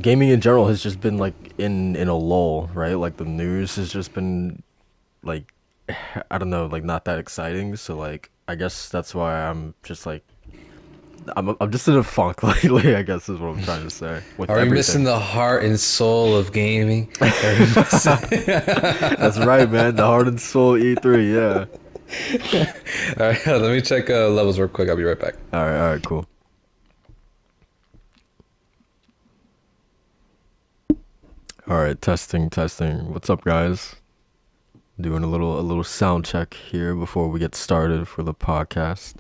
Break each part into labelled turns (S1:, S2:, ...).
S1: gaming in general has just been like in a lull, right? Like the news has just been like I don't know, like not that exciting. So like I guess that's why I'm just like I'm just in a funk lately, I guess is what I'm trying to say with
S2: Are we
S1: everything.
S2: missing the heart and soul of gaming? Are we missing...
S1: That's right, man. The heart and soul E3, yeah.
S2: All right, let me check levels real quick. I'll be right back.
S1: All right, cool. All right, testing, testing. What's up, guys? Doing a little sound check here before we get started for the podcast.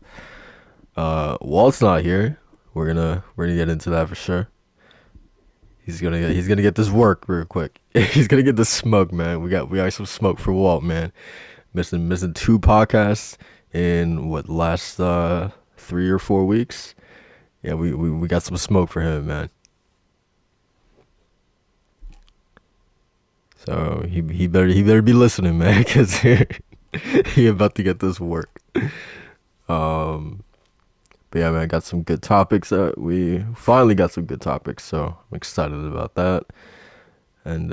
S1: Walt's not here. We're gonna get into that for sure. He's gonna get this work real quick. He's gonna get the smoke, man. We got some smoke for Walt, man. Missing two podcasts in what last 3 or 4 weeks. Yeah, we got some smoke for him, man. So he better be listening, man, because he about to get this work. Um, but yeah, man, got some good topics. We finally got some good topics, so I'm excited about that. And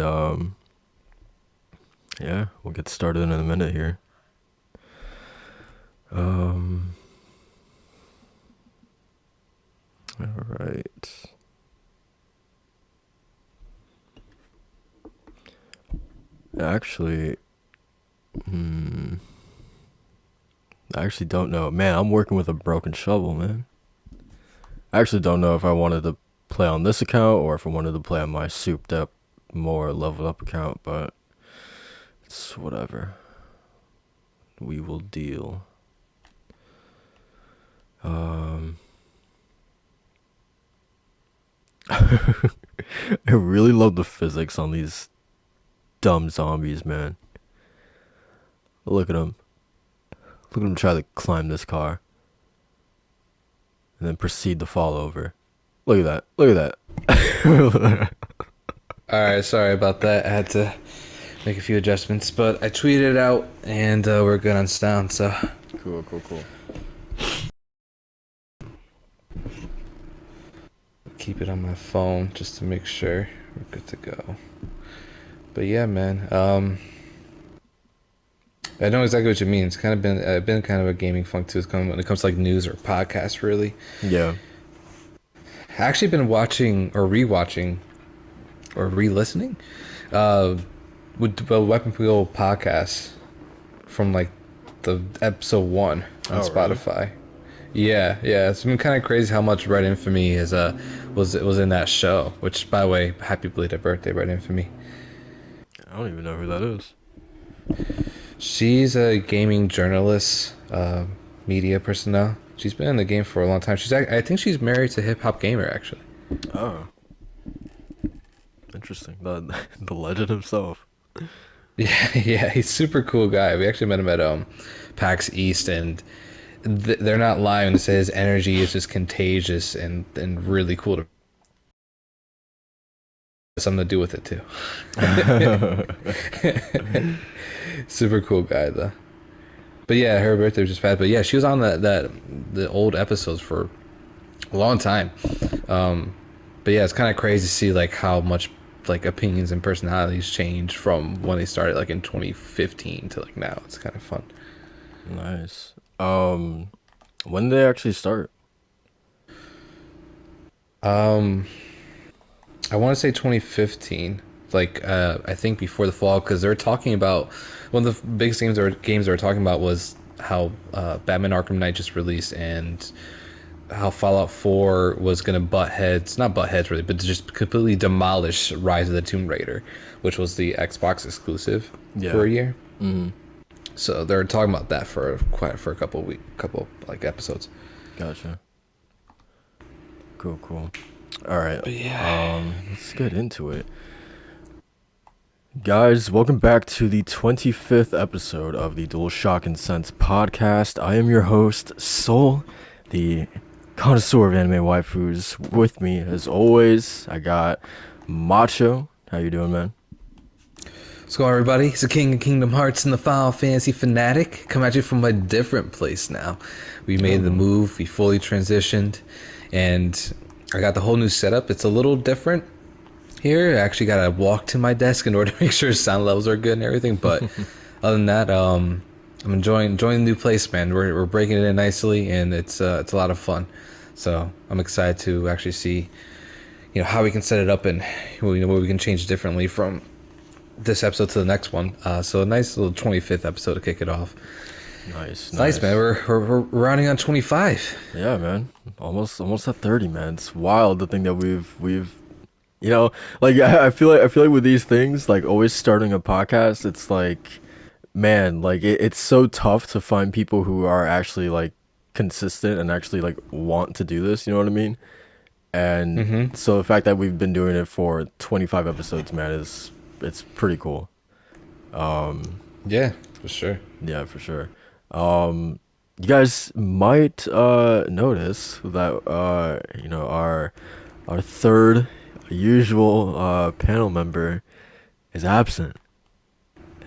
S1: yeah, we'll get started in a minute here. Um, all right. Actually, hmm, I actually don't know. Man, I'm working with a broken shovel, man. I actually don't know if I wanted to play on this account or if I wanted to play on my souped up, more leveled up account, but it's whatever. We will deal. Um, I really love the physics on these dumb zombies, man. Look at them. Look at them try to climb this car and then proceed to fall over. Look at that. Look at that.
S2: All right, sorry about that. I had to make a few adjustments, but I tweeted it out and we're good on sound. So
S1: Cool, cool, cool.
S2: keep it on my phone just to make sure we're good to go. But yeah, man. I know exactly what you mean. It's kind of been I've been kind of a gaming funk too. When it comes to like news or podcasts, really.
S1: Yeah.
S2: I actually been watching or rewatching or re-listening uh with the Weapon Wheel podcast from like the episode 1 on
S1: Oh, really?
S2: Spotify. Yeah, yeah, it's been kind of crazy how much Red Infamy is was in that show. Which, by the way, happy belated birthday, Red Infamy.
S1: I don't even know who that is.
S2: She's a gaming journalist, media personnel. She's been in the game for a long time. I think she's married to Hip Hop Gamer actually.
S1: Oh, interesting. The legend himself.
S2: Yeah, yeah, he's a super cool guy. We actually met him at PAX East, and they're not lying when they say his energy is just contagious and really cool to something to do with it too. Super cool guy though. But yeah, her birthday was just fast. But yeah, she was on the old episodes for a long time. Um, but yeah, it's kind of crazy to see like how much like opinions and personalities change from when they started like in 2015 to like now. It's kind of fun.
S1: Nice. When did they actually start?
S2: Um, I want to say 2015. Like I think before the fall, because they're talking about one of the biggest games they were talking about was how Batman Arkham Knight just released and how Fallout 4 was gonna not butt heads really, but just completely demolish Rise of the Tomb Raider, which was the Xbox exclusive for
S1: Yeah.
S2: a year.
S1: Mm-hmm.
S2: So they're talking about that for a couple like episodes.
S1: Gotcha. Cool, cool. All right.
S2: But yeah,
S1: Let's get into it. Guys, welcome back to the 25th episode of the DualShock Sense Podcast. I am your host, Soul, the connoisseur of anime waifus. With me, as always, I got Macho. How you doing, man?
S2: what's going on, everybody? It's the King of Kingdom Hearts and the Final Fantasy fanatic. Come at you from a different place now. We made the
S1: Oh,
S2: move. We fully transitioned, and I got the whole new setup. It's a little different here. I actually got to walk to my desk in order to make sure sound levels are good and everything. But other than that, I'm enjoying the new place, man. We're breaking it in nicely, and it's a lot of fun. So I'm excited to actually see, how we can set it up and what we can change differently from this episode to the next one. So a nice little 25th episode to kick it off. Nice, man. We're rounding on 25.
S1: Yeah, man. Almost at 30, man. It's wild to think that we've like I feel like with these things, like always starting a podcast, it's like, man, like it's so tough to find people who are actually like consistent and actually like want to do this, you know what I mean? And so the fact that we've been doing it for 25 episodes, man, it's pretty cool.
S2: Yeah, for sure.
S1: Yeah, for sure. You guys might notice that our third usual panel member is absent,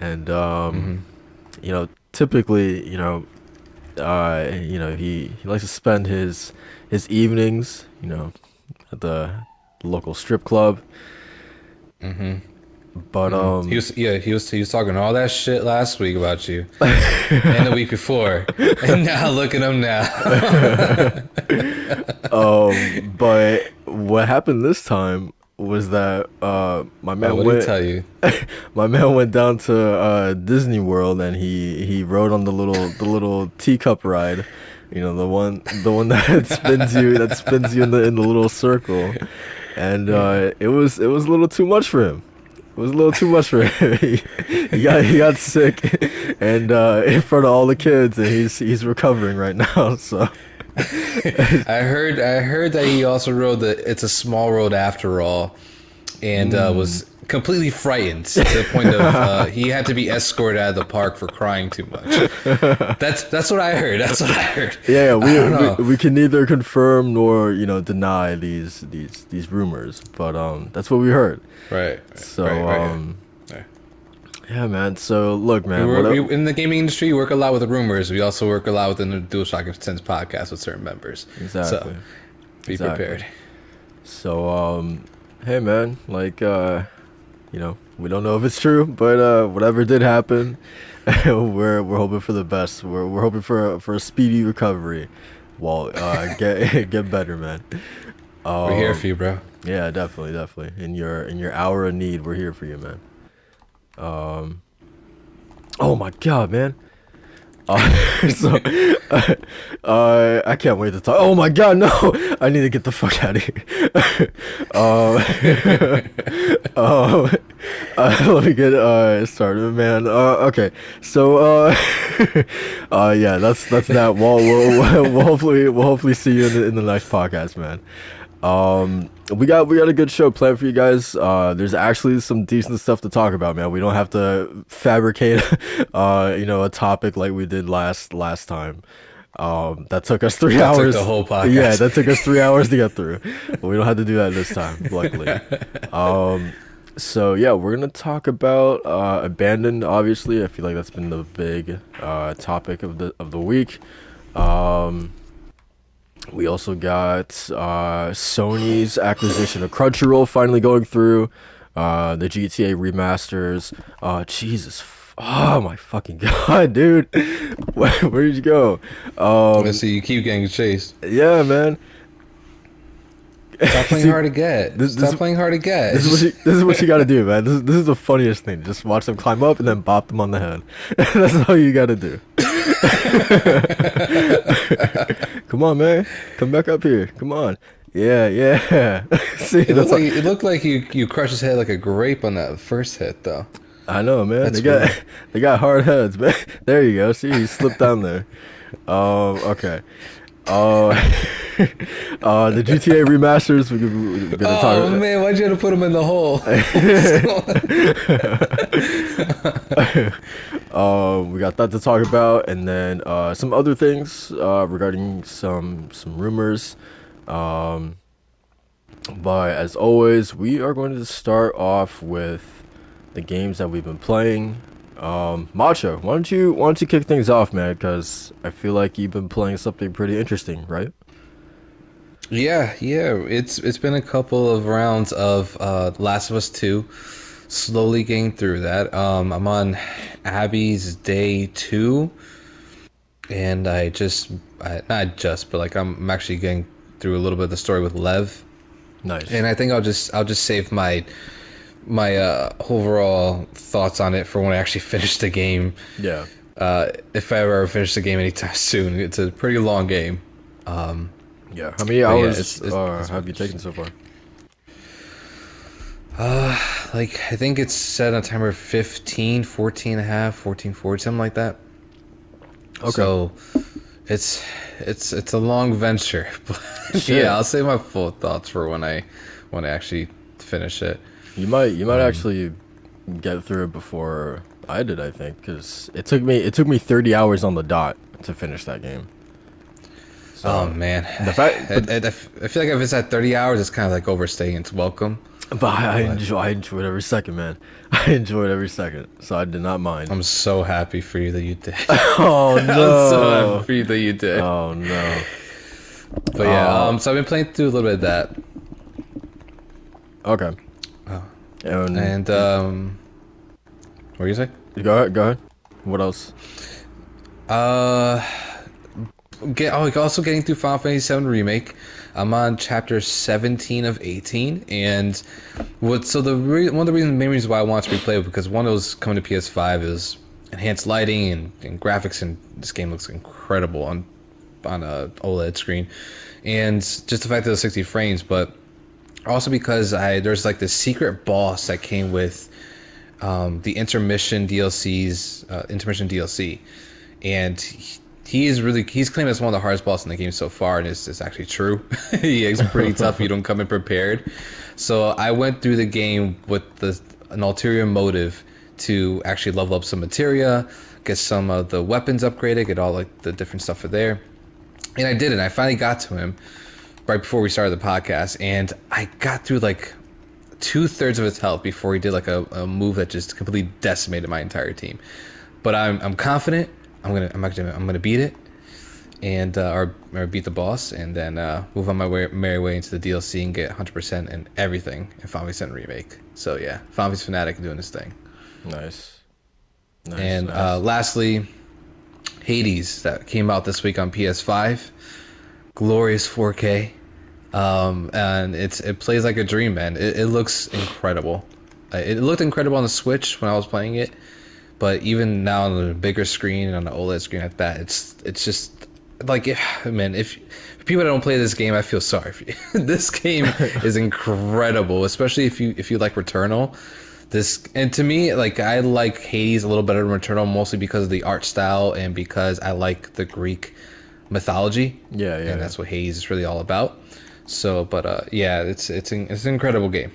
S1: and typically, he likes to spend his evenings, at the local strip club. But
S2: he was talking all that shit last week about you, and the week before, and now look at him now.
S1: But what happened this time was that my man
S2: what did he tell you?
S1: my man went down to Disney World, and he rode on the little teacup ride, the one that spins you in the little circle, and it was a little too much for him. It was a little too much for him. He got sick, and in front of all the kids, and he's recovering right now. So
S2: I heard that he also rode It's a Small Road After All, and was completely frightened to the point of he had to be escorted out of the park for crying too much. That's what I heard.
S1: Yeah, we can neither confirm nor deny these rumors, but that's what we heard.
S2: Right.
S1: So
S2: Right.
S1: yeah, man. So look, man.
S2: We in the gaming industry, we work a lot with the rumors. We also work a lot within the DualShock Sense Podcast with certain members.
S1: Exactly.
S2: So be prepared.
S1: So hey, man. Like we don't know if it's true, but whatever did happen, we're hoping for the best. We're hoping for a speedy recovery. Well, get better, man.
S2: We're here for you, bro.
S1: Yeah, definitely. In your hour of need, we're here for you, man. Oh my God, man. So I can't wait to talk. Oh my God, no! I need to get the fuck out of here. Let me get started, man. Okay, so yeah, that's that. We'll hopefully see you in the next podcast, man. We got a good show planned for you guys. There's actually some decent stuff to talk about, man. We don't have to fabricate a topic like we did last time. That took us 3 hours.
S2: Took the whole podcast.
S1: Yeah, that took us 3 hours to get through. But we don't have to do that this time, luckily. So yeah, we're gonna talk about Abandoned. Obviously, I feel like that's been the big topic of the week. We also got Sony's acquisition of Crunchyroll finally going through. The GTA remasters. Jesus. Oh my fucking God, dude. Where did you go?
S2: Let's see, you keep getting chased.
S1: Yeah, man.
S2: Stop playing hard to get. Stop playing hard to get.
S1: This is what you gotta do, man. This is the funniest thing. Just watch them climb up and then bop them on the head. That's all you gotta do. Come on, man. Come back up here. Come on. Yeah. See,
S2: it looked like you crushed his head like a grape on that first hit, though.
S1: I know, man.
S2: That's
S1: They got hard heads, man. There you go. See, he slipped down there. Okay. The GTA remasters. We're gonna talk about.
S2: Oh man, why'd you have to put him in the hole?
S1: We got that to talk about, and then some other things regarding some rumors. But as always, we are going to start off with the games that we've been playing. Macho, why don't you kick things off, man? Because I feel like you've been playing something pretty interesting, right?
S2: Yeah. It's been a couple of rounds of Last of Us 2. Slowly getting through that. I'm on Abby's day 2, and not just, but like I'm actually getting through a little bit of the story with Lev, and
S1: Nice.
S2: I think I'll just save my overall thoughts on it for when I actually finish the game.
S1: Yeah.
S2: If I ever finish the game anytime soon, it's a pretty long game. Um,
S1: Yeah. How many
S2: but yeah,
S1: hours
S2: it's been
S1: have you taken
S2: interesting.
S1: so far?
S2: Like I think it's set on a timer of 15, 14 and a half, 1440, something like that.
S1: Okay.
S2: So it's it's a long venture, but yeah,
S1: Shit.
S2: I'll save my full thoughts for when I actually finish it.
S1: You might
S2: Um,
S1: actually get through it before I did, I think, because it took me 30 hours on the dot to finish that game.
S2: oh
S1: So
S2: man,
S1: the fact,
S2: I feel like if it's at 30 hours, it's kind of like overstaying its welcome.
S1: but I
S2: But
S1: enjoy I enjoyed every second, man. I enjoyed every second, so I did not mind.
S2: I'm so happy for you that you did.
S1: Oh
S2: I'm so happy
S1: no!
S2: for you that you did.
S1: Oh no!
S2: But yeah,
S1: Uh,
S2: so I've been playing through a little bit of that.
S1: okay.
S2: Oh,
S1: And
S2: and what do you say?
S1: go ahead, go ahead. What else?
S2: Uh, also getting through Final Fantasy VII Remake. I'm on chapter 17 of 18, and one of the main reasons why I want to replay it because one, it was coming to PS5, is enhanced lighting and graphics, and this game looks incredible on a OLED screen, and just the fact that it was 60 frames, but also because there's like this secret boss that came with the intermission DLC, and he's claimed as one of the hardest bosses in the game so far, and it's actually true. He's pretty tough if you don't come in prepared. So I went through the game with an ulterior motive to actually level up some materia, get some of the weapons upgraded, get all like the different stuff for there, and I did it. I finally got to him right before we started the podcast, and I got through like 2/3 of his health before he did like a move that just completely decimated my entire team. But I'm confident. I'm gonna beat it, and or beat the boss, and then move on my merry way into the DLC and get 100% and everything in Final Fantasy VII Remake. So yeah, Final Fantasy Fanatic doing this thing.
S1: Nice, nice,
S2: And
S1: nice.
S2: lastly, Hades that came out this week on PS5, glorious 4K, and it plays like a dream, man. It looks incredible. It looked incredible on the Switch when I was playing it, but even now on the bigger screen and on the OLED screen like that, it's just like man, if people don't play this game, I feel sorry for you. This game is incredible, especially if you like Returnal. This, and to me, like, I like Hades a little better than Returnal, mostly because of the art style and because I like the Greek mythology,
S1: Yeah, yeah,
S2: and
S1: yeah.
S2: that's what Hades is really all about. So, but yeah, it's an incredible game.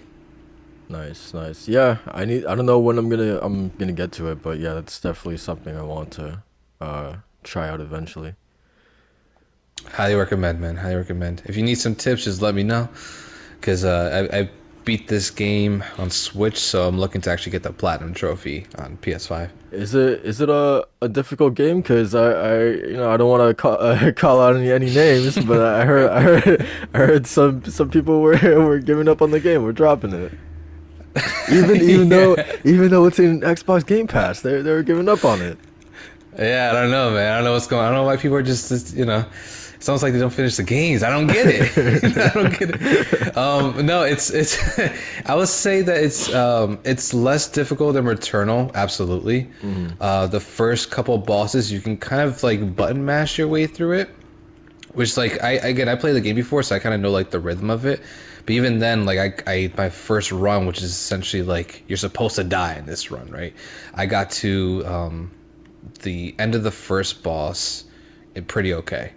S1: Nice, nice. Yeah, I don't know when I'm gonna get to it, but yeah, that's definitely something I want to try out eventually.
S2: Highly recommend, man. Highly recommend. If you need some tips, just let me know. Because I beat this game on Switch, so I'm looking to actually get the Platinum Trophy on PS5.
S1: Is it a difficult game? Cause I don't want to call out any names, but I heard some people were were giving up on the game, were dropping it. Even though
S2: Yeah.
S1: even though it's in Xbox Game Pass, they were giving up on it.
S2: Yeah, I don't know, man. I don't know what's going on. I don't know why people are it sounds like they don't finish the games. I don't get it. I don't get it. No, it's I would say that it's less difficult than Returnal, absolutely.
S1: Hmm.
S2: The first couple bosses you can kind of like button mash your way through it, which like I played the game before, so I kind of know like the rhythm of it. But even then, like I my first run, which is essentially like you're supposed to die in this run, right? I got to the end of the first boss, pretty okay.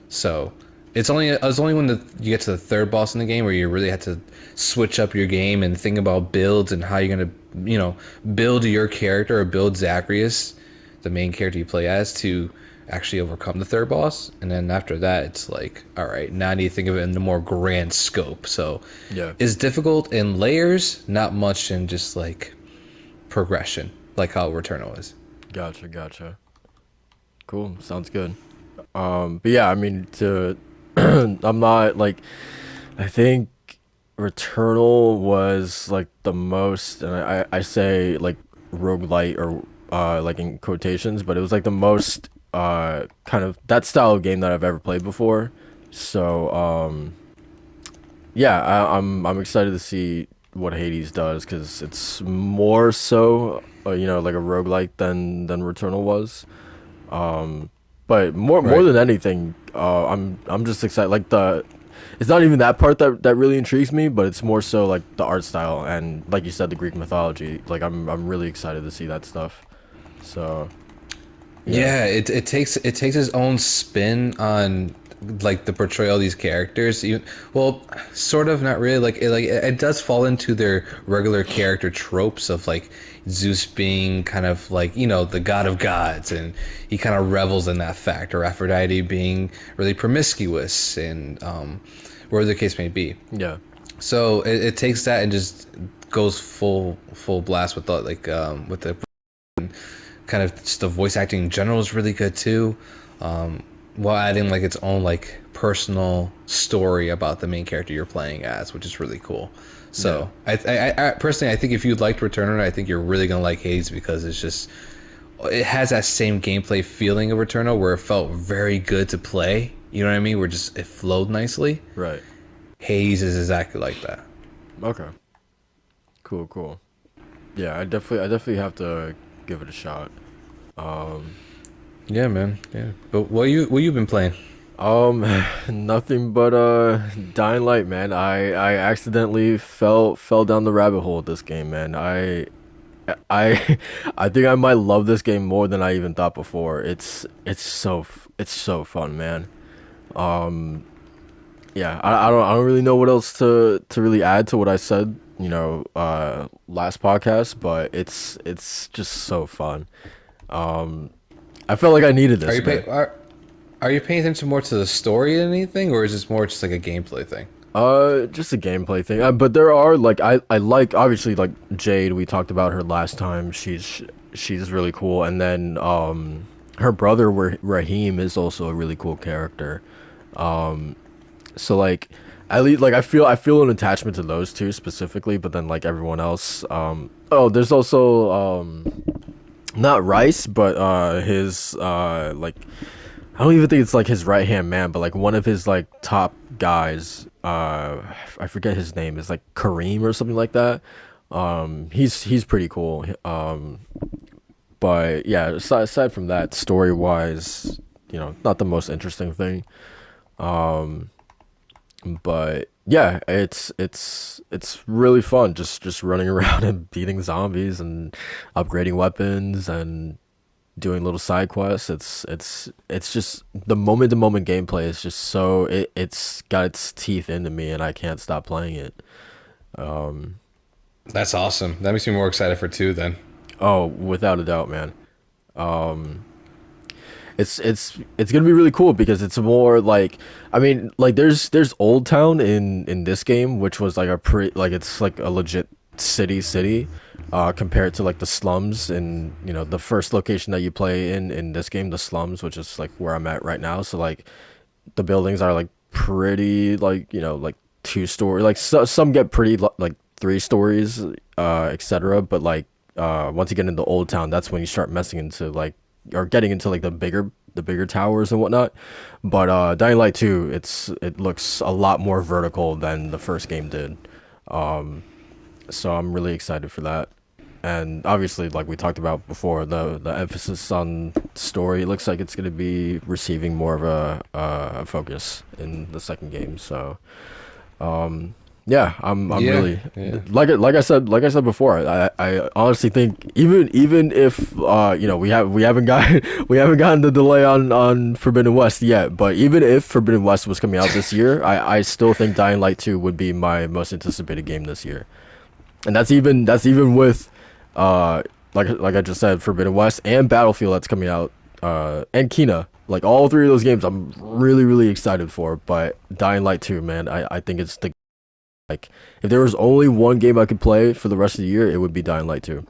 S2: So it's only when you get to the third boss in the game where you really had to switch up your game and think about builds and how you're gonna build your character or build Zacharias, the main character you play as, to actually overcome the third boss. And then after that, it's like, all right, now I need to think of it in the more grand scope. So
S1: Yeah,
S2: it's difficult in layers, not much in just like progression, like how Returnal is.
S1: gotcha, gotcha. Cool, sounds good. But yeah, I mean, to I'm not like I think Returnal was like the most, and I say like roguelite or like in quotations, but it was like the most kind of that style of game that I've ever played before. So yeah, I'm excited to see what Hades does because it's more so like a roguelike than Returnal was. But more
S2: Right.
S1: than anything, I'm just excited. Like it's not even that part that really intrigues me, but it's more so like the art style and like you said, the Greek mythology. Like I'm really excited to see that stuff. So yeah,
S2: Yeah, it takes its own spin on like the portrayal of these characters. Well, sort of, not really. It does fall into their regular character tropes of like Zeus being kind of like the god of gods, and he kind of revels in that fact, or Aphrodite being really promiscuous, and whatever the case may be.
S1: yeah,
S2: So it takes that and just goes full blast with the kind of just the voice acting in general is really good too, while adding like its own like personal story about the main character you're playing as, which is really cool.
S1: yeah.
S2: So I personally, I think if you liked Returner, I think you're really gonna like Hades, because it has that same gameplay feeling of Returnal, where it felt very good to play. You know what I mean? Where just it flowed nicely.
S1: Right.
S2: Hades is exactly like that.
S1: Okay. Cool. Cool. Yeah, I definitely have to give it a shot. Um,
S2: Yeah, man. Yeah. But what you been playing?
S1: Um, nothing but Dying Light, man. I accidentally fell down the rabbit hole with this game, man. I I think I might love this game more than I even thought before. It's so fun, man. Um, yeah, I don't really know what else to really add to what I said, last podcast, but it's just so fun. Um, I felt like I needed
S2: Are
S1: this,
S2: you pay,
S1: man.
S2: are, Are you paying attention more to the story than anything, or is this more just like a gameplay thing?
S1: Just a gameplay thing. But there are like I like obviously like Jade. We talked about her last time. She's really cool. And then her brother Raheem is also a really cool character. So like at least like I feel an attachment to those two specifically. But then like everyone else. Oh, there's also not Rice, but his like I don't even think it's like his right hand man, but like one of his like top guys. I forget his name. Is like Kareem or something like that. He's pretty cool. But yeah, aside from that, story wise, not the most interesting thing. But yeah, it's really fun just running around and beating zombies and upgrading weapons and doing little side quests. It's just the moment to moment gameplay is just so it's got its teeth into me and I can't stop playing it.
S2: That's awesome. That makes me more excited for two then.
S1: Oh, without a doubt, man. It's gonna be really cool because it's more like I mean like there's Old Town in this game which was like a pre like it's like a legit city compared to like the slums in the first location that you play in this game, the slums, which is like where I'm at right now. So like the buildings are like pretty like like 2 story, like some get pretty like 3 stories, etc. But like once you get into Old Town, that's when you start messing into like or getting into like the bigger towers and whatnot. But Dying Light 2, it looks a lot more vertical than the first game did. So I'm really excited for that. And obviously, like we talked about before, the emphasis on story, it looks like it's going to be receiving more of a focus in the second game. So yeah, I'm
S2: Yeah,
S1: really
S2: yeah.
S1: like I said before. I honestly think even if we haven't gotten we haven't gotten the delay on Forbidden West yet, but even if Forbidden West was coming out this year, I still think Dying Light 2 would be my most anticipated game this year. And that's even with uh like I just said, Forbidden West and Battlefield that's coming out, and Kina. Like all three of those games I'm really, really excited for. But Dying Light 2, man, I think it's the like if there was only one game I could play for the rest of the year, it would be Dying Light 2.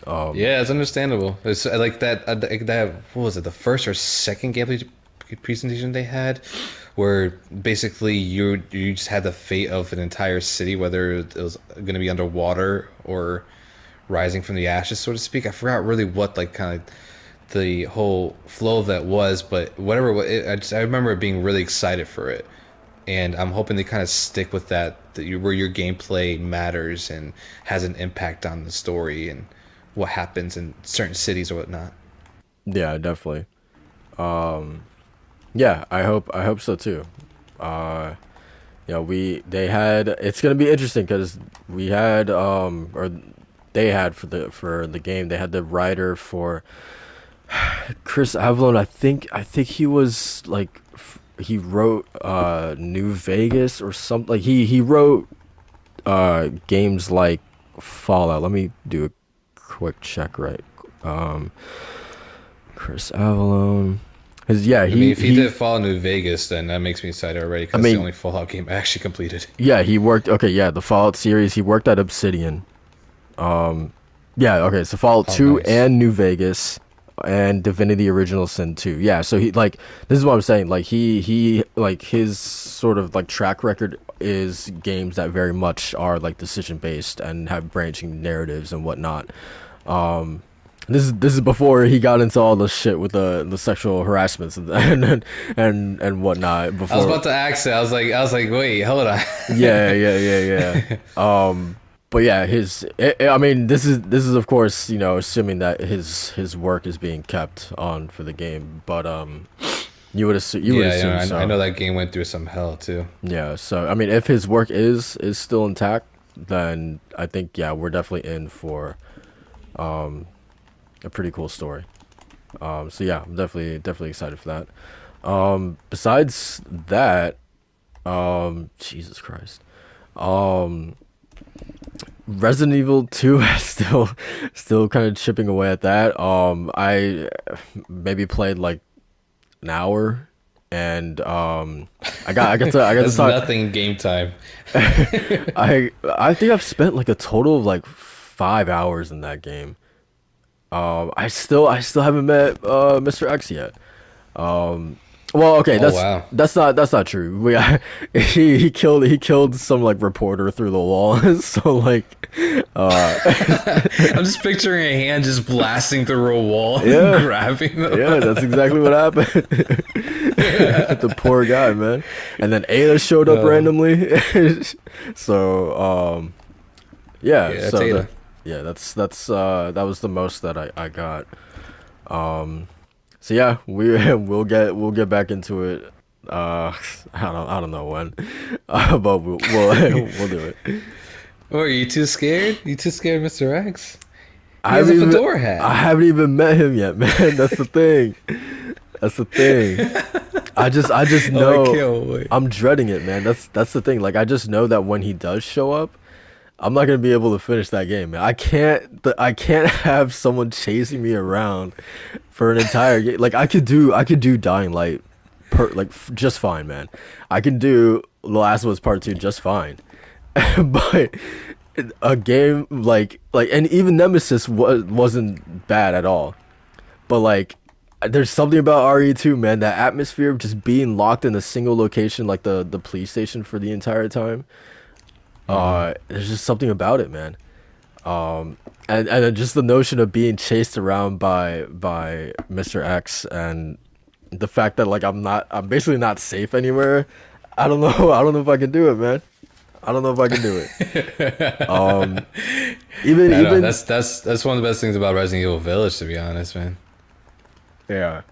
S1: Um
S2: Yeah, it's understandable. It's like that. That what was it? The first or second presentation they had, where basically you just had the fate of an entire city, whether it was going to be underwater or rising from the ashes, so to speak. I forgot really what like kind of the whole flow of that was, but whatever. I remember being really excited for it, and I'm hoping they kind of stick with where your gameplay matters and has an impact on the story and what happens in certain cities or whatnot.
S1: Yeah, definitely. Yeah, I hope so too. Uh, they had, it's gonna be interesting because we had or they had for the game, they had the writer for Chris Avellone. I think he was like he wrote New Vegas or something. Like he wrote games like Fallout. Let me do a quick check, right? Um, Chris Avellone. Cause yeah,
S2: I mean,
S1: he
S2: if he
S1: he.
S2: did Fallout New Vegas, then that makes me excited already
S1: I
S2: because it's the
S1: mean,
S2: only Fallout game I actually completed.
S1: yeah, he worked. Okay, yeah, the Fallout series. He worked at Obsidian. Yeah, okay, so Fallout
S2: Oh,
S1: 2
S2: nice.
S1: and New Vegas and Divinity Original Sin 2. Yeah, so he like this is what I'm saying. Like he like his sort of like track record is games that very much are like decision based and have branching narratives and whatnot. This is before he got into all the shit with the sexual harassments and whatnot.
S2: I was
S1: Before,
S2: about to ask it. I was like, wait, hold on.
S1: yeah. But yeah, I mean, this is of course, assuming that his work is being kept on for the game. But you would
S2: Yeah,
S1: assume
S2: I
S1: so.
S2: know that game went through some hell too.
S1: Yeah. So I mean, if his work is still intact, then I think yeah, we're definitely in for a pretty cool story. So yeah, I'm definitely excited for that. Besides that, Jesus Christ. Resident Evil 2 is still kind of chipping away at that. I maybe played like an hour, and I got to
S2: That's
S1: talk.
S2: nothing game time.
S1: I think I've spent like a total of like 5 hours in that game. I still haven't met Mr. X yet. Well, okay,
S2: Oh
S1: that's
S2: wow.
S1: that's not that's not true. He killed some like reporter through the wall. So like, uh,
S2: I'm just picturing a hand just blasting through a wall and
S1: yeah,
S2: grabbing them.
S1: yeah, that's exactly what happened. The poor guy, man. And then Ada showed up
S2: uh,
S1: randomly. So yeah,
S2: yeah, that's
S1: so
S2: Ada.
S1: that was the most that I got. So yeah, we'll get back into it. Uh, I don't know when, but we'll do it.
S2: Oh, are you too scared? You too scared, Mr. X?
S1: I
S2: He has a
S1: haven't even
S2: fedora hat.
S1: I haven't even met him yet, man. That's the thing. That's the thing. I just
S2: Oh, I
S1: know
S2: can't wait.
S1: I'm dreading it, man. That's the thing. Like I just know that when he does show up, I'm not gonna be able to finish that game, man. I can't have someone chasing me around for an entire game. Like I could do Dying Light just fine, man. I can do The Last of Us Part 2 just fine. But a game and even Nemesis wasn't bad at all. But like there's something about RE2, man, that atmosphere of just being locked in a single location like the police station for the entire time. There's just something about it, man. And just the notion of being chased around by Mr. X, and the fact that like I'm basically not safe anywhere. I don't know. I don't know if I can do it, man. I don't know if I can do it. Even
S2: I know
S1: even
S2: that's one of the best things about Resident Evil Village, to be honest, man.
S1: yeah,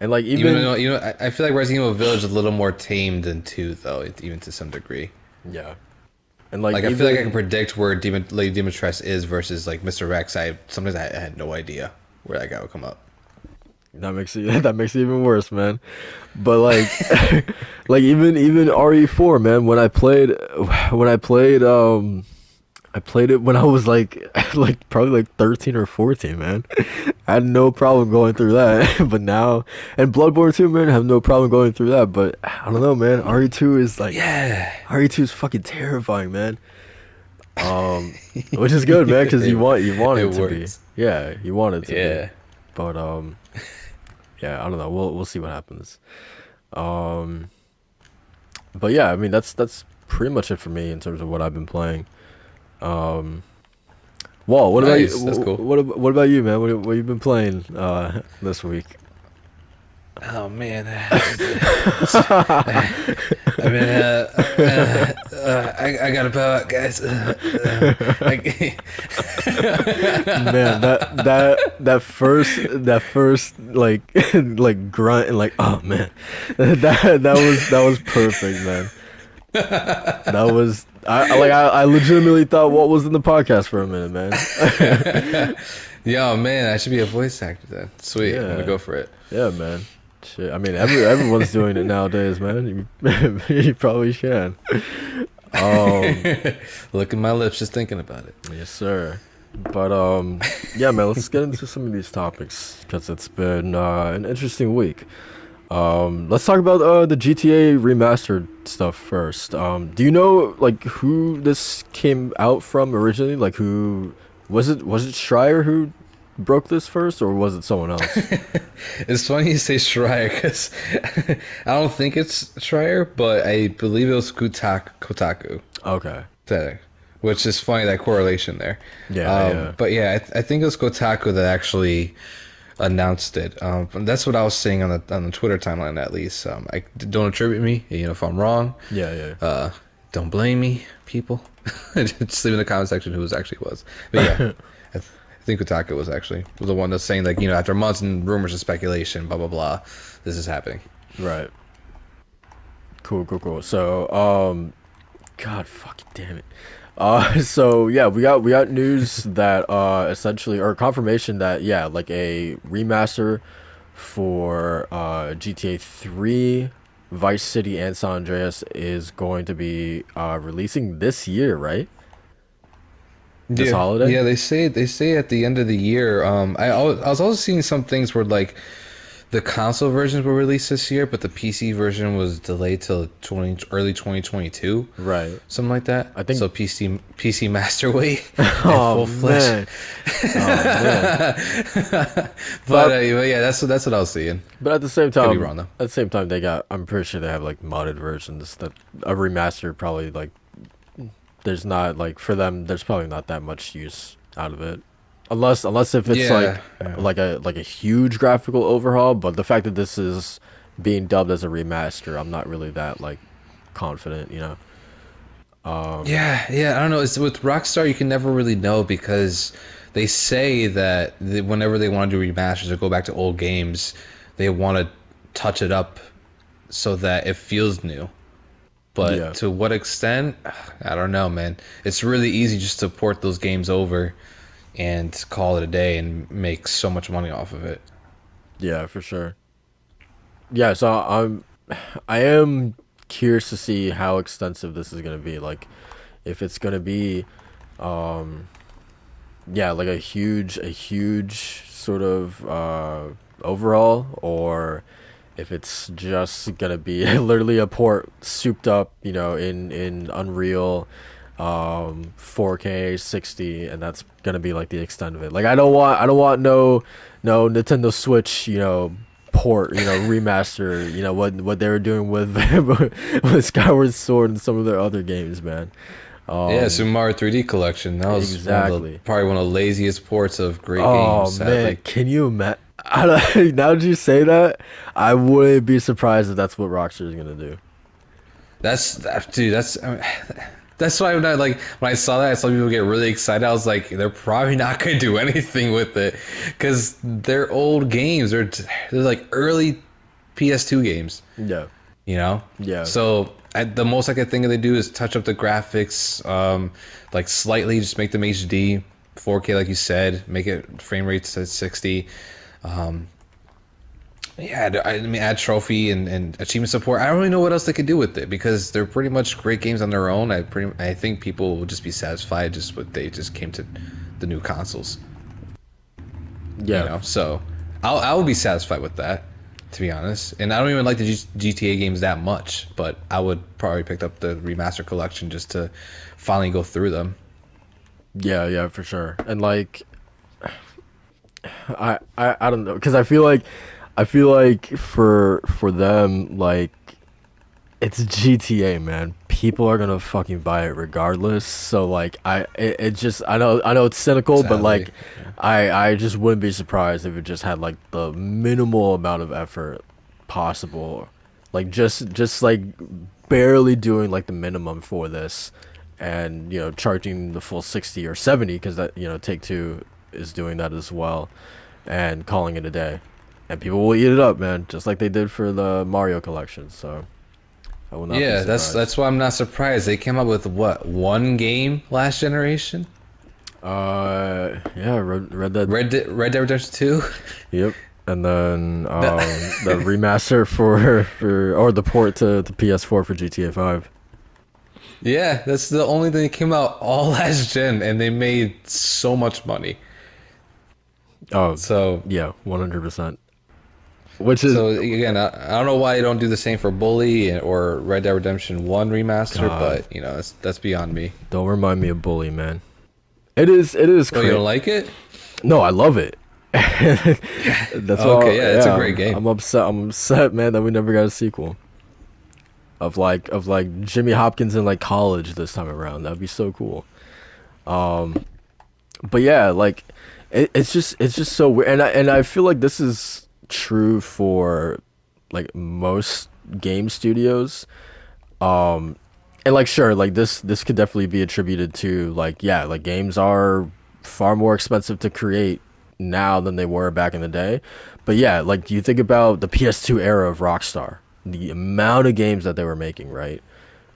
S1: and like
S2: Even
S1: even
S2: though I feel like Resident Evil Village is a little more tame than two, though, even to some degree.
S1: yeah, and like
S2: Like I feel like I can
S1: even
S2: predict where Lady Dimitrescu is versus like Mr. Rex. I had no idea where that guy would come up.
S1: that makes it even worse, man. But like like even RE4, man. I played it when I was like like probably like 13 or 14, man. I had no problem going through that. But now, and Bloodborne 2, man, I have no problem going through that. But I don't know, man. RE2 is like
S2: Yeah,
S1: RE2 is fucking terrifying, man. Which is good, man, because you want
S2: it
S1: it to be.
S2: works.
S1: Yeah, you want it to be.
S2: Yeah,
S1: But yeah, I don't know. We'll see what happens. Um, but yeah, I mean that's pretty much it for me in terms of what I've been playing. Um, Wall, what about you?
S2: Nice, that's cool.
S1: What about you, man? What you been playing this week?
S2: Oh man, I mean, I got about guys.
S1: Man, that first like like grunt and like oh man, that was perfect, man. That was I legitimately thought what was in the podcast for a minute, man.
S2: Yo, man, I should be a voice actor then. Sweet, I'm gonna
S1: Yeah,
S2: go for it.
S1: yeah, man. Shit, I mean everyone's doing it nowadays, man. You probably can. Um,
S2: Licking my lips just thinking about it.
S1: yes, sir. But yeah, man. Let's get into some of these topics because it's been an interesting week. Let's talk about the GTA remastered stuff first. Do you know like who this came out from originally? Like who was it? Was it Schreier who broke this first, or was it someone else?
S2: It's funny you say Schreier because I don't think it's Schreier, but I believe it was Kotaku.
S1: Okay.
S2: That, which is funny that correlation there.
S1: Yeah, yeah.
S2: But yeah, I think it was Kotaku that actually announced it. That's what I was seeing on the Twitter timeline at least. I don't attribute me. If I'm wrong,
S1: Yeah, yeah.
S2: don't blame me, people. Just leave in the comment section who it actually was. But yeah, I think Kotaku was the one that's saying like after months and rumors and speculation, blah blah blah, this is happening.
S1: Right. Cool, cool, cool. So, God, fucking damn it. So yeah, we got news that essentially or confirmation that yeah, like a remaster for GTA 3, Vice City, and San Andreas is going to be releasing this year, right? This
S2: Yeah,
S1: holiday.
S2: yeah. They say at the end of the year. I was also seeing some things where like the console versions were released this year, but the PC version was delayed till early 2022,
S1: Right.
S2: something like that.
S1: I think.
S2: So PC Master Weight and
S1: Oh
S2: full flesh.
S1: man. Oh man.
S2: But
S1: But
S2: yeah, that's what I was seeing.
S1: but at the same
S2: Could be
S1: time,
S2: wrong though.
S1: they got. I'm pretty sure they have like modded versions that a remaster probably like there's not like for them there's probably not that much use out of it unless if it's
S2: Yeah, yeah.
S1: like a huge graphical overhaul, but the fact that this is being dubbed as a remaster, I'm not really that like confident, you know. um
S2: Yeah. I don't know. It's with Rockstar, you can never really know because they say that whenever they want to do remasters or go back to old games, they want to touch it up so that it feels new. But
S1: yeah,
S2: to what extent, I don't know, man. It's really easy just to port those games over and call it a day and make so much money off of it.
S1: yeah, for sure. Yeah, so I am curious to see how extensive this is going to be, like if it's going to be um yeah, like a huge sort of overall, or if it's just gonna be literally a port souped up, you know, in Unreal 4K 60, and that's gonna be like the extent of it. Like I don't want no Nintendo Switch, you know, port, you know, remaster, you know, what they were doing with with Skyward Sword and some of their other games, man.
S2: Yeah,
S1: Um
S2: Super Mario 3D Collection. That was
S1: exactly.
S2: probably one of the laziest ports of great
S1: Oh
S2: games,
S1: man,
S2: sadly.
S1: can you imagine? Now that you say that, I wouldn't be surprised if that's what Rockstar is gonna do.
S2: Dude. That's why when I saw that, I saw people get really excited. I was like, they're probably not gonna do anything with it because they're old games. They're like early PS2 games,
S1: Yeah,
S2: you know.
S1: yeah,
S2: So the most I could think of they do is touch up the graphics, like slightly, just make them HD, 4K, like you said, make it frame rates at 60. Um, Yeah, I mean, add trophy and achievement support. I don't really know what else they could do with it because they're pretty much great games on their own. I think people will just be satisfied just with they just came to the new consoles,
S1: yeah,
S2: So I will be satisfied with that, to be honest. And I don't even like the GTA games that much, but I would probably pick up the remaster collection just to finally go through them.
S1: yeah, yeah, for sure. And like, I don't know, because I feel like I feel like for them, like it's GTA, man. People are gonna fucking buy it regardless. So like it just I know it's cynical, but
S2: Sadly.
S1: like I just wouldn't be surprised if it just had like the minimal amount of effort possible, like just like barely doing like the minimum for this, and charging the full 60 or 70 because that Take Two is doing that as well, and calling it a day, and people will eat it up, man, just like they did for the Mario collection. So. I will not be
S2: Yeah, that's
S1: surprised.
S2: that's why I'm not surprised. They came up with what, one game last generation?
S1: Yeah, Red Dead.
S2: Red Dead Redemption 2?
S1: Yep, and then
S2: That
S1: the remaster for or the port to the PS4 for GTA 5.
S2: Yeah, that's the only thing that came out all last gen and they made so much money.
S1: Oh,
S2: So
S1: yeah, 100%. Which is
S2: so again, I don't know why you don't do the same for Bully or Red Dead Redemption 1 remaster,
S1: God.
S2: but that's beyond me.
S1: Don't remind me of Bully, man. It is
S2: Oh, you
S1: crazy.
S2: don't like it?
S1: No, I love it. That's
S2: Okay,
S1: all.
S2: yeah, it's a
S1: Yeah,
S2: great game.
S1: I'm upset. I'm upset, man, that we never got a sequel of like Jimmy Hopkins in like college this time around. That'd be so cool. But yeah, like it's just so weird, and I feel like this is true for like most game studios. And like sure, like this could definitely be attributed to like yeah, like games are far more expensive to create now than they were back in the day. But yeah, like you think about the PS2 era of Rockstar, the amount of games that they were making, right?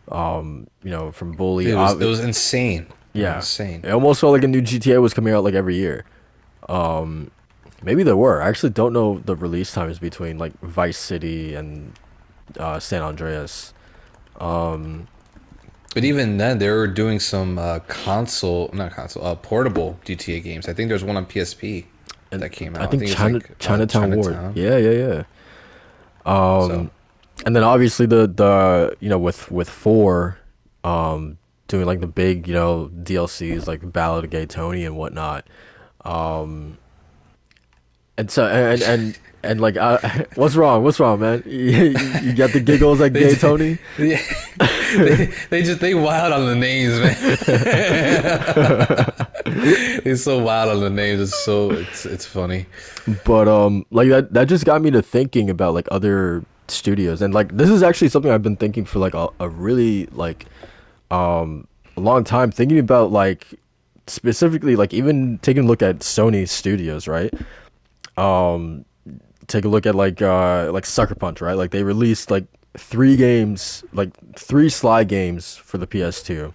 S1: From Bully,
S2: Dude, it was insane. It was
S1: yeah,
S2: insane.
S1: it almost felt like a new GTA was coming out like every year. Maybe there were. I actually don't know the release times between like Vice City and San Andreas.
S2: But even then, they were doing some not console, portable GTA games. I think there's one on PSP
S1: And
S2: that came
S1: I
S2: out. I
S1: think
S2: think it was like
S1: Chinatown Ward.
S2: Chinatown.
S1: Yeah, yeah, yeah.
S2: So
S1: And then obviously the with four, doing like the big DLCs like Ballad of Gay Tony and whatnot. And so and like what's wrong? What's wrong, man? You got the giggles like
S2: they,
S1: Gay Tony?
S2: yeah, they wild on the names, man. They're so wild on the names. It's funny.
S1: But like that just got me to thinking about like other studios, and like this is actually something I've been thinking for like a really like a long time, thinking about like specifically like even taking a look at Sony studios, right? Take a look at like Sucker Punch, right? Like they released like three games, like three Sly games for the PS2.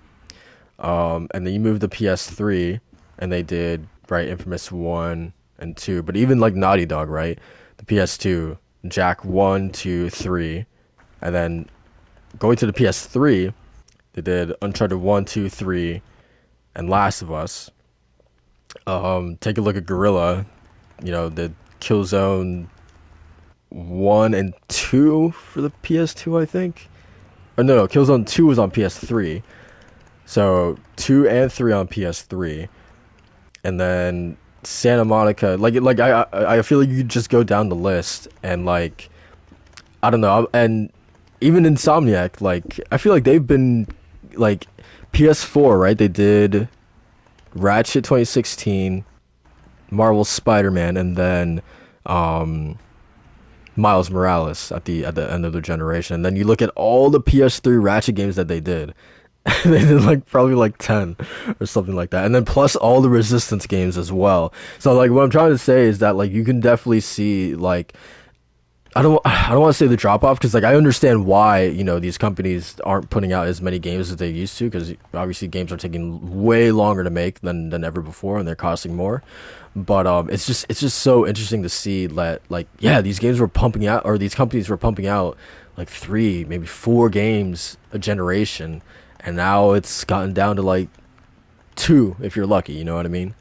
S1: And then you move the PS3, and they did right Infamous 1 and 2. But even like Naughty Dog, right? The PS2, Jack 1, 2, 3, and then going to the PS3, they did Uncharted 1, 2, 3, and Last of Us. Take a look at Gorilla, the Killzone 1 and 2 for the PS2, I think. Or no, Killzone 2 was on PS3. So 2 and 3 on PS3, and then Santa Monica. Like I feel like you could just go down the list, and like I don't know, and even Insomniac. Like I feel like they've been like PS4, right? They did Ratchet 2016, Marvel Spider-Man, and then Miles Morales at the end of the generation. And then you look at all the PS3 Ratchet games that they did. They did like probably like 10 or something like that. And then plus all the Resistance games as well. So like what I'm trying to say is that like you can definitely see like I don't want to say the drop off, because like I understand why these companies aren't putting out as many games as they used to, because obviously games are taking way longer to make than ever before, and they're costing more. But it's just so interesting to see that like yeah, these games were pumping out, or these companies were pumping out like 3 maybe 4 games a generation, and now it's gotten down to like 2 if you're lucky. You know what I mean?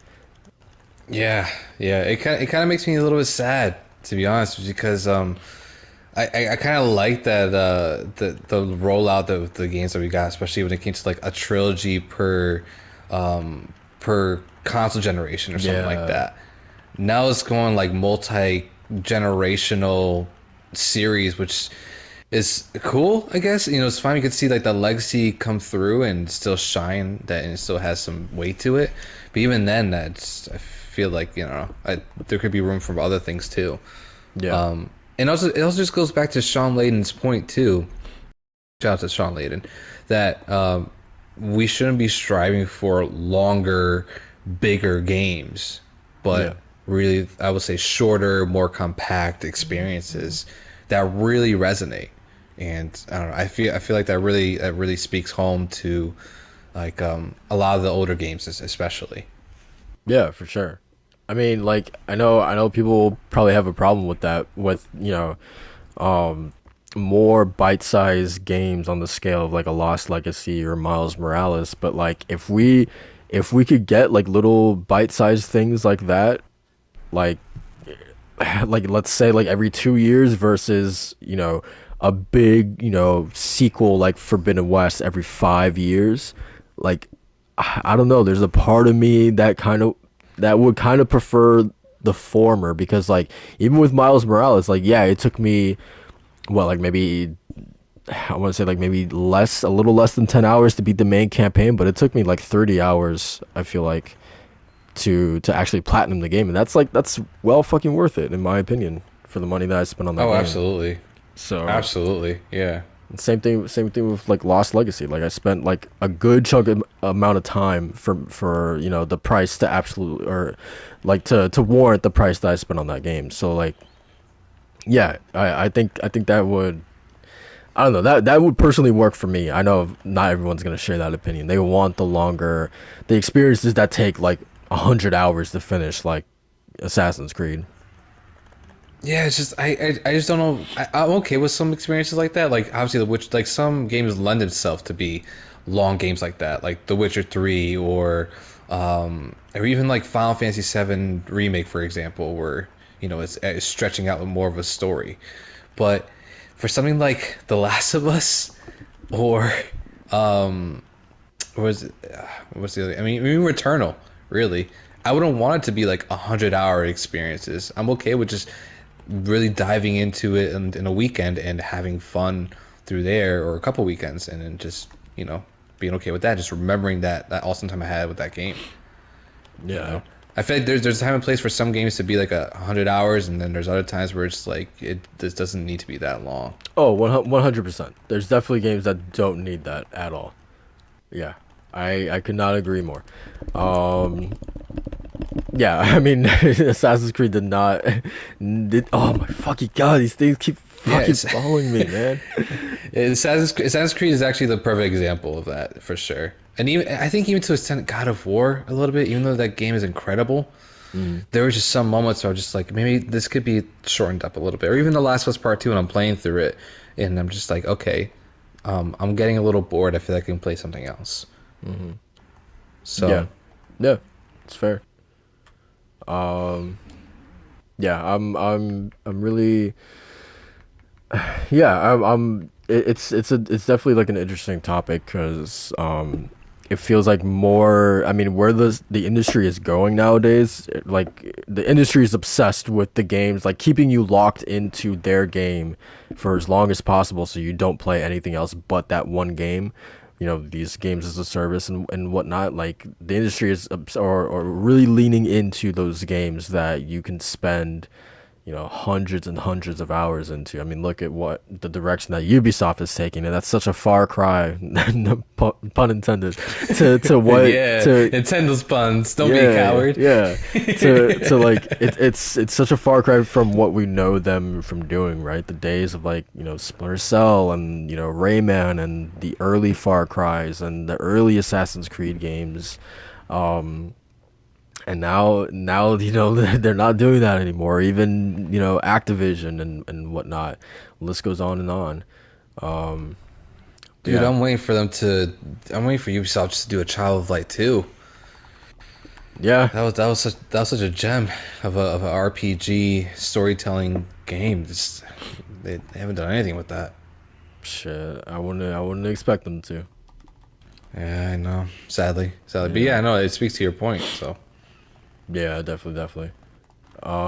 S2: Yeah, yeah. It kind of makes me a little bit sad, to be honest, because I kind of like that the rollout of the games that we got, especially when it came to like a trilogy per console generation or something like
S1: Yeah.
S2: that. Now it's going like multi generational series, which is cool, I guess. You know, it's fine. You can see like the legacy come through and still shine that, and it still has some weight to it. But even then, that's I feel like there could be room for other things too.
S1: Yeah.
S2: And also it also just goes back to Sean Layden's point too. Shout out to Sean Layden that we shouldn't be striving for longer, bigger games,
S1: Yeah.
S2: but really, I would say shorter, more compact experiences that really resonate. And I don't know, I feel like that really speaks home to like a lot of the older games, especially.
S1: Yeah, for sure. I mean, like I know people probably have a problem with that with, um more bite-sized games on the scale of like a Lost Legacy or Miles Morales, but like if we could get like little bite-sized things like that, like like let's say like every 2 years versus a big sequel like Forbidden West every 5 years, like I don't know. There's a part of me that would kind of prefer the former because like even with Miles Morales, like yeah, it took me like maybe I want to say like maybe a little less than 10 hours to beat the main campaign, but it took me like 30 hours. I feel like to actually platinum the game, and that's well fucking worth it in my opinion for the money that I spent on that
S2: Oh,
S1: game.
S2: absolutely,
S1: So
S2: absolutely, yeah.
S1: same thing with like Lost Legacy. Like I spent like a good amount of time for the price to absolutely or like to warrant the price that I spent on that game. So like yeah, I think that would I don't know that would personally work for me. I know not everyone's gonna share that opinion. They want the experiences that take like 100 hours to finish, like Assassin's Creed.
S2: Yeah, it's just I just don't know. I'm okay with some experiences like that. Like obviously, the Witch, like some games lend itself to be long games like that, like The Witcher 3 or even like Final Fantasy 7 remake, for example, where it's stretching out with more of a story. But for something like The Last of Us or um, or was it, what's the other? I mean, even Returnal, really. I wouldn't want it to be like 100-hour experiences. I'm okay with just really diving into it in a weekend and having fun through there or a couple weekends and then just being okay with that, just remembering that awesome time I had with that game. you
S1: Yeah.
S2: know I feel like there's a time and place for some games to be like 100 hours, and then there's other times where it's like this doesn't need to be that long.
S1: Oh, 100%. There's definitely games that don't need that at all. Yeah. I could not agree more. Um yeah, I mean Assassin's Creed did not oh my fucking god, these things keep
S2: Yeah,
S1: fucking following me, man.
S2: Assassin's Creed is actually the perfect example of that for sure. And even I think even to extend God of War a little bit, even though that game is incredible,
S1: Mm.
S2: there were just some moments where I was just like, maybe this could be shortened up a little bit, or even The Last of Us Part Two, and I'm playing through it, and I'm just like, okay, I'm getting a little bored. I feel like I can play something else.
S1: Hmm. Yeah.
S2: So
S1: Yeah. It's fair. Um yeah, I'm really yeah, it's definitely like an interesting topic because it feels like more. I mean, where the industry is going nowadays, like the industry is obsessed with the games, like keeping you locked into their game for as long as possible, so you don't play anything else but that one game. These games as a service and whatnot. Like the industry is or really leaning into those games that you can spend hundreds and hundreds of hours into. I mean, look at what the direction that Ubisoft is taking, and that's such a far cry, no pun intended, to what
S2: yeah,
S1: to
S2: Nintendo's puns. Don't be a
S1: yeah
S2: coward.
S1: yeah to like it's such a far cry from what we know them from doing, right? The days of like Splinter Cell and Rayman and the early Far Cries and the early Assassin's Creed games. Um, and now they're not doing that anymore. Even Activision and whatnot. The list goes on and on. Um,
S2: Dude,
S1: yeah,
S2: I'm waiting for Ubisoft just to do a Child of Light 2.
S1: yeah,
S2: That was such a gem of a RPG storytelling game. They haven't done anything with that.
S1: shit. I wouldn't expect them to.
S2: Yeah, I know. Sadly. But
S1: Yeah,
S2: yeah, I know it speaks to your point. So
S1: yeah, definitely, definitely.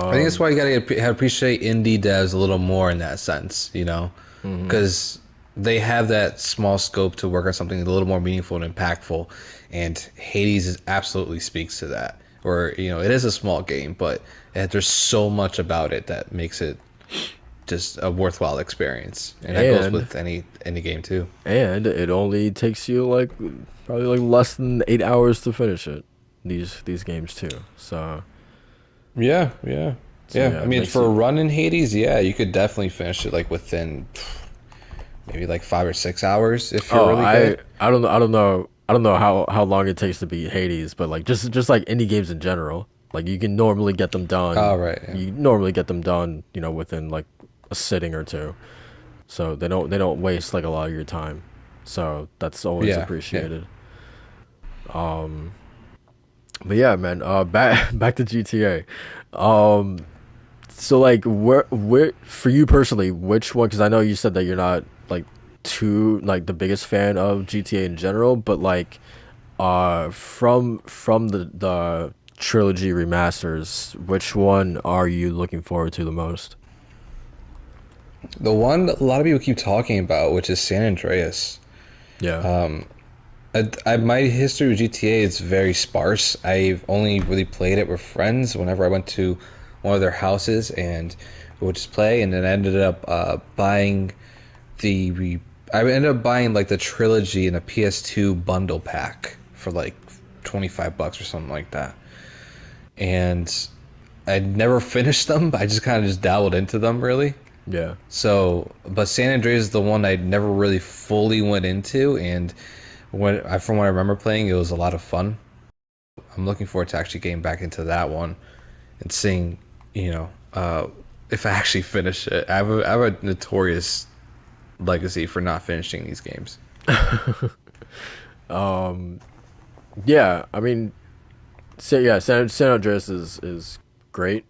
S2: I think that's
S1: Um,
S2: why you gotta appreciate indie devs a little more in that sense, you know,
S1: mhm.
S2: because they have that small scope to work on something a little more meaningful and impactful. And Hades absolutely speaks to that. Or it is a small game, but there's so much about it that makes it just a worthwhile experience, and that goes
S1: and
S2: with any game too.
S1: and it only takes you like probably like less than 8 hours to finish it. These games too.
S2: Yeah, yeah,
S1: So
S2: yeah.
S1: yeah,
S2: I
S1: it
S2: mean,
S1: makes
S2: for a
S1: it.
S2: run in Hades, yeah, you could definitely finish it like within maybe like 5 or 6 hours if you're
S1: Oh,
S2: really good.
S1: I don't know how long it takes to beat Hades, but like just like indie games in general, like you can normally get them done.
S2: All right, yeah,
S1: You normally get them done, within like a sitting or two. So they don't waste like a lot of your time. So that's always
S2: yeah, yeah.
S1: appreciated. But yeah, man. Back back to GTA. Um, so like where for you personally, which one? Because I know you said that you're not like too like the biggest fan of GTA in general, but like from the trilogy remasters, which one are you looking forward to the most?
S2: The one a lot of people keep talking about, which is San Andreas.
S1: Yeah.
S2: My history with GTA is very sparse. I've only really played it with friends whenever I went to one of their houses and we would just play. And then I ended up buying the re- I ended up buying like the trilogy in a PS2 bundle pack for like $25 or something like that. And I never finished them, but I just kind of just dabbled into them really.
S1: Yeah.
S2: So, but San Andreas is the one I never really fully went into, and from what I remember playing, it was a lot of fun. I'm looking forward to actually getting back into that one and seeing, you know, if I actually finish it. I have a notorious legacy for not finishing these games.
S1: Yeah. I mean, yeah, San Andreas is great.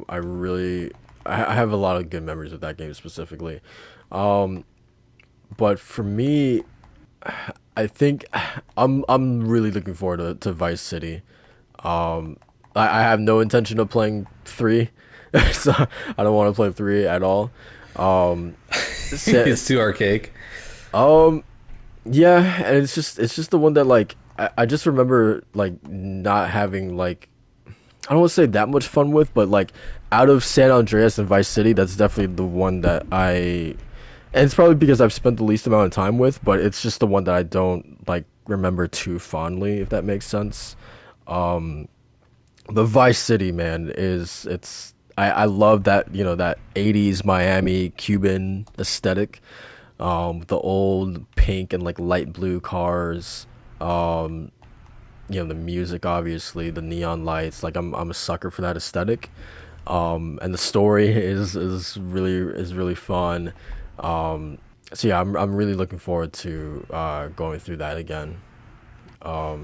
S1: I really I have a lot of good memories of that game specifically. Um, but for me, I think I'm really looking forward to Vice City. Um, I have no intention of playing three, so I don't want to play three at all. Um, sa-
S2: It's too archaic.
S1: um, yeah, and it's just the one that like I just remember like not having like I don't want to say that much fun with, but like out of San Andreas and Vice City, that's definitely the one that and it's probably because I've spent the least amount of time with, but it's just the one that I don't like remember too fondly, if that makes sense. The Vice City, man, I love that, that 80s Miami Cuban aesthetic. The old pink and like light blue cars. Um, the music, obviously, the neon lights. Like I'm a sucker for that aesthetic. And the story is really fun. So yeah, I'm really looking forward to going through that again.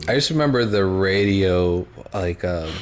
S2: I just remember the radio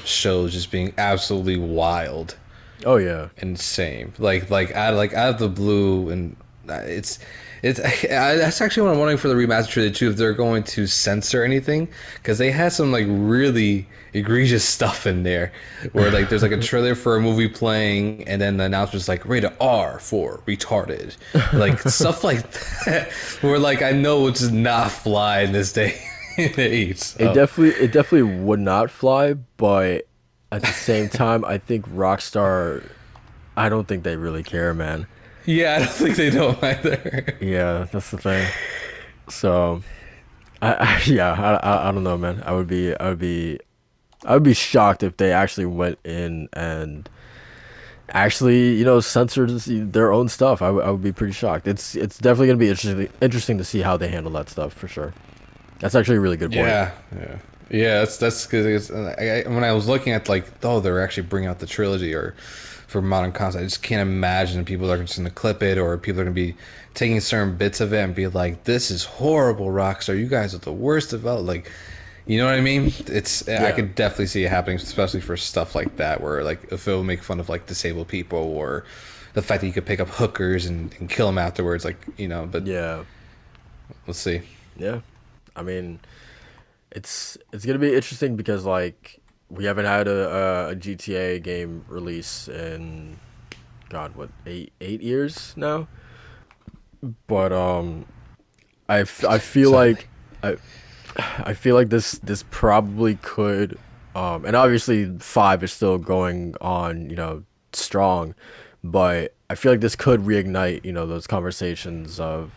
S2: shows just being absolutely wild,
S1: Oh yeah.
S2: insane. Like out of the blue, and it's that's actually what I'm wondering for the remaster trilogy too, if they're going to censor anything, because they had some like really egregious stuff in there, where like there's like a trailer for a movie playing, and then the announcer's like rated R for retarded, like stuff like that, where like I know it does not fly in this day and age.
S1: It
S2: So.
S1: definitely would not fly, but at the same time, I think Rockstar. I don't think they really care, man.
S2: Yeah, I don't think they don't either.
S1: Yeah, that's the thing. So yeah, I don't know, man. I would be shocked if they actually went in and actually, censored their own stuff. I would be pretty shocked. It's definitely gonna be interesting to see how they handle that stuff for sure. That's actually a really good point.
S2: Yeah, yeah, yeah. That's because when I was looking at like, oh, they're actually bringing out the trilogy or for modern consoles, I just can't imagine people are just going to clip it or people are going to be taking certain bits of it and be like, "This is horrible, Rockstar. You guys are the worst develop." Like, you know what I mean? I
S1: Yeah,
S2: could definitely see it happening, especially for stuff like that, where like if it will make fun of like disabled people or the fact that you could pick up hookers and kill them afterwards, like But
S1: yeah,
S2: let's see.
S1: yeah. I mean, it's gonna be interesting because like we haven't had a GTA game release in God, what, 8 years now? But I feel
S2: Sadly.
S1: like I I feel like this probably could, and obviously 5 is still going on, strong, but I feel like this could reignite, those conversations of,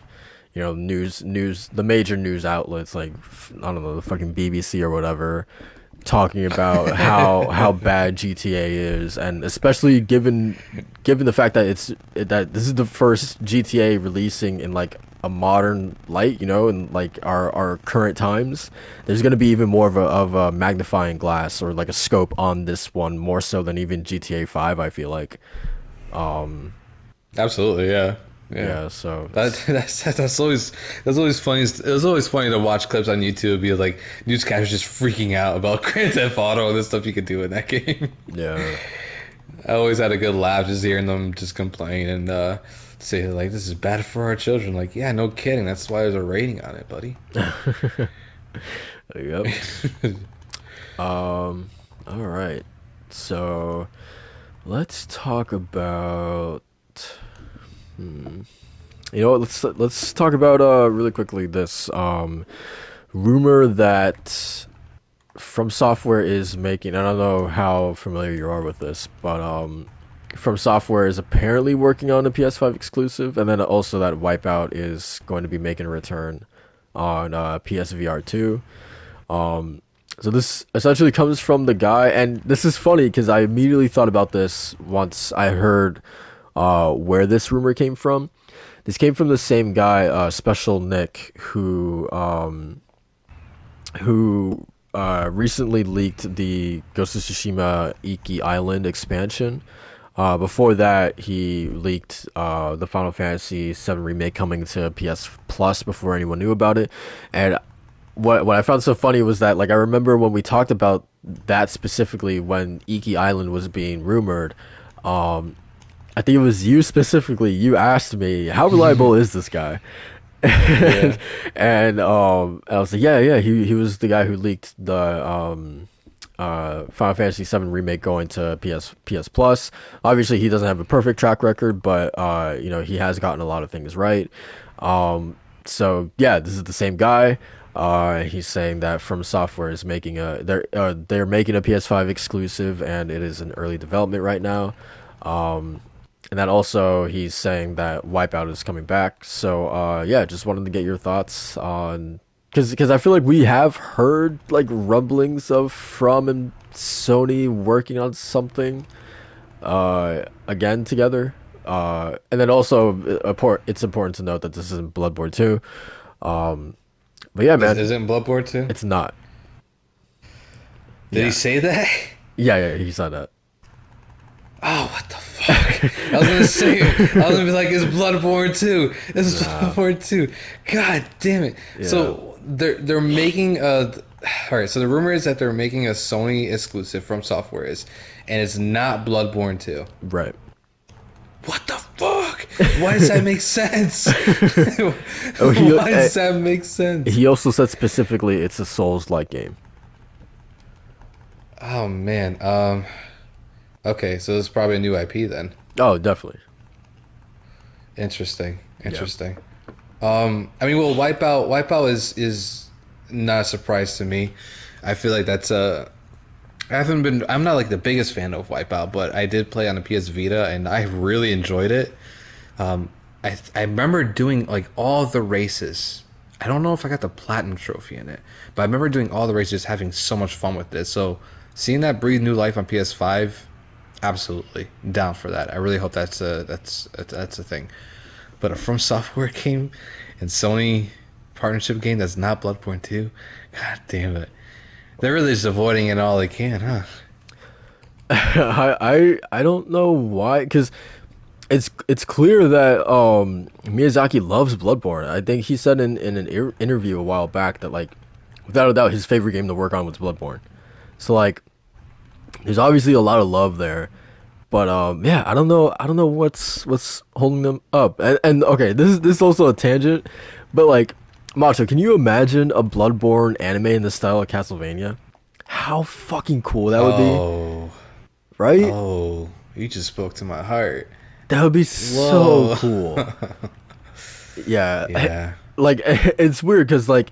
S1: the major news outlets like, I don't know, the fucking BBC or whatever, talking about how bad GTA is, and especially given the fact that that this is the first GTA releasing in like a modern light, in like our current times. There's going to be even more of a magnifying glass or like a scope on this one, more so than even GTA 5, I feel like.
S2: Absolutely, yeah, yeah.
S1: Yeah, so
S2: That that's always funny. It was always funny to watch clips on YouTube, be like newscasters just freaking out about Grand Theft Auto and the stuff you could do in that game.
S1: yeah.
S2: I always had a good laugh just hearing them just complain and say like this is bad for our children. Like, yeah, no kidding. That's why there's a rating on it, buddy.
S1: Yep. All right. So let's talk about. You know what? Let's talk about really quickly this rumor that From Software is making. I don't know how familiar you are with this, but From Software is apparently working on a PS5 exclusive, and then also that Wipeout is going to be making a return on PSVR 2. So this essentially comes from the guy, and this is funny because I immediately thought about this once I heard where this rumor came from. This came from the same guy, Special Nick, who recently leaked the Ghost of Tsushima Iki Island expansion. Before that, he leaked the Final Fantasy VII Remake coming to PS Plus before anyone knew about it. And what I found so funny was that, like, I remember when we talked about that specifically when Iki Island was being rumored. I think it was you specifically. You asked me, how reliable is this guy?
S2: Yeah.
S1: And I was like, yeah, he was the guy who leaked the Final Fantasy VII remake going to PS Plus. Obviously, he doesn't have a perfect track record, but he has gotten a lot of things right. So yeah, this is the same guy. He's saying that From Software is making they're making a PS5 exclusive, and it is in early development right now. And that also he's saying that Wipeout is coming back. So yeah, just wanted to get your thoughts on, because I feel like we have heard like rumblings of From and Sony working on something again together. And then also it's important to note that this isn't Bloodborne 2. But yeah, man,
S2: Isn't Bloodborne too?
S1: it's not.
S2: Did he
S1: Yeah,
S2: say that?
S1: yeah, he said that.
S2: Oh, what the fuck! I was gonna say, I was gonna be like, "It's Bloodborne 2. It's
S1: Nah,
S2: Bloodborne 2. God damn it!"
S1: yeah,
S2: So they're making a. All right, so the rumor is that they're making a Sony exclusive From Software is, and it's not Bloodborne 2.
S1: right.
S2: What the fuck? Why does that make sense?
S1: Oh,
S2: Why does that make sense?
S1: he also said specifically it's a Souls-like game.
S2: Oh man. Okay, so it's probably a new IP then.
S1: Oh, definitely.
S2: Interesting.
S1: Yeah.
S2: Interesting. I mean, well, Wipeout is not a surprise to me. I feel like that's a. I haven't been. I'm not like the biggest fan of Wipeout, but I did play on the PS Vita, and I really enjoyed it. I remember doing like all the races. I don't know if I got the platinum trophy in it, but I remember doing all the races, having so much fun with it. So seeing that breathe new life on PS5, absolutely down for that. I really hope that's a thing. But a From Software game and Sony partnership game that's not Bloodborne 2, god damn it. They're really just avoiding it all they can, huh?
S1: I don't know why, because it's clear that Miyazaki loves Bloodborne. I think he said in an interview a while back that, like, without a doubt his favorite game to work on was Bloodborne. So like there's obviously a lot of love there. But yeah, I don't know what's holding them up. And okay, this is also a tangent, but like, Macho, can you imagine a Bloodborne anime in the style of Castlevania? How fucking cool that would be,
S2: Oh,
S1: right?
S2: oh, you just spoke to my heart.
S1: That would be so
S2: Whoa.
S1: cool. Yeah,
S2: Yeah.
S1: like it's weird because like,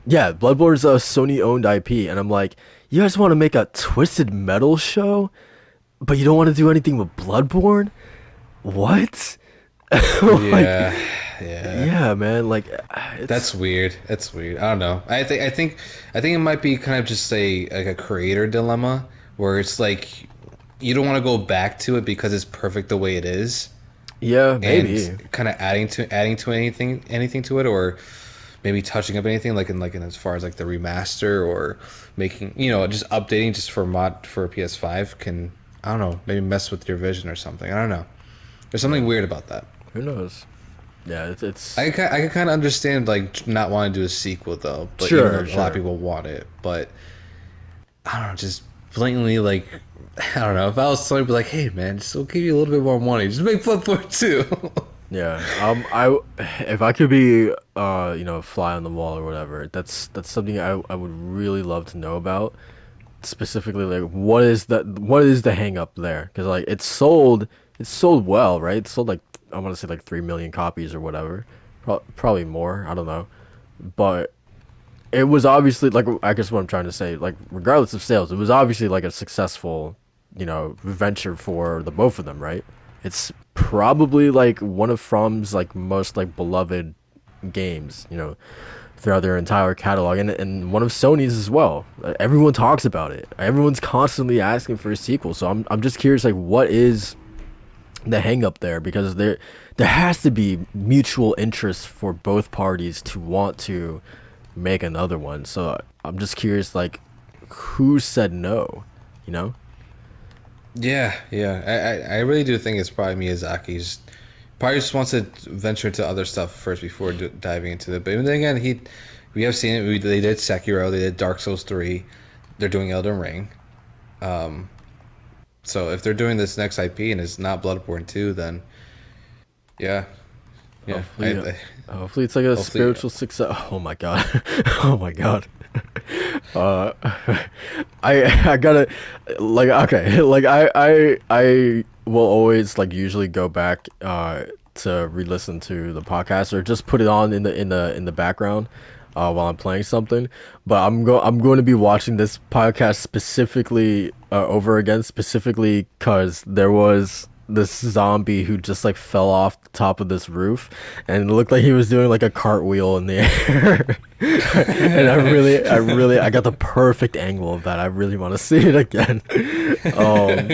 S1: yeah, Bloodborne's a Sony-owned IP, and I'm like, you guys want to make a Twisted Metal show, but you don't want to do anything with Bloodborne? What? Like,
S2: Yeah. Yeah.
S1: yeah, man. Like,
S2: That's
S1: it's
S2: weird. That's weird. I don't know. I think it might be kind of just a creator dilemma where it's like you don't want to go back to it because it's perfect the way it is,
S1: yeah,
S2: and
S1: maybe.
S2: kind of adding to anything to it, or maybe touching up anything like in as far as like the remaster or making just updating just for mod for a PS5 can, I don't know, maybe mess with your vision or something. I don't know. There's something
S1: Yeah,
S2: weird about that.
S1: who knows? Yeah, it's
S2: I can kind of understand like not wanting to do a sequel though, but even though
S1: sure,
S2: a lot of
S1: sure.
S2: people want it, but I don't know, just blatantly like I don't know. If I was somebody be like, hey man, just we'll give you a little bit more money, just make Bloodborne 2.
S1: Yeah. I if I could be fly on the wall or whatever, that's something I would really love to know about. Specifically, like what is the hang up there? Because like it's sold well, right? It's sold like I want to say like 3 million copies or whatever, probably more. I don't know, but it was obviously like I guess what I'm trying to say, like regardless of sales, it was obviously like a successful, venture for the both of them, right? It's probably like one of From's like most like beloved games, throughout their entire catalog, and one of Sony's as well. Everyone talks about it. Everyone's constantly asking for a sequel. So I'm just curious, like, what is the hang up there? Because there has to be mutual interest for both parties to want to make another one. So I'm just curious, like, who said no? You know?
S2: Yeah, yeah. I really do think it's probably Miyazaki's. Probably just wants to venture into other stuff first before diving into it. But then again, we have seen it. They did Sekiro, they did Dark Souls 3, they're doing Elden Ring. Um, so if they're doing this next IP and it's not Bloodborne 2, then yeah, yeah.
S1: Hopefully, hopefully it's like a
S2: Hopefully,
S1: spiritual success. Oh my god, oh my god. Uh, I gotta like okay like I will always like usually go back to re-listen to the podcast or just put it on in the background while I'm playing something. But I'm going to be watching this podcast specifically over again, specifically because there was this zombie who just like fell off the top of this roof and it looked like he was doing like a cartwheel in the air. And I got the perfect angle of that. I really want to see it again. um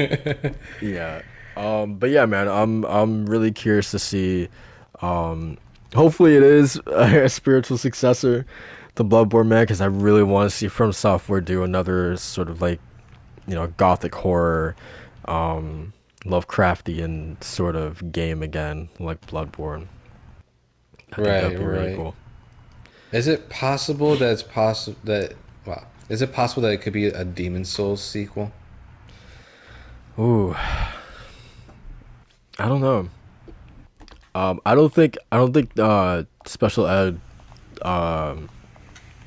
S1: yeah. But yeah, man, I'm really curious to see. Um, hopefully, it is a spiritual successor to Bloodborne, man, because I really want to see From Software do another sort of like gothic horror, um, Lovecraftian sort of game again, like Bloodborne. I think
S2: right,
S1: that'd be really
S2: right.
S1: cool.
S2: Is it possible that it's possible that wow? Is it possible that it could be a Demon Souls sequel?
S1: Ooh, I don't know. I don't think Special Ed um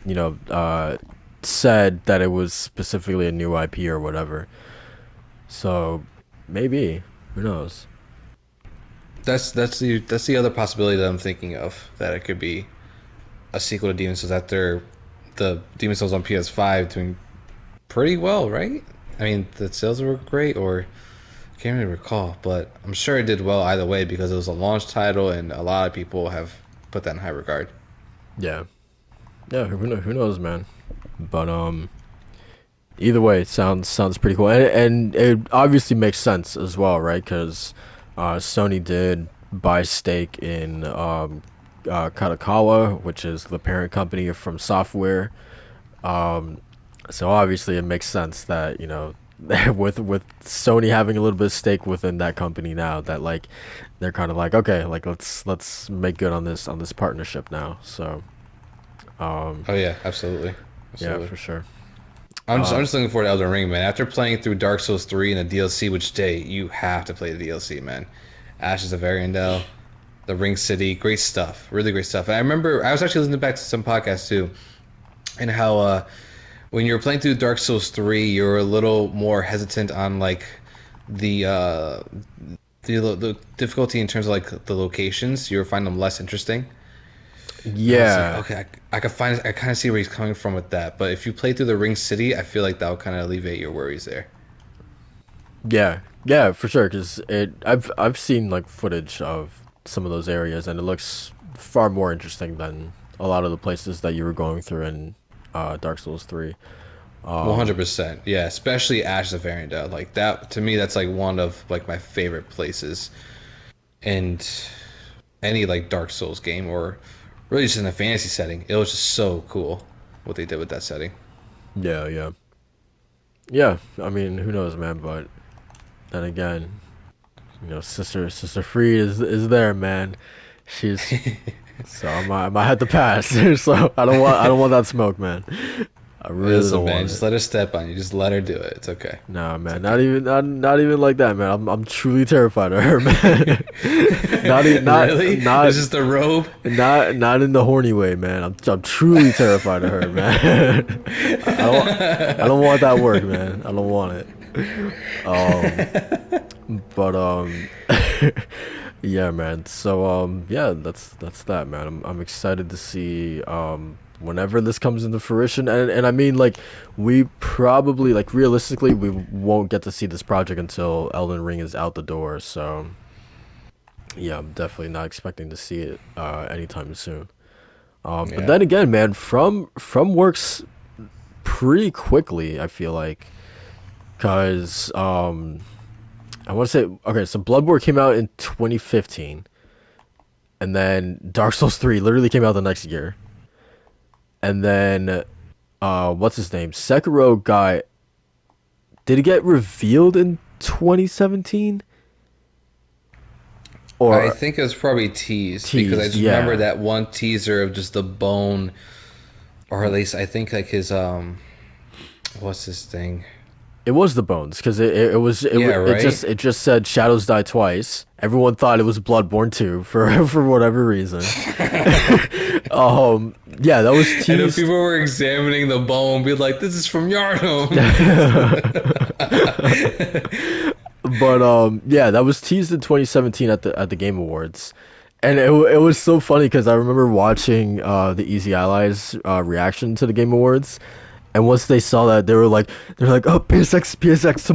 S1: you know, said that it was specifically a new IP or whatever. So maybe, who knows?
S2: That's the other possibility that I'm thinking of, that it could be a sequel to Demon Souls after the Demon Souls on PS5 doing pretty well, right? I mean, the sales were great, or I can't really recall, but I'm sure it did well either way because it was a launch title and a lot of people have put that in high regard.
S1: Yeah, yeah. Who knows, man? But either way, it sounds pretty cool, and it obviously makes sense as well, right? Because Sony did buy stake in Katakawa, which is the parent company of From Software. Um, so obviously it makes sense that with Sony having a little bit of stake within that company now, that like they're kind of like, okay, like let's make good on this partnership now. So um,
S2: Oh yeah, absolutely,
S1: yeah,
S2: absolutely.
S1: for sure.
S2: I'm
S1: Uh,
S2: just looking forward to Elden Ring, man. After playing through Dark Souls 3 and the DLC, which day you have to play the DLC, man. Ashes of Arendelle, the Ring City, great stuff, really great stuff. And I remember I was actually listening back to some podcasts too, and how when you're playing through Dark Souls 3, you're a little more hesitant on like the uh the difficulty in terms of like the locations. You find them less interesting. And I was like,
S1: Yeah,
S2: okay, I kind of see where he's coming from with that. But if you play through the Ring City, I feel like that will kind of alleviate your worries there.
S1: yeah, yeah, for sure. Because I've seen like footage of some of those areas, and it looks far more interesting than a lot of the places that you were going through in Dark Souls 3.
S2: 100%. Yeah, especially Ashes of Arendelle. Like that to me, that's like one of like my favorite places. And any like Dark Souls game or really just in a fantasy setting, it was just so cool what they did with that setting.
S1: Yeah, yeah, yeah. I mean, who knows, man? But then again, sister Free is there, man. She's so I might have to pass. So I don't want that smoke, man. I really
S2: Listen,
S1: don't
S2: man,
S1: want
S2: just
S1: it.
S2: let her step on you. Just let her do it. It's okay.
S1: Nah,
S2: It's
S1: man,
S2: okay.
S1: not even like that, man. I'm truly terrified of her, man. not e- not
S2: Really?
S1: not
S2: It's just a robe?
S1: not in the horny way, man. I'm truly terrified of her, man. I don't I don't want that work, man. I don't want it. Um, but yeah, man. So yeah, that's that, man. I'm excited to see whenever this comes into fruition, and I mean like we probably like realistically we won't get to see this project until Elden Ring is out the door. So yeah, I'm definitely not expecting to see it anytime soon. But
S2: Yeah.
S1: then again, man, from works pretty quickly. I feel like because I want to say okay, so Bloodborne came out in 2015, and then Dark Souls 3 literally came out the next year, and then what's his name? Sekiro got did it get revealed in 2017
S2: I
S1: or
S2: think it was probably teased because I
S1: teased?
S2: just remember
S1: Yeah,
S2: that one teaser of just the bone, or at least I think like his what's this thing?
S1: it was the bones because it was
S2: Yeah, right.
S1: it just said shadows die twice. Everyone thought it was Bloodborne 2 for for whatever reason. Yeah, that was
S2: And if
S1: teased.
S2: people were examining the bone, be like, "This is from Yharnam."
S1: But yeah, that was teased in 2017 at the Game Awards, and it was so funny because I remember watching the Easy Allies reaction to the Game Awards, and once they saw that, they're like, oh, PSX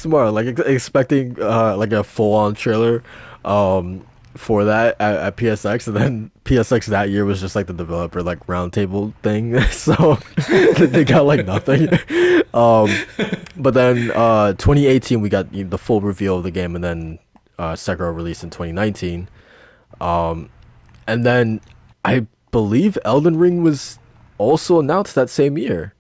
S1: tomorrow, like expecting like a full on trailer um for that at PSX, and then PSX that year was just like the developer like roundtable thing, so they got like nothing. Um, but then 2018 we got the full reveal of the game, and then Sekiro released in 2019. And then I believe Elden Ring was also announced that same year,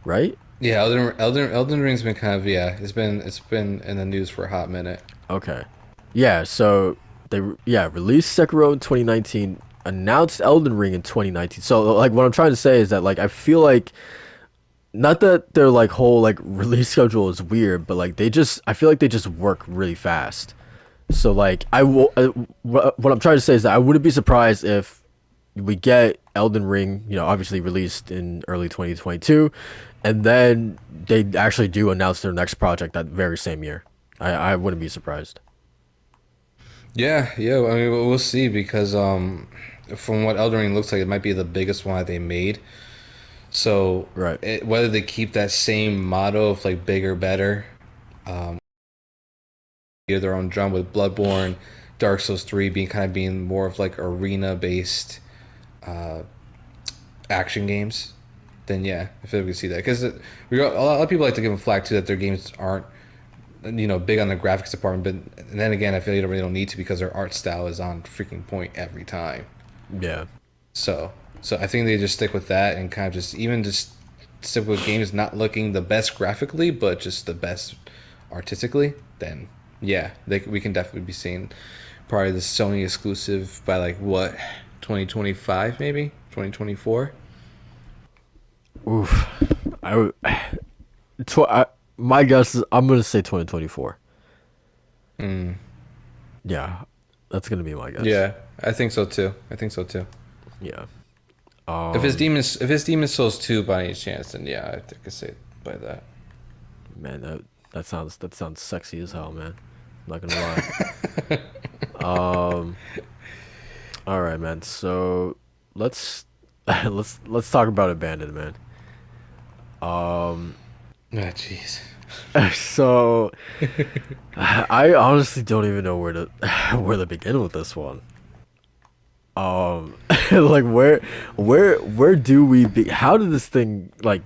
S1: right?
S2: Yeah, Elden Ring's been kind of it's been in the news for a hot minute.
S1: Okay. Yeah, so they released Sekiro in 2019, announced Elden Ring in 2019. So like what I'm trying to say is that like I feel like not that their like whole like release schedule is weird, but like I feel like they just work really fast. So like I will what I'm trying to say is that I wouldn't be surprised if we get Elden Ring, obviously released in early 2022, and then they actually do announce their next project that very same year. I wouldn't be surprised.
S2: Yeah, yeah. I mean, we'll see because from what Elden Ring looks like, it might be the biggest one that they made. So
S1: Right.
S2: whether they keep that same motto of like bigger, better, hear their own drum with Bloodborne, Dark Souls 3 being more of like arena based uh, action games, then yeah, I feel like we could see that because we got a lot of people like to give them flack too that their games aren't big on the graphics department, but and then again, I feel like they really don't need to because their art style is on freaking point every time.
S1: Yeah.
S2: So so I think they just stick with that and kind of just stick with games not looking the best graphically, but just the best artistically. Then yeah, we can definitely be seeing probably the Sony exclusive by like what 2025 maybe 2024.
S1: Oof. I, would- tw- I my guess is I'm gonna say 2024.
S2: Mm.
S1: Yeah, that's gonna be my guess.
S2: Yeah, I think so too. I think so too.
S1: Yeah. Um,
S2: If it's Demon Souls 2 by any chance, then yeah, I think I say by that.
S1: man, that sounds sexy as hell, man. I'm not gonna lie. Um, all right, man. So let's let's talk about Abandoned, man. Um,
S2: Ah, jeez.
S1: so I honestly don't even know where to where to begin with this one. Like where do we be? How did this thing like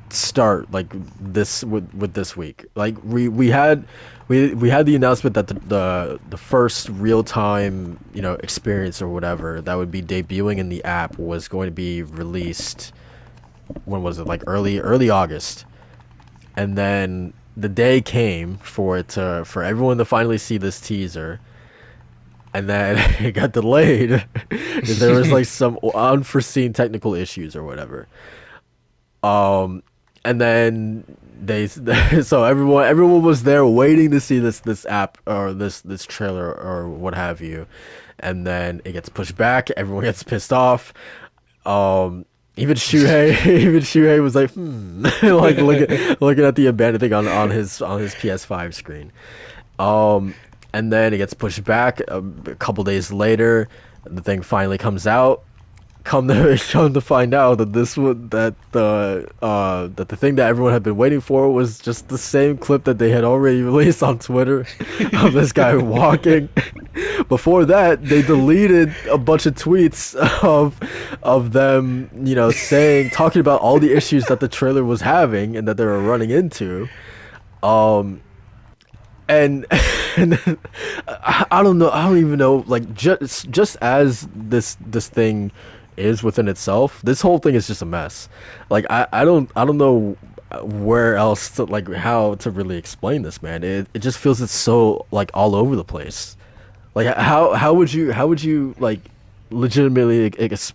S1: start? Like this with this week? Like we had the announcement that the first real time experience or whatever that would be debuting in the app was going to be released. When was it? Like early August, and then the day came for everyone to finally see this teaser, and then it got delayed because there was like some unforeseen technical issues or whatever. And then they so everyone was there waiting to see this app or this trailer or what have you, and then it gets pushed back. Everyone gets pissed off. Even Shuhei, even Shuhei was like, like looking at the abandoned thing on his PS5 screen. And then it gets pushed back a couple days later. The thing finally comes out. Come to find out that that the thing that everyone had been waiting for was just the same clip that they had already released on Twitter of this guy walking. Before that, they deleted a bunch of tweets of them, talking about all the issues that the trailer was having and that they were running into. Um, and and I don't know. I don't even know. Like just as this thing is within itself, this whole thing is just a mess. Like I don't know where else to like how to really explain this, man. It just feels it's so like all over the place. Like how would you like legitimately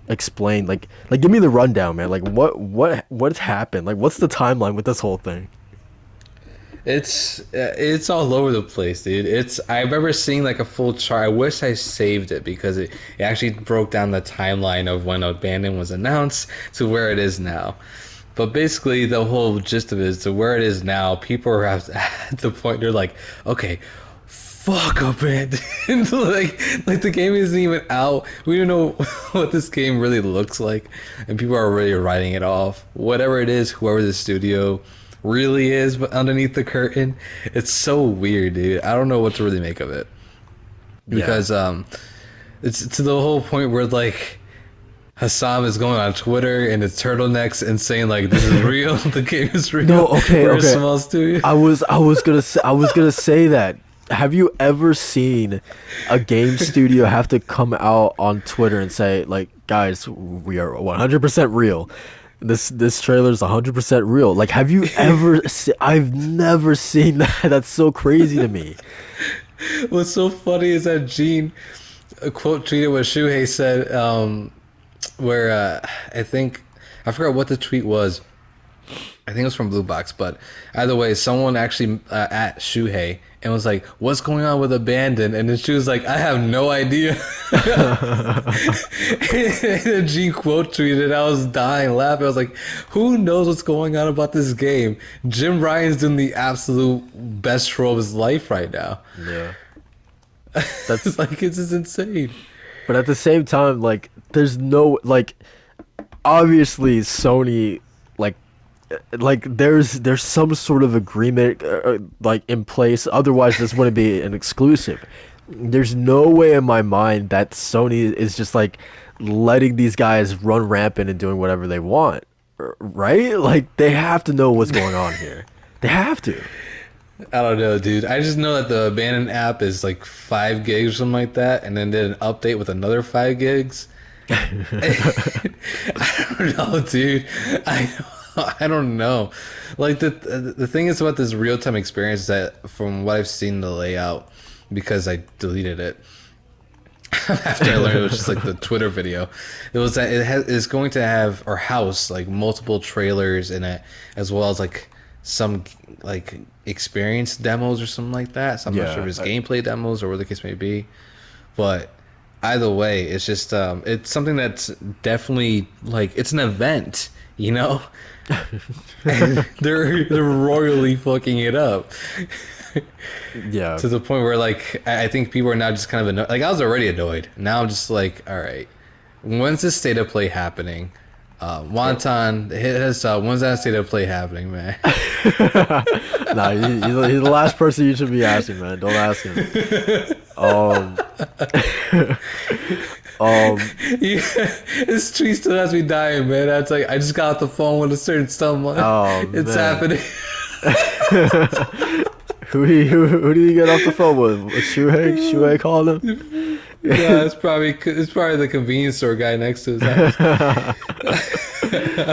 S1: explain like give me the rundown, man. Like what's happened? Like what's the timeline with this whole thing?
S2: It's all over the place, dude. I remember seeing like a full chart. I wish I saved it because it actually broke down the timeline of when Abandon was announced to where it is now. But basically, the whole gist of it is to where it is now. People are at the point they're like, okay, fuck Abandon. like the game isn't even out. We don't know what this game really looks like, and people are already writing it off. Whatever it is, whoever the studio really is, but underneath the curtain, it's so weird, dude. I don't know what to really make of it
S1: Yeah.
S2: because it's to the whole point where like Hassam is going on Twitter in his turtlenecks and saying like this is real, the game is real.
S1: No, okay,
S2: We're a
S1: okay.
S2: small studio.
S1: I was gonna say that. Have you ever seen a game studio have to come out on Twitter and say like, guys, we are 100% real. This trailer is 100% real. Like, have you ever I've never seen that. That's so crazy to me.
S2: What's so funny is that Gene quote tweeted what Shuhei said, where I think I forgot what the tweet was. I think it was from Blue Box, but either way, someone actually at Shuhei and was like, "What's going on with Abandon?" And then she was like, "I have no idea." And then Gene quote tweeted, I was dying laughing. I was like, "Who knows what's going on about this game?" Jim Ryan's doing the absolute best troll of his life right now.
S1: Yeah. That's
S2: Like it's just insane.
S1: but at the same time, like, there's no like obviously Sony like there's some sort of agreement like in place, otherwise this wouldn't be an exclusive. There's no way in my mind that Sony is just like letting these guys run rampant and doing whatever they want, right? Like they have to know what's going on here. They have to.
S2: I don't know, dude. I just know that the Abandon app is like 5 gigs or something like that, and then did an update with another 5 gigs. I don't know, dude. I don't know. Like the thing is about this real time experience is that from what I've seen the layout, because I deleted it after I learned it was just like the Twitter video. It was that it's going to have or house like multiple trailers in it, as well as like some like experience demos or something like that. So I'm not sure if it's
S1: Yeah,
S2: gameplay demos or what the case may be, but either way, it's just it's something that's definitely like it's an event, you know. They're royally fucking it up
S1: Yeah.
S2: to the point where like I think people are now just kind of annoyed. Like I was already annoyed. Now I'm just like, all right, when's this state of play happening? Wonton, hit us up. When's that state of play happening, man?
S1: Nah, he's the last person you should be asking, man. Don't ask him. Um, um,
S2: Yeah, this tree still has me dying, man. That's like I just got off the phone with a certain someone.
S1: oh
S2: It's
S1: man.
S2: happening.
S1: Who did you get off the phone with? Was Shuhei? Shuhei called him?
S2: Yeah, it's probably the convenience store guy next to his house. I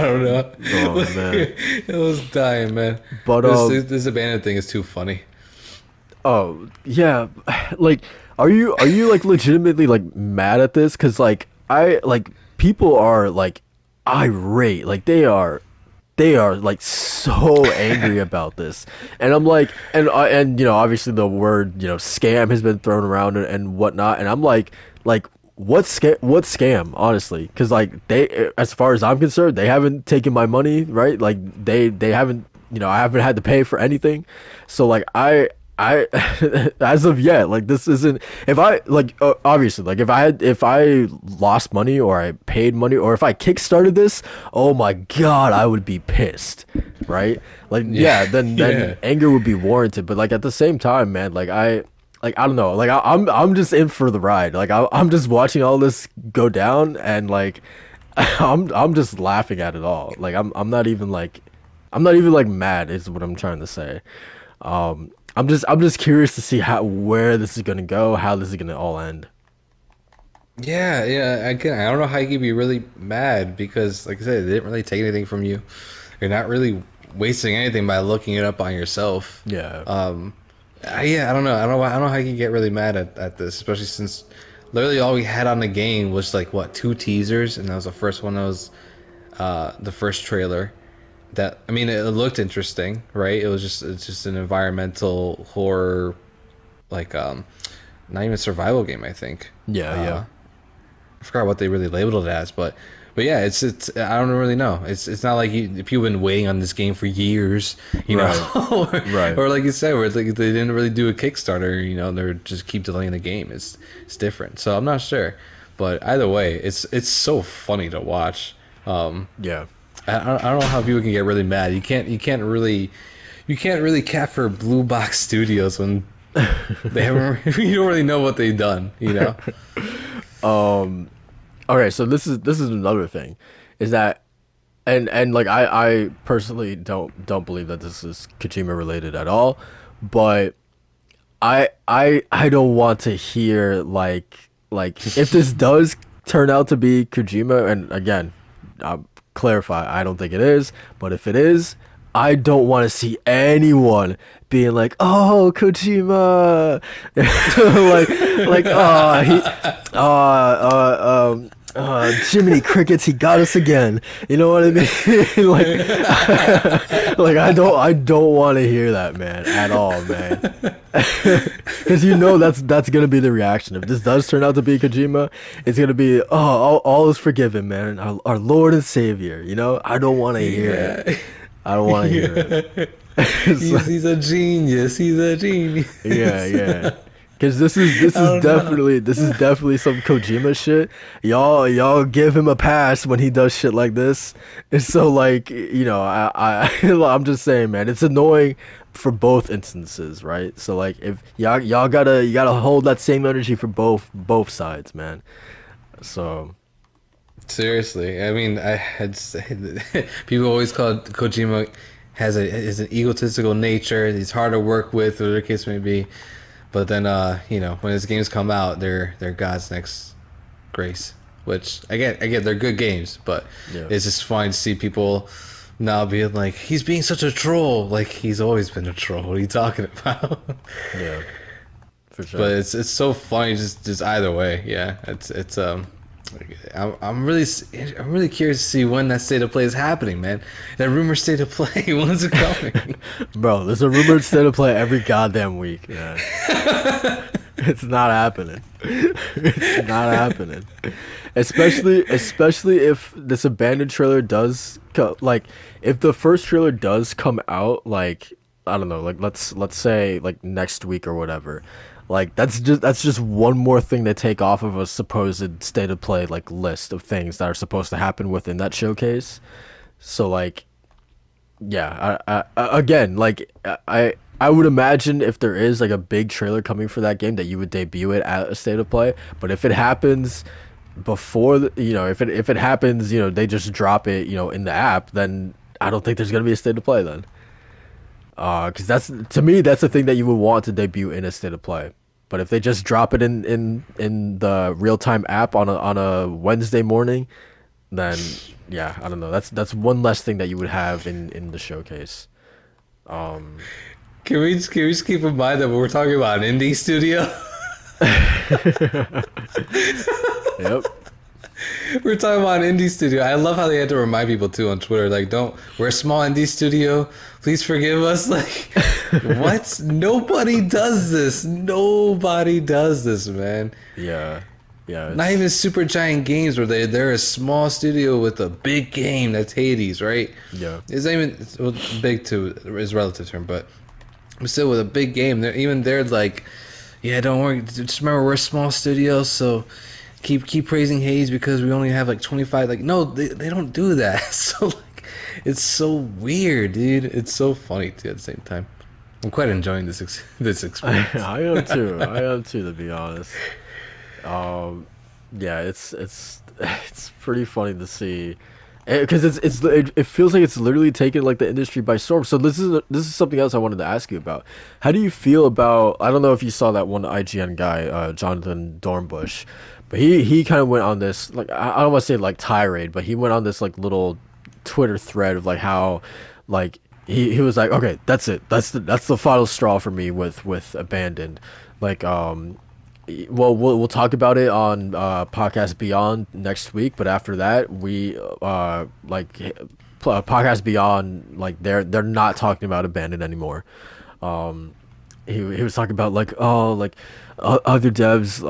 S2: don't know.
S1: Oh man.
S2: It was dying, man.
S1: But
S2: This abandoned thing is too funny.
S1: oh yeah, like are you like legitimately like mad at this? Cause like I like people are like irate, like they are like so angry about this, and I'm like, and obviously the word scam has been thrown around and whatnot, and I'm like what scam honestly, because like they, as far as I'm concerned, they haven't taken my money, right? Like they haven't, I haven't had to pay for anything, so like I as of yet, like this isn't, if I like obviously, like if I lost money or I paid money or if I kickstarted this, oh my god, I would be pissed, right? Like yeah, then
S2: Yeah.
S1: anger would be warranted, but like at the same time, man, like I don't know, like I'm just in for the ride, like I'm just watching all this go down, and like I'm just laughing at it all, like I'm not even like mad is what I'm trying to say. I'm just curious to see where this is gonna go, how this is gonna all end.
S2: Yeah, yeah. Again, I don't know how you could be really mad because, like I said, they didn't really take anything from you. You're not really wasting anything by looking it up on yourself.
S1: Yeah,
S2: Yeah, I don't know. I don't know how you can get really mad at this, especially since literally all we had on the game was like what, two teasers, and that was the first one. That was the first trailer. That, I mean, it looked interesting, right? It's just an environmental horror, like not even survival game, I think.
S1: yeah, yeah.
S2: I forgot what they really labeled it as, but yeah, it's I don't really know. It's not like people have been waiting on this game for years,
S1: Right,
S2: or,
S1: right.
S2: or like you said, where it's like they didn't really do a Kickstarter, they're just keep delaying the game. It's different, so I'm not sure, but either way, it's so funny to watch.
S1: Yeah,
S2: I don't know how people can get really mad. You can't really cap for Blue Box Studios when they haven't. You don't really know what they've done.
S1: okay, so this is another thing, is that, and like I personally don't believe that this is Kojima related at all, but I don't want to hear like if this does turn out to be Kojima, and again, I'll clarify, I don't think it is, but if it is, I don't want to see anyone being like, "Oh, Kojima," like, "Oh, Jiminy Crickets, he got us again." You know what I mean? Like, like I don't want to hear that, man, at all, man. Because that's gonna be the reaction if this does turn out to be Kojima. It's gonna be, "Oh, all is forgiven, man. Our Lord and Savior." I don't want to hear it.
S2: Yeah.
S1: I don't want to hear it. It's like-
S2: He's a genius. He's a genius.
S1: yeah, yeah. Because this is
S2: I don't know.
S1: definitely some Kojima shit. Y'all give him a pass when he does shit like this. And so like, I'm just saying, man, it's annoying for both instances, right? So like, if y'all gotta you gotta hold that same energy for both sides, man. So
S2: Seriously, I mean, I had said people always call Kojima is an egotistical nature. He's hard to work with, whatever the case may be. But then, when his games come out, they're God's next grace. Which I get, they're good games, but
S1: yeah,
S2: it's just fine to see people now being like, he's being such a troll. Like he's always been a troll. What are you talking about?
S1: yeah, for
S2: But
S1: sure.
S2: it's so funny, just either way. Yeah, it's I'm really curious to see when that state of play is happening, man. That rumor state of play, when's it coming?
S1: Bro, there's a rumored state of play every goddamn week, man. It's not happening. It's not happening. Especially if this abandoned trailer does like if the first trailer does come out like I don't know, like let's say like next week or whatever. Like that's just one more thing they take off of a supposed state of play like list of things that are supposed to happen within that showcase. So like yeah, again, like I would imagine if there is like a big trailer coming for that game that you would debut it at a state of play. But if it happens before, if it happens, they just drop it, in the app, then I don't think there's gonna be a state of play then. Because that's to me that's the thing that you would want to debut in a state of play. But if they just drop it in the real time app on a Wednesday morning, then yeah, I don't know. That's one less thing that you would have in the showcase. Um,
S2: Can we just keep in mind that we're talking about an indie studio?
S1: yep.
S2: We're talking about an indie studio. I love how they had to remind people too on Twitter, like, don't, we're a small indie studio. Please forgive us. Like, what? Nobody does this. Nobody does this, man.
S1: Yeah. Yeah.
S2: Not even super giant games where they're a small studio with a big game that's Hades, right?
S1: Yeah.
S2: It's not even well, big too is a relative term, but still with a big game, they're like, yeah, don't worry. Just remember we're a small studio, so keep praising Hades because we only have like 25. Like, no, they don't do that. So like, it's so weird, dude. It's so funny too at the same time. I'm quite enjoying this experience.
S1: I am too. I am too, to be honest. Yeah, it's pretty funny to see because it feels like it's literally taken like the industry by storm. So this is something else I wanted to ask you about. How do you feel about? I don't know if you saw that one IGN guy, Jonathan Dornbush, but he kind of went on this like I don't want to say like tirade, but he went on this like little Twitter thread of like how like he was like, okay, that's it, that's the final straw for me with Abandoned, like well, we'll talk about it on Podcast Beyond next week, but after that, we Podcast Beyond, like they're not talking about Abandoned anymore. He was talking about like, oh, like other devs,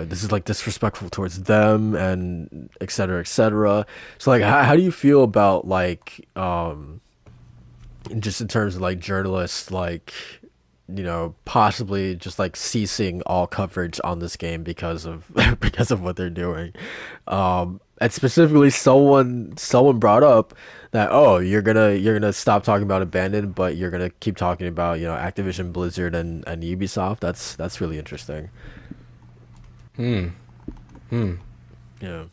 S1: this is like disrespectful towards them and et cetera, et cetera. So like, how do you feel about like just in terms of like journalists like possibly just like ceasing all coverage on this game because of because of what they're doing. And specifically someone brought up that, oh, you're gonna stop talking about Abandoned, but you're gonna keep talking about, Activision Blizzard and Ubisoft. That's really interesting.
S2: Hmm. Hmm.
S1: Yeah.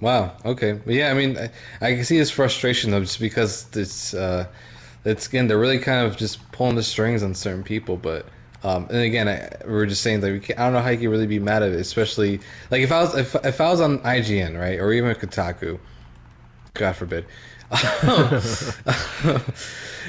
S2: Wow. Okay. But yeah, I mean, I can see his frustration though, just because it's again they're really kind of just pulling the strings on certain people. But and again, we were just saying that I don't know how you can really be mad at it, especially like if I was on IGN, right, or even Kotaku, God forbid,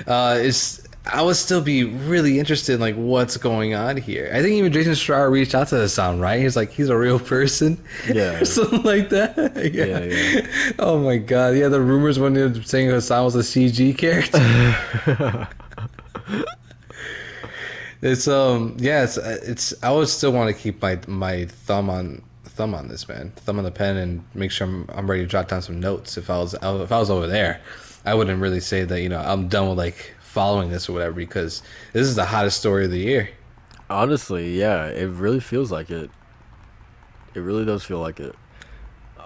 S2: it's I would still be really interested in like what's going on here. I think even Jason Schreier reached out to Hassan, right? He's like, he's a real person,
S1: Yeah.
S2: or something like that.
S1: Yeah. Yeah.
S2: Oh my god, yeah. The rumors when they were saying Hassan was a CG character. It's yeah, it's I would still want to keep my thumb on this, man, thumb on the pen, and make sure I'm ready to jot down some notes. If I was over there, I wouldn't really say that I'm done with like following this or whatever, because this is the hottest story of the year.
S1: Honestly, yeah, it really feels like it. It really does feel like it.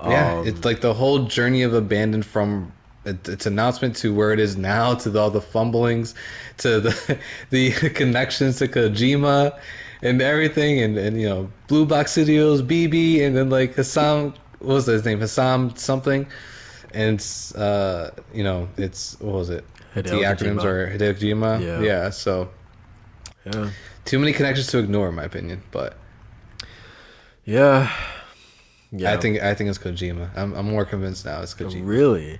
S2: Yeah, it's like the whole journey of Abandoned from its announcement to where it is now, to all the fumblings, to the connections to Kojima and everything, and Blue Box Studios, BB, and then like Hassan, what was his name, Hassan something, and it's what was it?
S1: Hideo
S2: The acronyms
S1: Kojima.
S2: are Hideo Kojima. Yeah. So
S1: Yeah.
S2: too many connections to ignore, in my opinion. But
S1: Yeah. Yeah.
S2: I think it's Kojima. I'm more convinced now it's Kojima.
S1: Really?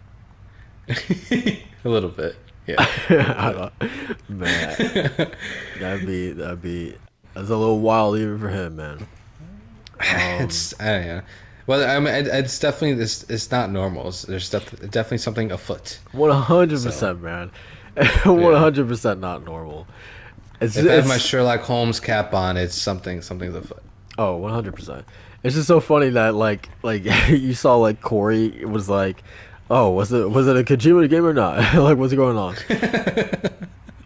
S2: A little bit. Yeah.
S1: Man, that's a little wild even for him, man.
S2: It's I don't know. Well, I mean, it's definitely this. It's not normal. There's definitely something afoot.
S1: 100%,
S2: So,
S1: man.
S2: yeah.
S1: 100% not normal.
S2: If I have my
S1: it's
S2: Sherlock Holmes cap on, it's something's afoot.
S1: oh 100%. It's just so funny that like you saw like Corey was like, oh, was it a Kojima game or not? Like, what's going on?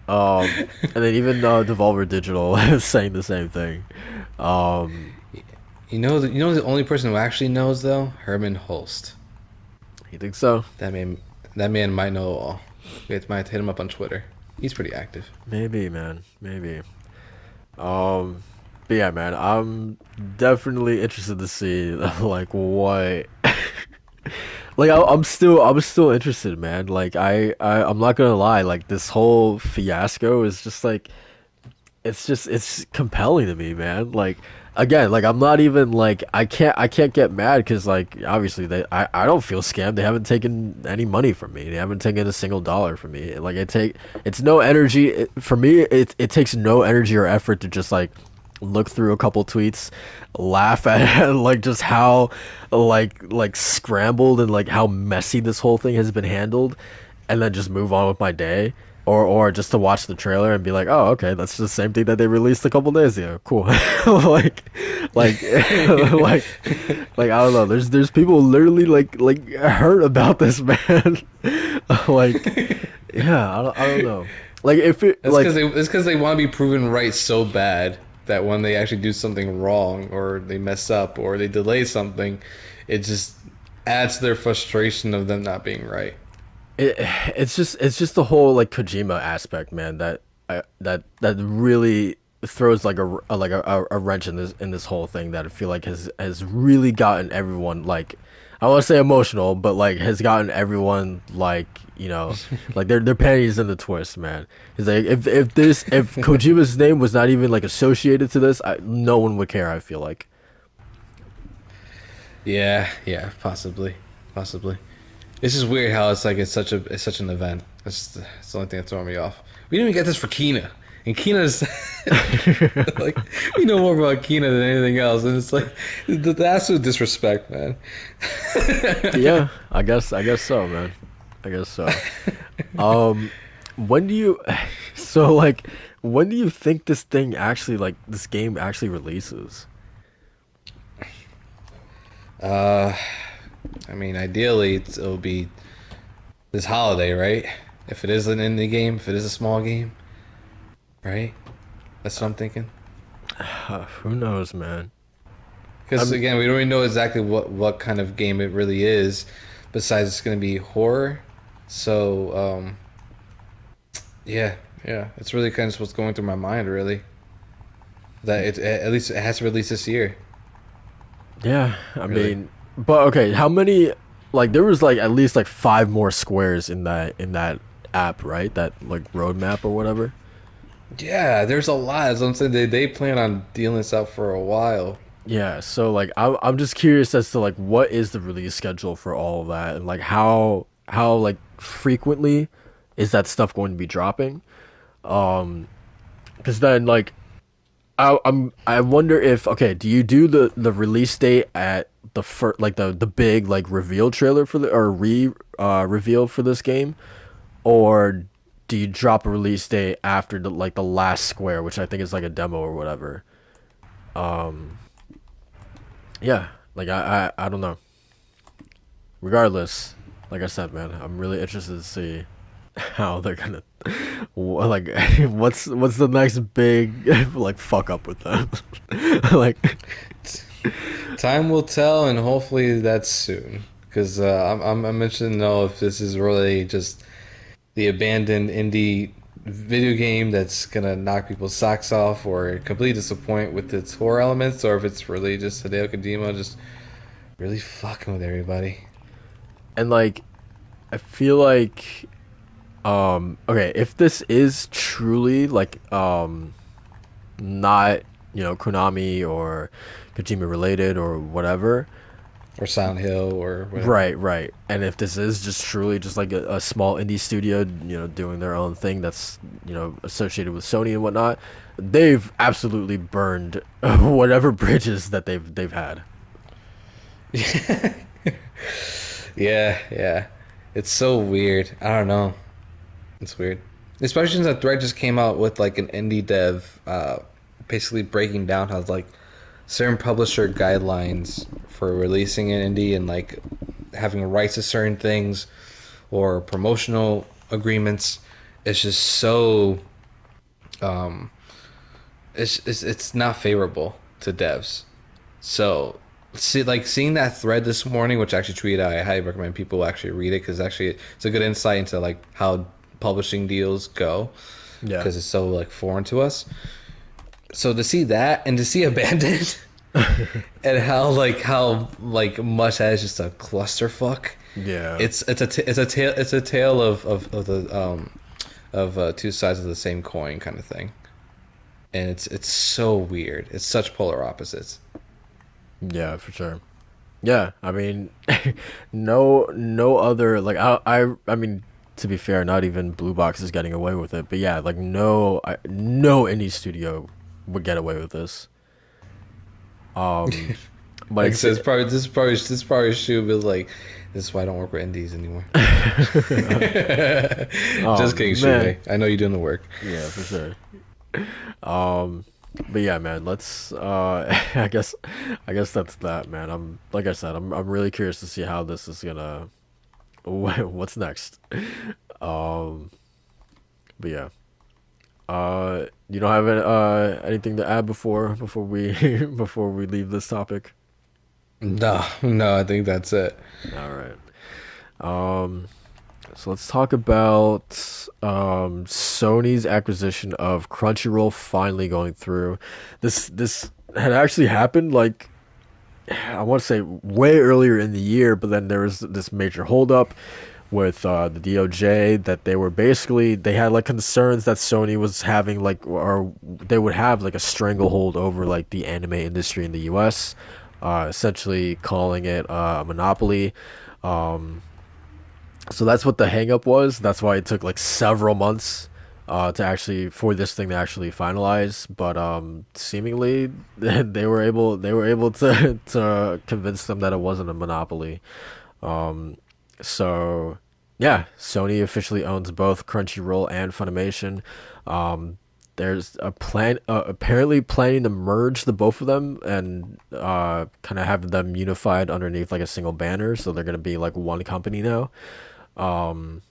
S1: And then even Devolver Digital is saying the same thing. Um,
S2: The only person who actually knows though, Herman Holst.
S1: you think so?
S2: That man, that man might know all. We might hit him up on Twitter. He's pretty active.
S1: Maybe, man. Maybe. Um, but yeah, man, I'm definitely interested to see like what. Like I'm still interested, man. Like I'm not gonna lie. Like this whole fiasco is just like it's compelling to me, man. Like again, like I'm not even like I can't get mad because like obviously I don't feel scammed. They haven't taken any money from me. They haven't taken a single dollar from me. Like it's no energy for me. It takes no energy or effort to just like look through a couple tweets, laugh at like just how like scrambled and like how messy this whole thing has been handled, and then just move on with my day. Or just to watch the trailer and be like, oh, okay, that's the same thing that they released a couple days ago. Cool. like, like, like, like I don't know. There's people literally like hurt about this, man. Like, yeah, I don't know. Like if it like
S2: It's because they want to be proven right so bad that when they actually do something wrong or they mess up or they delay something, it just adds to their frustration of them not being right.
S1: it, it's just the whole like Kojima aspect, man. That really throws like a wrench in this whole thing that I feel like has really gotten everyone like I want to say emotional, but like has gotten everyone like like their panties in the twist, man. It's like if Kojima's name was not even like associated to this, no one would care. I feel like.
S2: Yeah, yeah, possibly. It's just weird how it's such an event. It's the only thing that's throwing me off. We didn't even get this for Kina, and Kina's like we know more about Kina than anything else, and it's like the absolute disrespect, man.
S1: Yeah, I guess so, man. I guess so. Um, when do you so like when do you think this thing actually like this game actually releases?
S2: uh, I mean, ideally it'll be this holiday, right? If it is an indie game, if it is a small game, right? That's what I'm thinking.
S1: Who knows, man?
S2: Because
S1: I'm
S2: again, we don't really know exactly what kind of game it really is. Besides, it's going to be horror. So, yeah, yeah, it's really kind of what's going through my mind, really. That it at least it has to release this year,
S1: Yeah, I
S2: really.
S1: mean, but okay, how many like there was like at least like five more squares in that app, right? That like roadmap or whatever.
S2: Yeah, there's a lot. As I'm saying, they plan on dealing this out for a while.
S1: Yeah, so like I'm just curious as to like what is the release schedule for all of that and like how like frequently is that stuff going to be dropping? Um, because then like I wonder if okay, do you do the release date at the first like the big like reveal trailer for the or reveal for this game, or do you drop a release date after the like the last square, which I think is like a demo or whatever? Um, yeah, like I don't know. Regardless, like I said, man, I'm really interested to see how they're gonna like what's the next big like fuck up with them. Like
S2: Time will tell, and hopefully that's soon. Because I'm interested to know if this is really just the abandoned indie video game that's gonna knock people's socks off or completely disappoint with its horror elements, or if it's really just Hideo Kojima just really fucking with everybody.
S1: and like I feel like okay, if this is truly like not Konami or Kojima related or whatever.
S2: Or Silent Hill or whatever.
S1: Right. And if this is just truly just like a small indie studio, doing their own thing that's, associated with Sony and whatnot, they've absolutely burned whatever bridges that they've had.
S2: Yeah, yeah. It's so weird. I don't know. It's weird. Especially since that thread just came out with like an indie dev, basically breaking down how like certain publisher guidelines for releasing an indie and like having rights to certain things or promotional agreements. It's just so um, it's not favorable to devs. So seeing that thread this morning, which I actually tweeted out, I highly recommend people actually read it because actually it's a good insight into like how publishing deals go
S1: Yeah.
S2: because it's so like foreign to us. So to see that and to see Abandoned and how much that is just a clusterfuck.
S1: Yeah.
S2: It's a tale of the of two sides of the same coin kind of thing, and it's so weird. It's such polar opposites.
S1: Yeah, for sure. Yeah, I mean, no other like I mean, to be fair, not even Blue Box is getting away with it. But yeah, like no indie studio would get away with this. Um, but
S2: Like I
S1: it's
S2: said, this probably should be like this is why I don't work with indies anymore.
S1: oh
S2: Just kidding, Shuhei.
S1: man,
S2: I know you're doing the work.
S1: yeah, for sure. But yeah, man, let's I guess that's that, man. I'm like I said, I'm really curious to see how this is gonna what's next. Um, but yeah. You don't have anything to add before we before we leave this topic?
S2: No, no, I think that's it.
S1: All right. Um, so let's talk about Sony's acquisition of Crunchyroll finally going through. This had actually happened like I want to say way earlier in the year, but then there was this major holdup with the DOJ that they had like concerns that Sony was having like or they would have like a stranglehold over like the anime industry in the US, essentially calling it a monopoly. Um, so that's what the hangup was. That's why it took like several months to actually for this thing to actually finalize. But seemingly they were able to convince them that it wasn't a monopoly. Um, so yeah, Sony officially owns both Crunchyroll and Funimation. Um, there's a plan, apparently planning to merge the both of them and kind of have them unified underneath like a single banner. So they're gonna be like one company now. Um,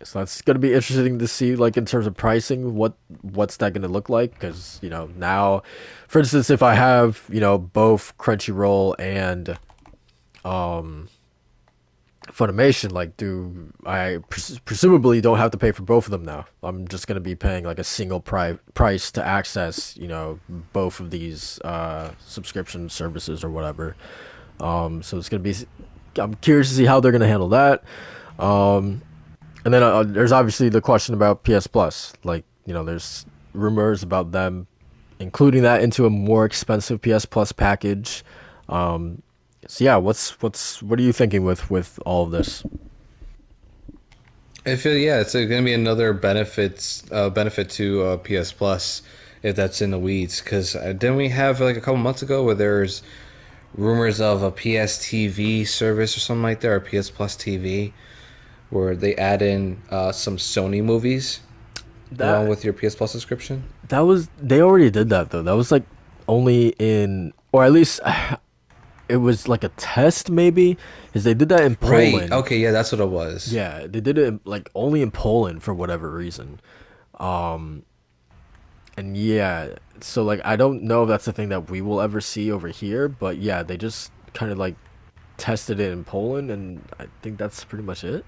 S1: so that's gonna be interesting to see, like in terms of pricing, what's that gonna look like? Because now, for instance, if I have both Crunchyroll and um Funimation, like, do I presumably don't have to pay for both of them now? I'm just going to be paying like a single price to access, both of these subscription services or whatever. So it's going to be. I'm curious to see how they're going to handle that. Um, and then there's obviously the question about PS Plus. Like, there's rumors about them including that into a more expensive PS Plus package. Um, so yeah, what are you thinking with all of this?
S2: I feel yeah, it's going to be another benefit to PS Plus if that's in the weeds. Because didn't we have like a couple months ago where there's rumors of a PS TV service or something like that, or PS Plus TV, where they add in some Sony movies along
S1: That
S2: with your PS Plus subscription?
S1: that was they already did that though. That was like only in or at least it was like a test maybe, because they did that in
S2: Right.
S1: Poland.
S2: Okay. Yeah, that's what it was.
S1: Yeah, they did it like only in Poland for whatever reason. Um, and yeah, so like I don't know if that's the thing that we will ever see over here, but yeah, they just kind of like tested it in Poland, and I think that's pretty much it.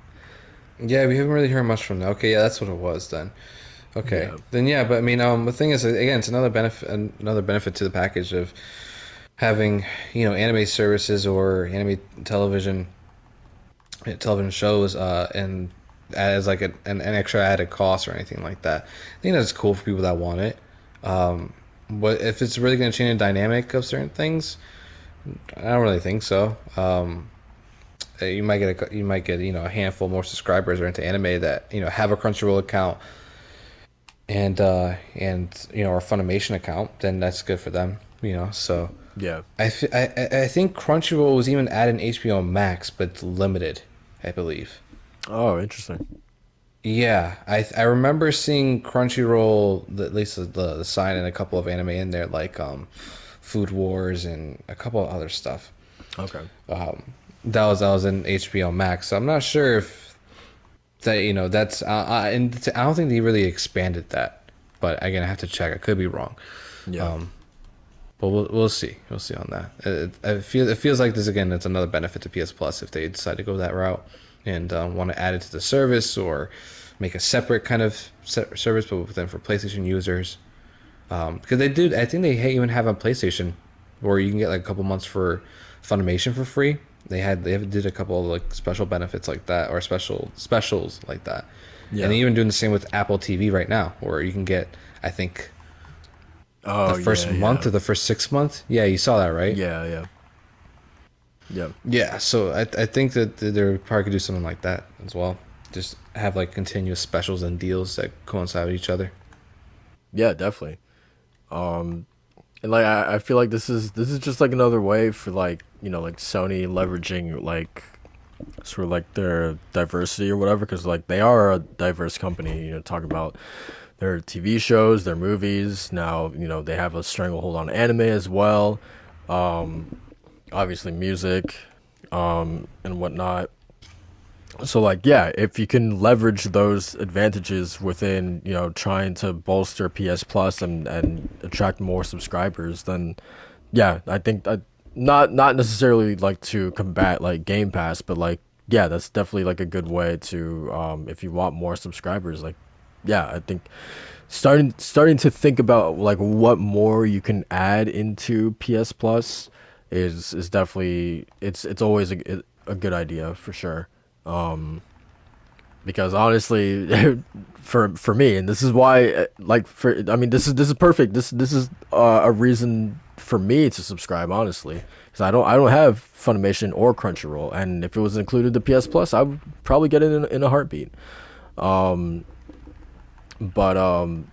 S2: Yeah, we haven't really heard much from that. Okay, yeah, that's what it was then. Okay,
S1: Yeah,
S2: then yeah, but I mean, the thing is, again, it's another benefit to the package of having anime services or anime television shows, and as like an extra added cost or anything like that. I think that's cool for people that want it. But if it's really going to change the dynamic of certain things, I don't really think so. You might get a handful more subscribers or into anime that have a Crunchyroll account and or a Funimation account. Then that's good for them. So
S1: yeah.
S2: I think Crunchyroll was even adding HBO Max, but it's limited, I believe.
S1: Oh, interesting.
S2: Yeah, I remember seeing Crunchyroll, at least the sign and a couple of anime in there, like Food Wars and a couple of other stuff.
S1: Okay.
S2: That was in HBO Max. So I'm not sure if that that's and I don't think they really expanded that. But again, I have to check. I could be wrong.
S1: Yeah.
S2: Um, but we'll see. We'll see on that. It feels like this again. It's another benefit to PS Plus if they decide to go that route and want to add it to the service or make a separate kind of service, but then for PlayStation users. Because they do, I think they even have a PlayStation where you can get like a couple months for Funimation for free. Did a couple of like special benefits like that or specials like that, and
S1: Yeah.
S2: they're even doing the same with Apple TV right now, where you can get I think the
S1: Oh
S2: first
S1: yeah,
S2: month
S1: yeah.
S2: or the first 6 months. Yeah, you saw that, right?
S1: Yeah, yeah. Yeah.
S2: Yeah, so I think that they probably could do something like that as well. Just have like continuous specials and deals that coincide with each other.
S1: Yeah, definitely. Um and like I feel like this is just like another way for like, like Sony leveraging like sort of like their diversity or whatever, because like they are a diverse company, talk about their TV shows, their movies. Now, they have a stranglehold on anime as well. Obviously music, and whatnot. So like, yeah, if you can leverage those advantages within, trying to bolster PS Plus and attract more subscribers, then yeah, I think that not necessarily like to combat like Game Pass, but like, yeah, that's definitely like a good way to, if you want more subscribers, like, yeah, I think starting to think about like what more you can add into PS Plus is definitely, it's always a good idea for sure. Because honestly, for me, and this is why, like, for I mean, this is perfect. This is a reason for me to subscribe, honestly, because I don't have Funimation or Crunchyroll, and if it was included the PS Plus, I would probably get it in a heartbeat. But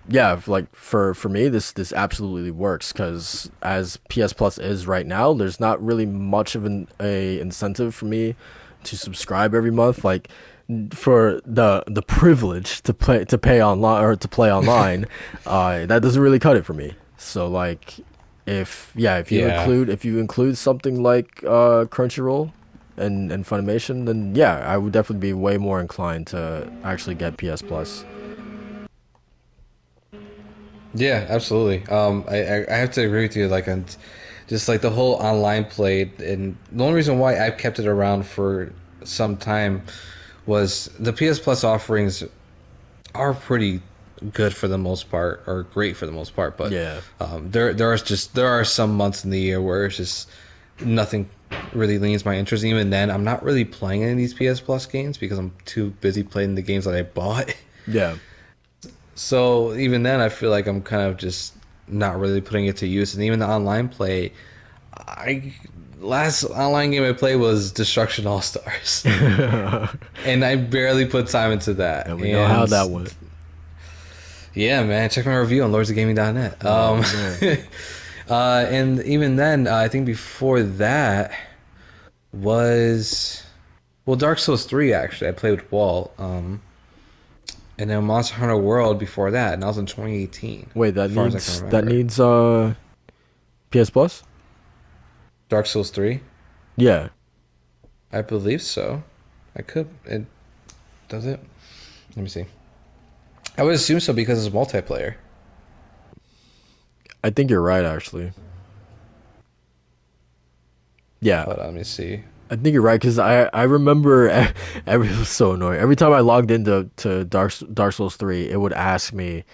S1: yeah, like for me, this absolutely works, because as PS Plus is right now, there's not really much of a incentive for me to subscribe every month. Like, for the privilege to pay online or to play online, that doesn't really cut it for me. So like, if you
S2: Yeah.
S1: include something like Crunchyroll and Funimation, then yeah, I would definitely be way more inclined to actually get PS Plus.
S2: Yeah, absolutely. I have to agree with you. Like, and just like the whole online play, and the only reason why I've kept it around for some time was the PS Plus offerings are pretty good for the most part, or great for the most part. But
S1: Yeah.
S2: there are some months in the year where it's just nothing really leans my interest. Even then, I'm not really playing any of these PS Plus games because I'm too busy playing the games that I bought.
S1: Yeah.
S2: So even then, I feel like I'm kind of just not really putting it to use. And even the online play, I last online game I played was Destruction All Stars,
S1: And
S2: and I barely put time into that.
S1: we know how
S2: And
S1: that went.
S2: yeah, man, check my review on lordsofgaming.net.
S1: Oh man.
S2: And even then, I think before that was Dark Souls 3 actually. I played with Wall. And then Monster Hunter World before that, and that was in 2018,
S1: Wait,
S2: as far as I can
S1: that
S2: remember.
S1: needs PS Plus?
S2: Dark Souls 3,
S1: Yeah.
S2: I believe so. I could. It does it? Let me see. I would assume so because it's multiplayer.
S1: I think you're right, actually. Yeah.
S2: Hold on, let me see.
S1: I think you're right, because I remember it was so annoying. Every time I logged into Dark Souls 3, it would ask me,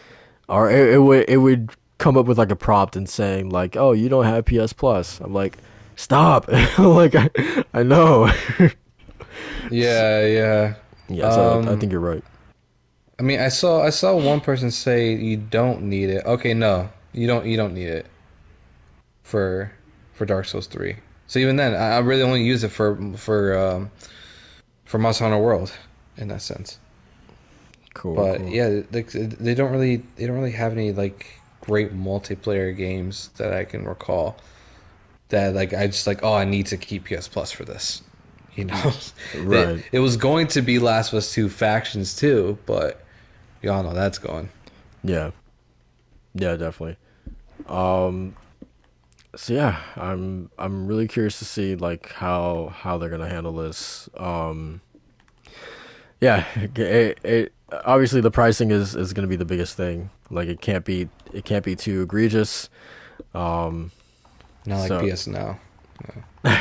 S1: or it would come up with like a prompt and saying like, "Oh, you don't have PS Plus." I'm like, "Stop." Like, I know.
S2: Yeah, yeah.
S1: Yeah, so I
S2: Um,
S1: think you're right.
S2: I mean, I saw one person say you don't need it. Okay, no, you don't need it for Dark Souls 3. So even then, I really only use it for Monster Hunter World in that sense.
S1: Cool,
S2: But
S1: cool.
S2: yeah, like they don't really have any like great multiplayer games that I can recall that like I just like, oh, I need to keep PS Plus for this. You know,
S1: Right.
S2: it was going to be Last of Us 2 factions too, but y'all know that's gone.
S1: Yeah. Yeah, definitely. Um so yeah, I'm really curious to see like how they're gonna handle this. Yeah, it obviously the pricing is gonna be the biggest thing. Like it can't be too egregious. Um,
S2: Not like
S1: so
S2: PS Now. No.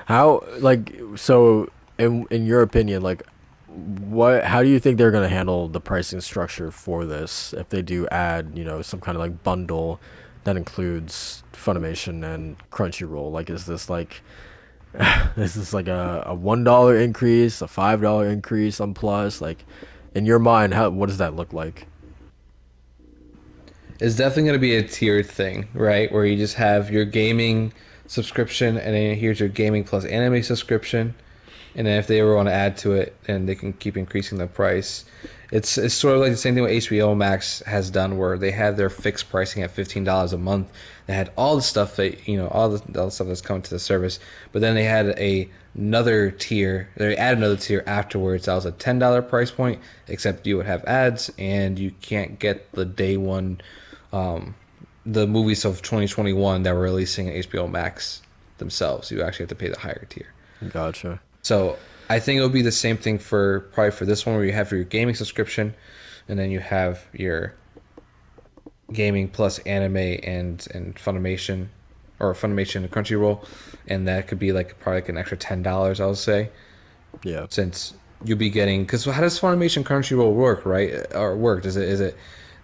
S1: how like so in your opinion, like what how do you think they're gonna handle the pricing structure for this if they do add some kind of like bundle that includes Funimation and Crunchyroll? Like, is this like is this like a $1 increase, a $5 increase on Plus? Like, in your mind, how what does that look like?
S2: It's definitely going to be a tiered thing, right? Where you just have your gaming subscription, and then here's your gaming plus anime subscription, and then if they ever want to add to it, then they can keep increasing the price. It's sort of like the same thing what HBO Max has done, where they had their fixed pricing at $15 a month. They had all the stuff that all the stuff that's coming to the service, but then they had another tier. They added another tier afterwards. That was a $10 price point, except you would have ads, and you can't get the day one, um, the movies of 2021 that were releasing on HBO Max themselves. You actually have to pay the higher tier.
S1: Gotcha.
S2: So I think it'll be the same thing for probably for this one, where you have your gaming subscription, and then you have your gaming plus anime and Funimation, or Funimation and Crunchyroll, and that could be like probably like an extra $10, I would say,
S1: Yeah.
S2: since you'll be getting, because how does Funimation Crunchyroll work, right? Or work? Is it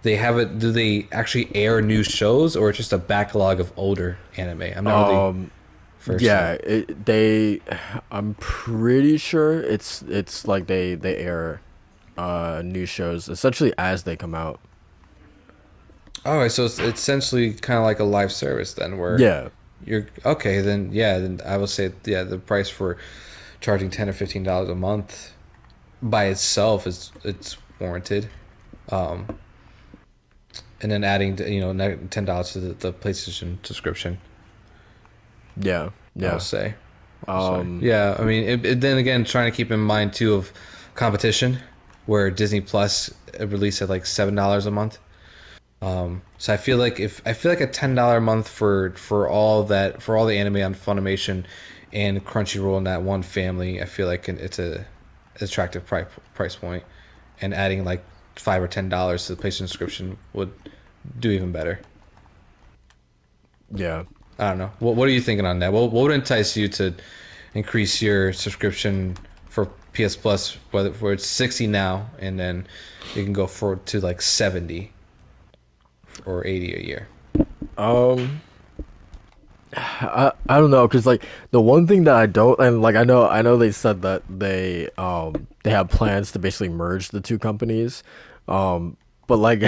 S2: they have it? Do they actually air new shows, or it's just a backlog of older anime? I'm not really
S1: Um.
S2: versed in
S1: Yeah.
S2: it.
S1: I'm pretty sure it's like they air new shows essentially as they come out.
S2: All right, so it's essentially kind of like a live service then, where
S1: Yeah.
S2: you're okay. Then yeah, then I would say yeah, the price for charging $10 or $15 a month by itself is it's warranted. Um, and then adding $10 to the PlayStation subscription,
S1: Yeah.
S2: I would
S1: Yeah.
S2: say. Sorry.
S1: Um.
S2: Yeah, I mean, then again, trying to keep in mind too of competition, where Disney Plus released at like $7 a month. So I feel like a $10 a month for all that, for all the anime on Funimation and Crunchyroll in that one family, I feel like it's a attractive price point, and adding like $5 or $10 to the PlayStation subscription would do even better.
S1: Yeah.
S2: I don't know. What are you thinking on that? What would entice you to increase your subscription for PS Plus, where it's 60 now, and then you can go for to like 70 or 80 a year?
S1: Um. I don't know, because like the one thing that I don't, and like I know they said that they have plans to basically merge the two companies, but like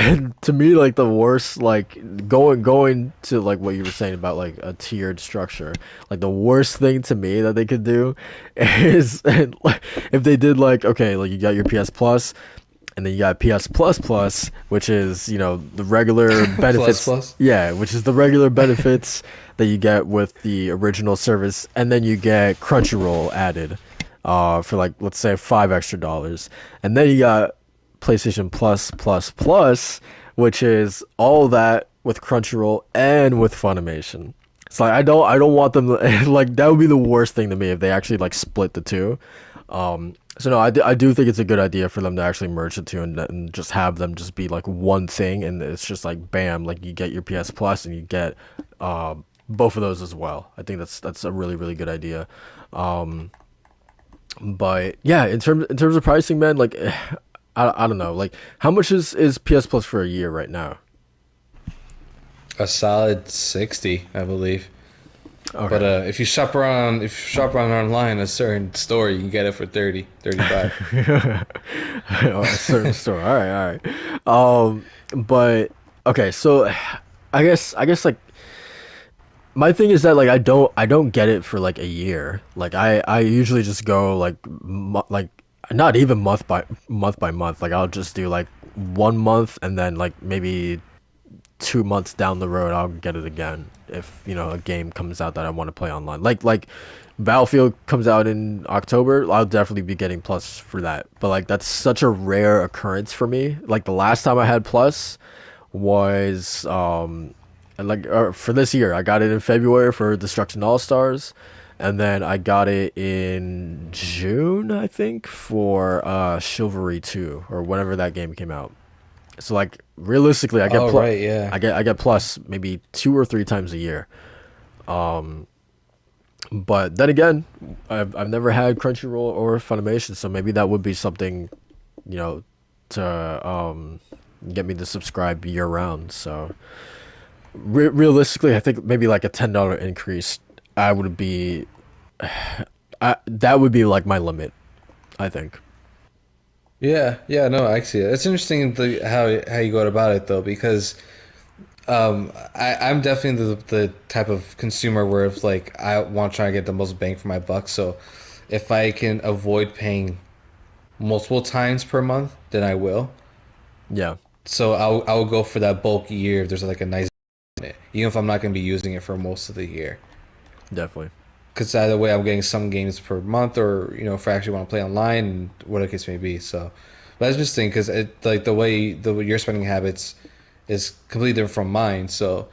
S1: to me, like the worst, like going to like what you were saying about like a tiered structure, like the worst thing to me that they could do is if they did like, okay, like you got your PS Plus, and then you got PS Plus Plus, which is the regular
S2: Plus
S1: benefits.
S2: plus.
S1: Yeah, which is the regular benefits that you get with the original service, and then you get Crunchyroll added, for like let's say $5 extra, and then you got PlayStation Plus Plus Plus, which is all that with Crunchyroll and with Funimation. It's like I don't want them to, like that would be the worst thing to me if they actually like split the two. So no, I do think it's a good idea for them to actually merge the two and just have them just be like one thing, and it's just like bam, like you get your PS Plus and you get both of those as well. I think that's a really really good idea. Um, but yeah, in terms of pricing, man, like I don't know, like how much is PS Plus for a year right now?
S2: A solid 60, I believe. But
S1: Okay.
S2: if you shop around online, a certain store, you can get it for 30, 35.
S1: Oh, a certain store. All right, all right. But okay, so I guess like my thing is that like I don't get it for like a year. Like I usually just go like like not even month by month. Like I'll just do like 1 month and then like maybe 2 months down the road I'll get it again if a game comes out that I want to play online. Like Battlefield comes out in October, I'll definitely be getting Plus for that. But like that's such a rare occurrence for me. Like the last time I had Plus was for this year. I got it in February for Destruction All Stars, and then I got it in June, I think, for Chivalry 2 or whenever that game came out. So like realistically,
S2: Oh right, yeah.
S1: I get Plus maybe 2 or 3 times a year. But then again, I've never had Crunchyroll or Funimation, so maybe that would be something, you know, to get me to subscribe year round. So realistically, I think maybe like a $10 increase, I would be, that would be like my limit. I think.
S2: Yeah, yeah, no, I see it. It's interesting how you go about it though, because I'm definitely the type of consumer where if like I want to try to get the most bang for my buck. So if I can avoid paying multiple times per month, then I will.
S1: Yeah,
S2: So I'll go for that bulk year if there's like a nice in it, even if I'm not going to be using it for most of the year.
S1: definitely.
S2: Because either way, I'm getting some games per month, or if I actually want to play online, and whatever the case may be. So, but that's just thing because it like the way your spending habits is completely different from mine. So,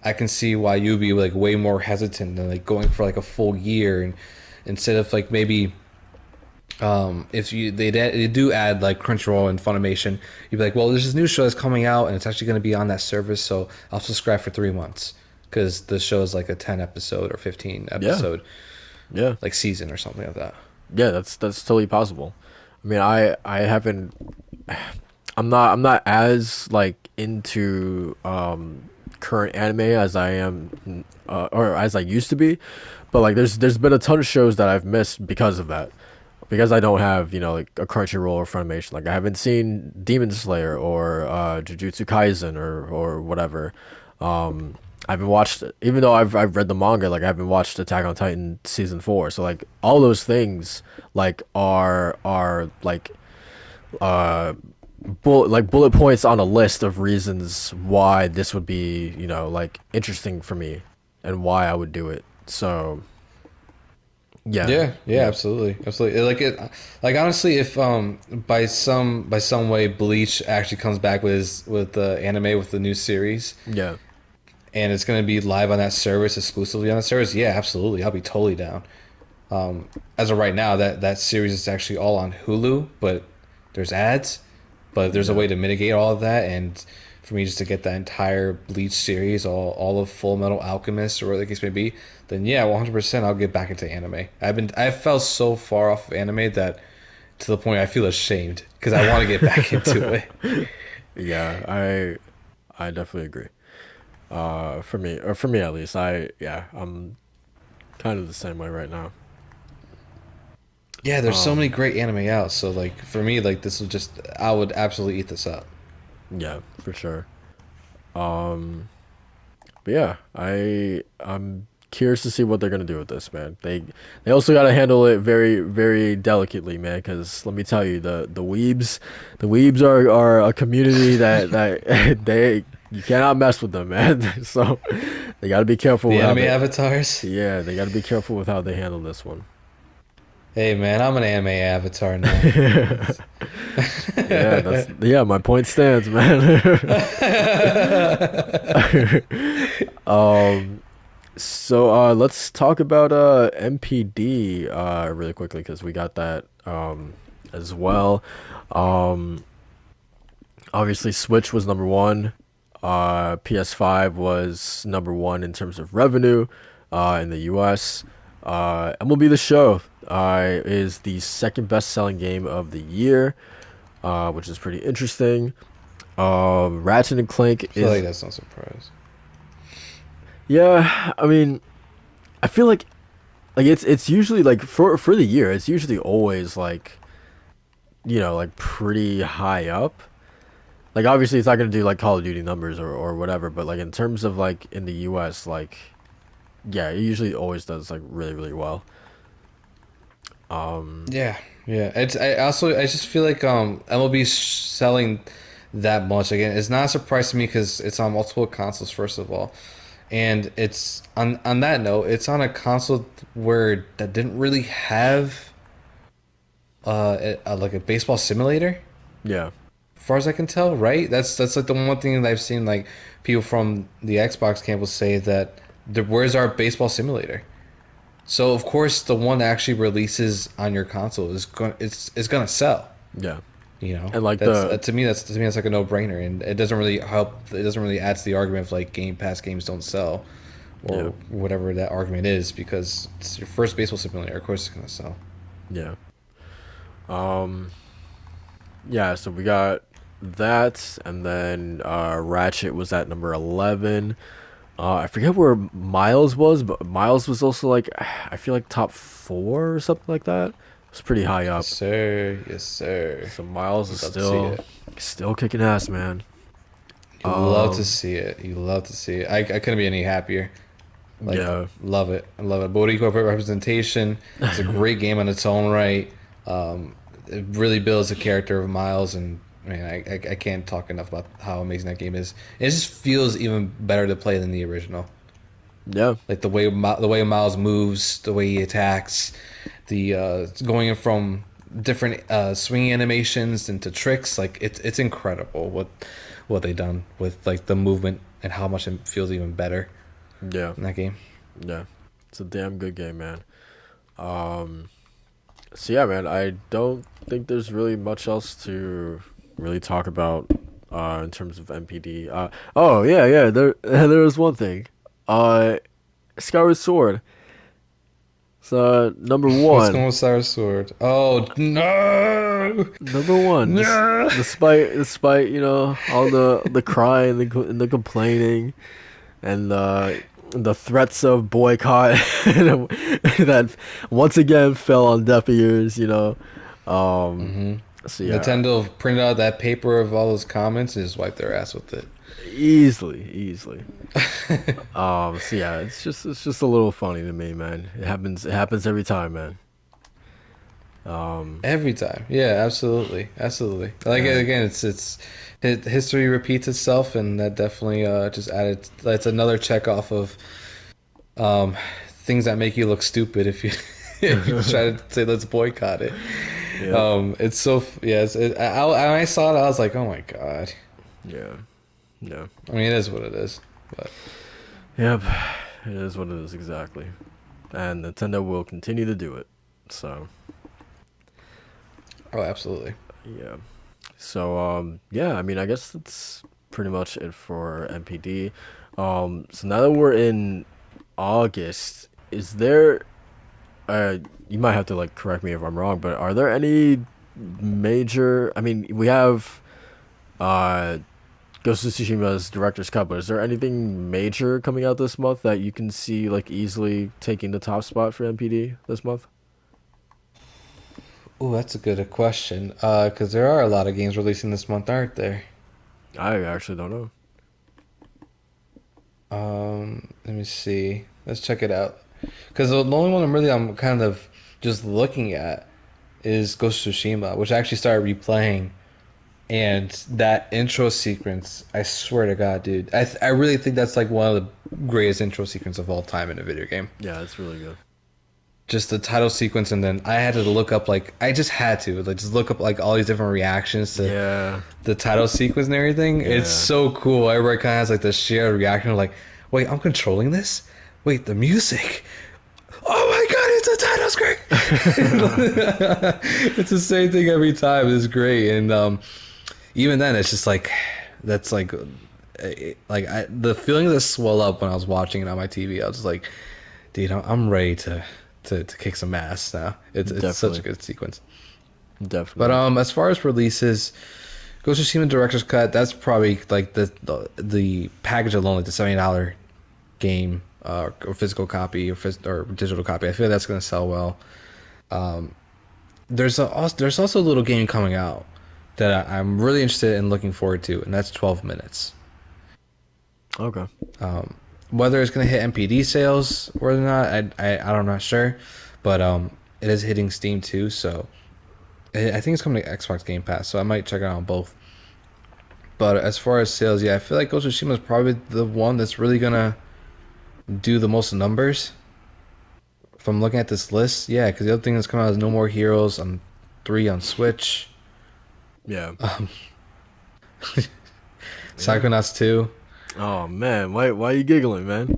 S2: I can see why you'd be like way more hesitant than like going for like a full year, and instead of like maybe if they do add like Crunchyroll and Funimation, you'd be like, well, there's this new show that's coming out and it's actually going to be on that service, so I'll subscribe for 3 months because the show is like a 10 episode or 15
S1: Yeah,
S2: episode
S1: yeah,
S2: like season or something like that.
S1: yeah. That's totally possible. I mean, I haven't. I'm not as like into current anime as I am or as I used to be, but like there's been a ton of shows that I've missed because of that. Because I don't have, like a Crunchyroll or Funimation. Like I haven't seen Demon Slayer or Jujutsu Kaisen or whatever. I haven't watched, even though I've read the manga, like I haven't watched Attack on Titan season 4. So like all those things like are like uh bullet points on a list of reasons why this would be, like interesting for me and why I would do it. So yeah,
S2: Yeah, yeah,
S1: yeah,
S2: absolutely, absolutely. Like honestly, if by some way Bleach actually comes back with the anime with the new series,
S1: yeah,
S2: and it's going to be live on that service exclusively on that service, yeah, absolutely, I'll be totally down. As of right now, that series is actually all on Hulu, but there's ads. But there's a
S1: yeah.
S2: way to mitigate all of that, and for me just to get that entire Bleach series, all of Full Metal Alchemist or whatever the case may be, then yeah, 100% I'll get back into anime. I fell so far off of anime that to the point I feel ashamed because I want to get back into it.
S1: Yeah, I definitely agree. For me at least, I'm kind of the same way right now.
S2: Yeah, there's so many
S1: Um,
S2: great anime out, so like for me, like this will just I would absolutely eat this up.
S1: yeah, for sure. Um, but yeah, I'm curious to see what they're gonna do with this, man. They also gotta handle it very very delicately, man. Because let me tell you, the weebs are a community that they you cannot mess with them, man. So they gotta be careful
S2: The
S1: with how
S2: anime
S1: they
S2: avatars.
S1: yeah they gotta be careful with how they handle this one.
S2: Hey man, I'm an anime avatar now.
S1: Yeah, my point stands, man. um, so let's talk about MPD really quickly because we got that as well. Um, obviously Switch was number one. PS5 was number one in terms of revenue in the US. MLB The Show is the second best selling game of the year, which is pretty interesting. Ratchet and Clank
S2: I feel like
S1: is,
S2: that's no surprise.
S1: yeah, I mean, I feel like it's usually like for the year, it's usually always like, like pretty high up. Like obviously it's not gonna do like Call of Duty numbers or whatever, but like in terms of like in the US, like yeah, it usually always does like really, really well. Um
S2: Yeah, yeah. I just feel like MLB selling that much. Again, it's not a surprise to me because it's on multiple consoles, first of all. And it's on that note, it's on a console where that didn't really have like a baseball simulator,
S1: Yeah,
S2: as far as I can tell, right? That's like the one thing that I've seen like people from the Xbox camp will say that where's our baseball simulator? So of course the one that actually releases on your console is gonna sell.
S1: yeah,
S2: You know,
S1: and like
S2: that's
S1: the
S2: to me that's like a no brainer, and it doesn't really help. It doesn't really add to the argument of like Game Pass games don't sell,
S1: yeah,
S2: or whatever that argument is, because it's your first baseball simulator. Of course, it's gonna sell.
S1: yeah. Um, yeah. So we got that, and then Ratchet was at number 11. I forget where Miles was, but Miles was also like I feel like top four or something like that. It's pretty high
S2: Yes,
S1: up.
S2: sir. Yes, sir.
S1: So Miles
S2: You
S1: is
S2: love to see
S1: still
S2: it.
S1: still kicking ass, man.
S2: You love to
S1: Um,
S2: see it. You love to see it. I couldn't be any happier. Like,
S1: yeah,
S2: love it. I love it. Body corporate representation. It's a great game on its own right. It really builds the character of Miles, and man, I can't talk enough about how amazing that game is. It just feels even better to play than the original.
S1: yeah,
S2: Like the way Miles moves, the way he attacks, the going in from different swinging animations into tricks. Like it's incredible what they done with like the movement and how much it feels even better
S1: yeah,
S2: in that game.
S1: yeah. It's a damn good game, man. Um, so yeah, man. I don't think there's really much else to really talk about in terms of MPD. Oh yeah, yeah. There there was one thing. Uh, Skyward Sword. So number
S2: What's going
S1: one.
S2: with Cyrus Sword? Oh no,
S1: Number one,
S2: no!
S1: despite all the crying, the complaining, and the threats of boycott that once again fell on deaf ears. Um,
S2: hmm
S1: so yeah,
S2: Nintendo printed out that paper of all those comments and just wiped their ass with it.
S1: easily. So yeah, it's just a little funny to me, man. It happens every time, man. Um,
S2: Every time, yeah, absolutely, absolutely. Like
S1: and
S2: again, history repeats itself, and that definitely just added. That's another check off of um, things that make you look stupid if you if you try to say let's boycott it.
S1: yep,
S2: It's so yeah. When I saw it, I was like, oh my god.
S1: yeah, yeah.
S2: I mean, it is what it is. But
S1: Yep, it is what it is exactly, and Nintendo will continue to do it. So
S2: oh, absolutely.
S1: yeah, so yeah, I mean, I guess that's pretty much it for MPD. So now that we're in August, is there? You might have to like correct me if I'm wrong, but are there any major? I mean, we have uh Ghost of Tsushima's director's cut, but is there anything major coming out this month that you can see like easily taking the top spot for MPD this month?
S2: Oh, that's a good question. Because there are a lot of games releasing this month, aren't there?
S1: I actually don't know.
S2: Let me see. Let's check it out. Because the only one I'm kind of just looking at is Ghost of Tsushima, which I actually started replaying. And that intro sequence, I swear to God, dude, I really think that's like one of the greatest intro sequences of all time in a video game.
S1: Yeah, it's really good.
S2: Just the title sequence, and then I had to look up like I just had to like just look up like all these different reactions to
S1: Yeah,
S2: the title sequence and everything. It's
S1: yeah,
S2: so cool. Everybody kind of has like this shared reaction of like, wait, I'm controlling this? Wait, the music. Oh my god, it's the title's great. It's the same thing every time. It's great, and even then, it's just like that's the feeling that swelled up when I was watching it on my TV. I was just like, dude, I'm ready to kick some ass now. It's such a
S1: definitely,
S2: good sequence. But
S1: definitely.
S2: as far as releases, Ghost of Tsushima Director's Cut, that's probably like the package alone, like the $70 game or physical copy or digital copy. I feel like that's gonna sell well. There's also a little game coming out that I'm really interested in looking forward to, and that's 12 minutes.
S1: Okay.
S2: Whether it's gonna hit MPD sales or not, I'm not sure, but it is hitting Steam too, so I think it's coming to Xbox Game Pass, so I might check it out on both. But as far as sales, yeah, I feel like Ghost of Tsushima is probably the one that's really gonna do the most numbers. If I'm looking at this list, yeah, because the other thing that's coming out is No More Heroes on 3 on Switch.
S1: Yeah.
S2: Um,
S1: Yeah.
S2: Psychonauts 2.
S1: Oh man, why are you giggling, man? Do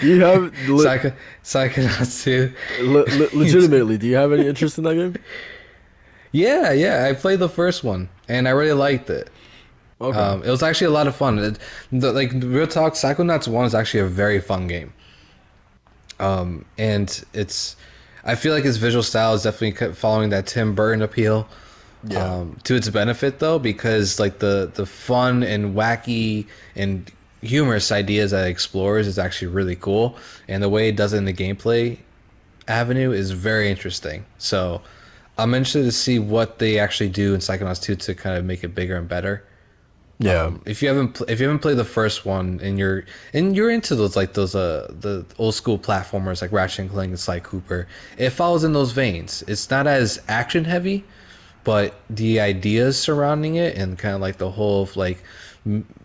S1: you have
S2: Psychonauts 2.
S1: legitimately? Do you have any interest in that game?
S2: Yeah, yeah, I played the first one and I really liked it.
S1: Okay.
S2: It was actually a lot of fun. Like real talk, Psychonauts 1 is actually a very fun game. And I feel like his visual style is definitely following that Tim Burton appeal.
S1: Yeah.
S2: To its benefit though, because like the fun and wacky and humorous ideas that it explores is actually really cool, and the way it does it in the gameplay avenue is very interesting. So I'm interested to see what they actually do in Psychonauts 2 to kind of make it bigger and better.
S1: Yeah.
S2: If you haven't played the first one and you're into those like those the old school platformers like Ratchet and Clank and Sly Cooper, it follows in those veins. It's not as action heavy, but the ideas surrounding it and kind of like the whole of like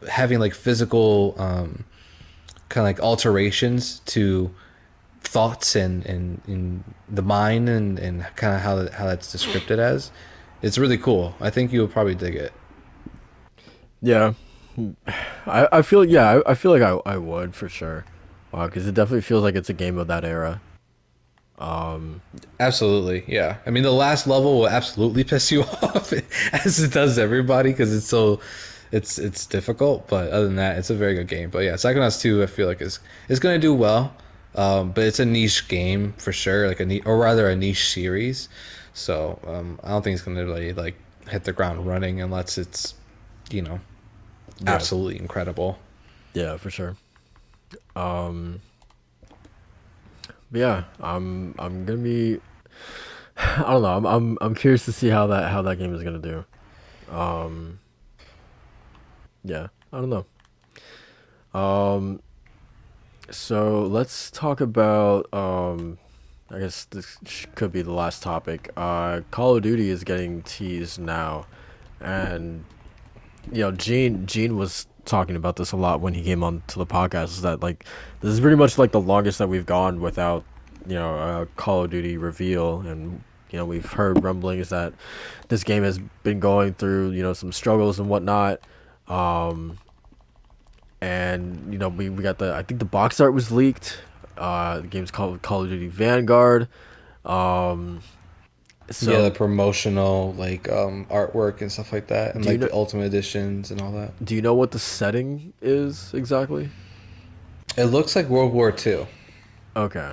S2: having like physical kind of like alterations to thoughts and the mind and kind of how that's described as, it's really cool. I think you'll probably dig it.
S1: Yeah. I feel I feel like I would for sure. Wow, because it definitely feels like it's a game of that era. Um.
S2: Absolutely, yeah. I mean, the last level will absolutely piss you off, as it does everybody, because it's difficult. But other than that, it's a very good game. But yeah, Psychonauts 2, I feel like is going to do well. But it's a niche game for sure, like or rather a niche series. So I don't think it's going to really like hit the ground running unless it's you know
S1: Yeah.
S2: absolutely incredible.
S1: Yeah, for sure. Um. But yeah, I'm gonna be. I don't know. I'm curious to see how that game is gonna do. Um. Yeah. I don't know. Um. So let's talk about. I guess this could be the last topic. Call of Duty is getting teased now, and Gene was talking about this a lot when he came on to the podcast. Is that like this is pretty much like the longest that we've gone without a Call of Duty reveal, and we've heard rumblings that this game has been going through some struggles and whatnot. Um, and we got I think the box art was leaked. The game's called Call of Duty Vanguard. Um,
S2: Yeah, the
S1: so
S2: promotional like artwork and stuff like that, and
S1: do you
S2: like
S1: know
S2: the ultimate editions and all that.
S1: do you know what the setting is exactly?
S2: It looks like World War II,
S1: Okay.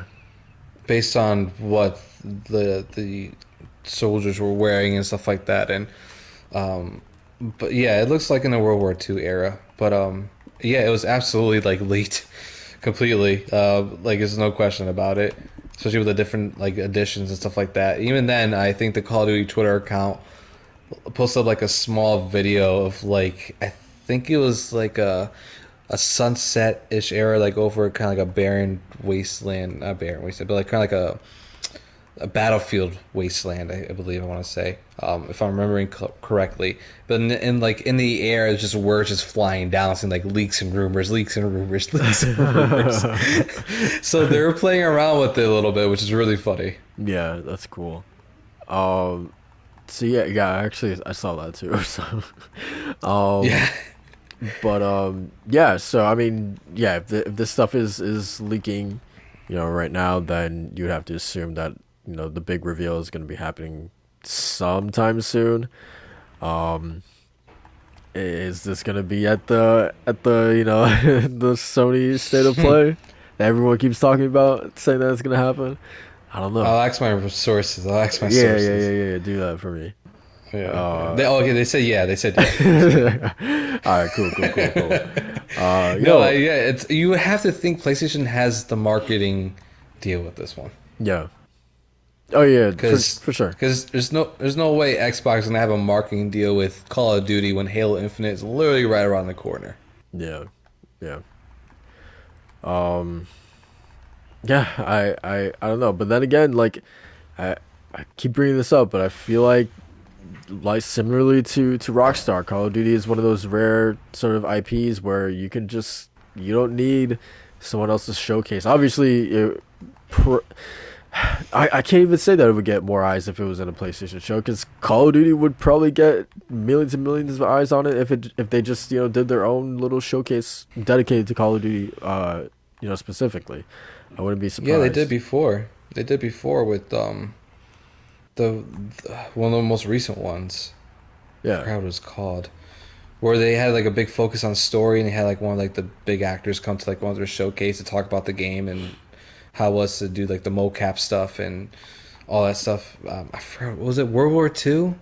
S2: based on what the soldiers were wearing and stuff like that. And um, but yeah, it looks like in the World War II era. But yeah, it was absolutely like leaked completely. Like there's no question about it. Especially with the different like editions and stuff like that. Even then, I think the Call of Duty Twitter account posted up like a small video of like I think it was like a sunset ish era, like over kind of like a barren wasteland, not barren wasteland, but like kind of like a battlefield wasteland. I believe I want to say, if I'm remembering correctly. But like in the air, it's just words just flying down, saying like leaks and rumors, leaks and rumors, leaks and rumors. So they're playing around with it a little bit, which is really funny.
S1: Yeah, that's cool. Um, so yeah, actually, I saw that too. So, um,
S2: Yeah.
S1: but yeah. So I mean, yeah, if this stuff is leaking, right now, then you would have to assume that the big reveal is going to be happening sometime soon. Um, is this going to be at the the Sony State of Play that everyone keeps talking about, saying that it's going to happen? I don't know.
S2: I'll ask my sources. I'll ask my
S1: Yeah, yeah, yeah,
S2: sources.
S1: yeah, yeah. Do that for me.
S2: Yeah, yeah.
S1: Uh,
S2: Okay, they said yeah. They said yeah. They said yeah.
S1: all right, cool, cool, cool, cool.
S2: No,
S1: Yo,
S2: yeah, it's you have to think PlayStation has the marketing deal with this one
S1: yeah. Oh yeah,
S2: because
S1: for sure.
S2: there's no way Xbox is gonna have a marketing deal with Call of Duty when Halo Infinite is literally right around the corner.
S1: Yeah, yeah. Um, yeah. I don't know, but then again, like I I keep bringing this up, but I feel like like similarly to Rockstar, Call of Duty is one of those rare sort of IPs where you don't need someone else's showcase. Obviously, I can't even say that it would get more eyes if it was in a PlayStation show, because Call of Duty would probably get millions and millions of eyes on it if they just did their own little showcase dedicated to Call of Duty, specifically. I wouldn't be surprised.
S2: Yeah, they did before. They did before with the one of the most recent ones. I
S1: Yeah,
S2: forgot what it was called. Where they had like a big focus on story, and they had like one of like the big actors come to like one of their showcase to talk about the game and how it was to do like the mocap stuff and all that stuff. I forgot, was it World War II?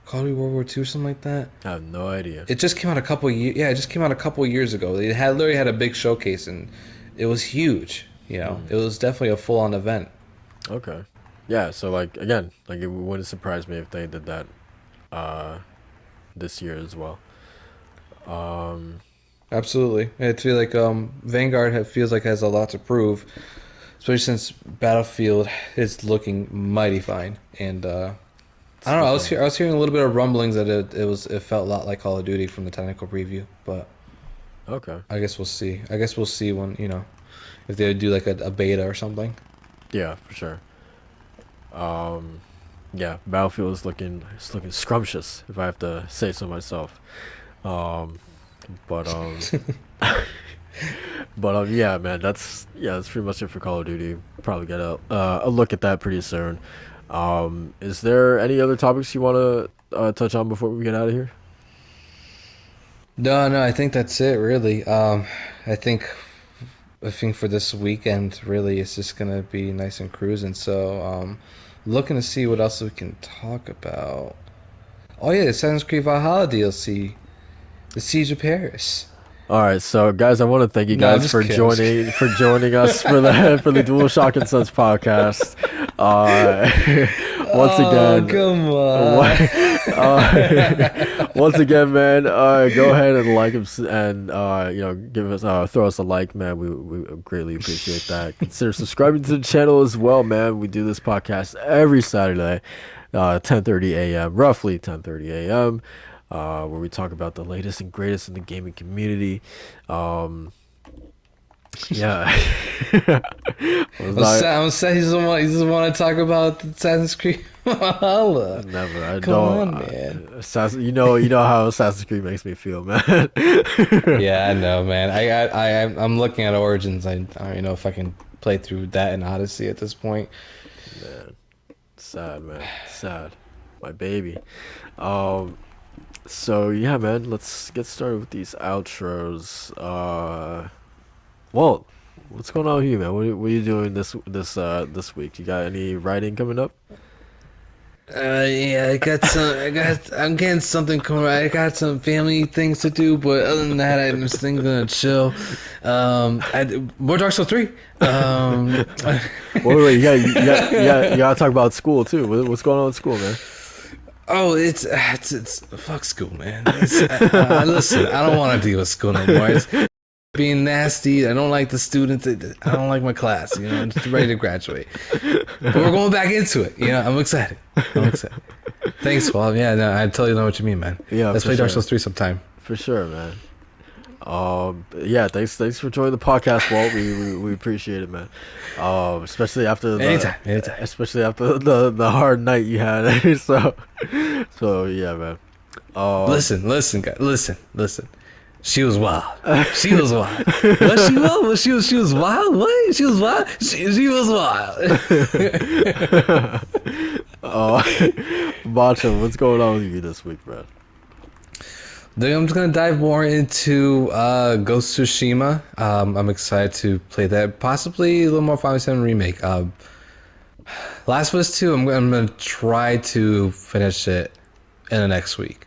S2: Call of Duty World War II, something like that.
S1: I have no idea.
S2: It just came out a couple years. Yeah, it just came out a couple years ago. They had literally had a big showcase, and it was huge. It was definitely a full on event.
S1: Okay. Yeah, so like again, like it wouldn't surprise me if they did that this year as well. Um
S2: Absolutely, I feel like Vanguard feels like has a lot to prove, especially since Battlefield is looking mighty fine. And I don't know. I was hearing a little bit of rumblings that it felt a lot like Call of Duty from the technical preview, but
S1: Okay.
S2: I guess we'll see. I guess we'll see when if they do like a beta or something.
S1: Yeah, for sure. Um yeah, Battlefield is looking scrumptious, if I have to say so myself. Um but yeah, man, that's pretty much it for Call of Duty. Probably get a look at that pretty soon. Is there any other topics you want to touch on before we get out of here?
S2: No, no, I think that's it really. I think I think for this weekend really it's just gonna be nice and cruising. So looking to see what else we can talk about. Oh yeah, Assassin's Creed Valhalla DLC, The Siege of Paris.
S1: All right, so guys, I want to thank you
S2: No, I'm
S1: guys
S2: just kidding. I'm just kidding.
S1: for joining us for the DualShock Sense podcast. Once
S2: Oh,
S1: again,
S2: come
S1: once
S2: on.
S1: again, man, go ahead and like us and give us throw us a like, man. We greatly appreciate that. Consider subscribing to the channel as well, man. We do this podcast every Saturday, 10:30 a.m. roughly 10:30 a.m. Where we talk about the latest and greatest in the gaming community. Yeah.
S2: I'm sad he doesn't want to talk about Assassin's Creed Valhalla.
S1: Never. I
S2: Come
S1: don't.
S2: on, man.
S1: You know how Assassin's Creed makes me feel, man.
S2: Yeah, I know, man. I'm looking at Origins. I don't even know if I can play through that and Odyssey at this point.
S1: Man, sad, man. Sad. My baby. Um. So yeah, man. Let's get started with these outros. Well, what's going on here, man? What are you doing this week? You got any writing coming up?
S2: Yeah, I'm getting something coming. I got some family things to do, but other than that, I'm just thinking gonna chill. More Dark Souls 3.
S1: Wait, you gotta talk about school too. What's going on in school, man?
S2: Oh, it's fuck school, man. Listen, I don't want to deal with school no more. It's being nasty. I don't like the students. I don't like my class. I'm just ready to graduate. But we're going back into it. I'm excited. Thanks, Bob. Yeah, no, I totally know what you mean, man.
S1: Yeah,
S2: Let's
S1: for
S2: play Dark
S1: sure.
S2: Souls 3 sometime.
S1: For sure, man. Yeah, thanks for joining the podcast, Walt. We appreciate it, man. Especially after
S2: Anytime.
S1: especially after the hard night you had. So yeah, man.
S2: Listen, guys. Listen. She was wild. She was wild. Was she wild? She was wild? What? She was wild? She was wild.
S1: Macho, what's going on with you this week, bro?
S2: Then I'm just gonna dive more into Ghost of Tsushima. I'm excited to play that. Possibly a little more Final Fantasy 7 remake. Last of Us 2. I'm gonna try to finish it in the next week.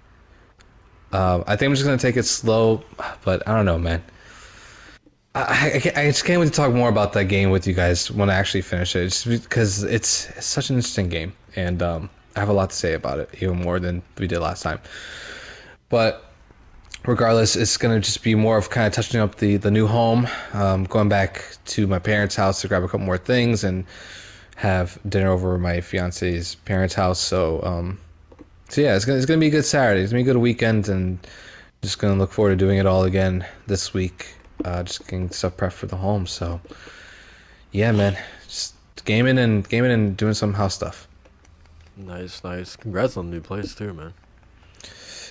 S2: I think I'm just gonna take it slow, but I don't know, man. I just can't wait to talk more about that game with you guys when I actually finish it. Just because it's such an interesting game, and I have a lot to say about it, even more than we did last time. But regardless, it's gonna just be more of kind of touching up the new home, going back to my parents' house to grab a couple more things and have dinner over my fiance's parents' house. So So yeah, it's gonna be a good Saturday. It's gonna be a good weekend, and just gonna look forward to doing it all again this week. Just getting stuff prepped for the home. So yeah, man, just gaming and doing some house stuff.
S1: Nice, nice. Congrats on the new place too, man.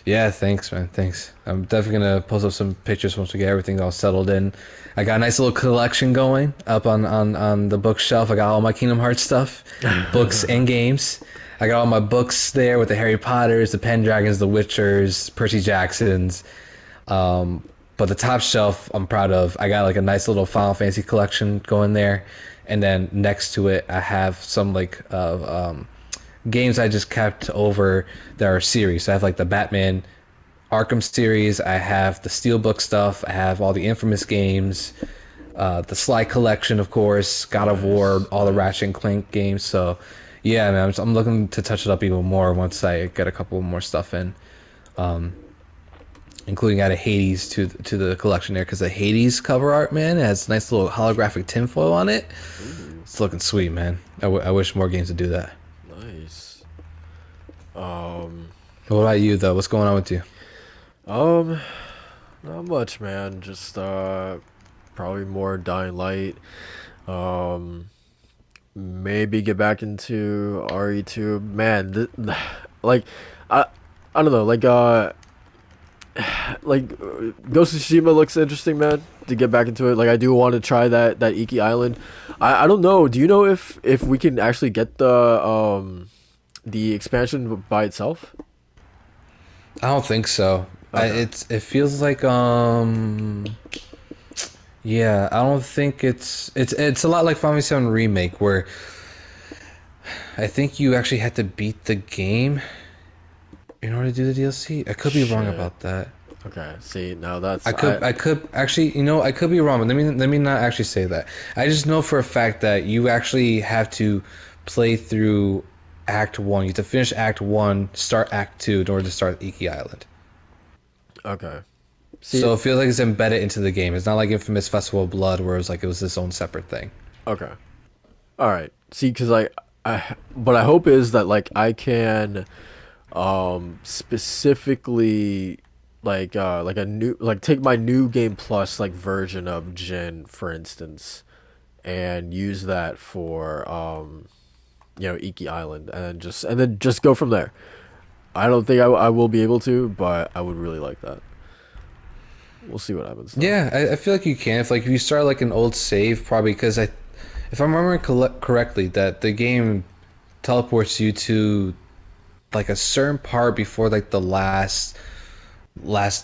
S2: Yeah, thanks, man. Thanks. I'm definitely gonna post up some pictures once we get everything all settled in. I got a nice little collection going up on the bookshelf. I got all my Kingdom Hearts stuff, books and games. I got all my books there with the Harry Potters, the Pendragons, the Witchers, Percy Jacksons. But the top shelf I'm proud of. I got like a nice little Final Fantasy collection going there, and then next to it I have some like games I just kept over that are series. So I have like the Batman Arkham series. I have the Steelbook stuff. I have all the Infamous games, the Sly collection, of course, God of War, all the Ratchet and Clank games. So yeah, man, I'm looking to touch it up even more once I get a couple more stuff in, including added Hades to the collection there, because the Hades cover art, man, it has nice little holographic tinfoil on it.
S1: Ooh,
S2: It's looking sweet, man. I wish more games would do that.
S1: nice. Um,
S2: What about you, though? What's going on with you?
S1: um, Not much, man. Just probably more Dying Light. Um, Maybe get back into RE2. Man, like I I don't know, Ghost of Tsushima looks interesting, man. To get back into it, like I do want to try that Iki Island. I don't know. Do you know if we can actually get the expansion by itself?
S2: I don't think so.
S1: Okay.
S2: It feels like yeah, I don't think it's a lot like Final Fantasy 7 Remake, where I think you actually had to beat the game in order to do the DLC. I could be wrong
S1: Shit.
S2: about that.
S1: Okay. See, now that's
S2: I could actually, I could be wrong, but let me not actually say that. I just know for a fact that you actually have to play through Act 1. You have to finish Act 1, start Act 2 in order to start Iki Island.
S1: okay. See,
S2: So it feels like it's embedded into the game. It's not like Infamous Festival of Blood, where it was its own separate thing.
S1: okay. All right. See, because what I hope is that like I can specifically like a new like take my new game plus like version of Jin, for instance, and use that for Iki Island, and then just go from there. I don't think I will be able to, but I would really like that. We'll see what happens though.
S2: Yeah, I feel like you can. If you start like an old save, probably because if I'm remembering correctly, that the game teleports you to like a certain part before like the last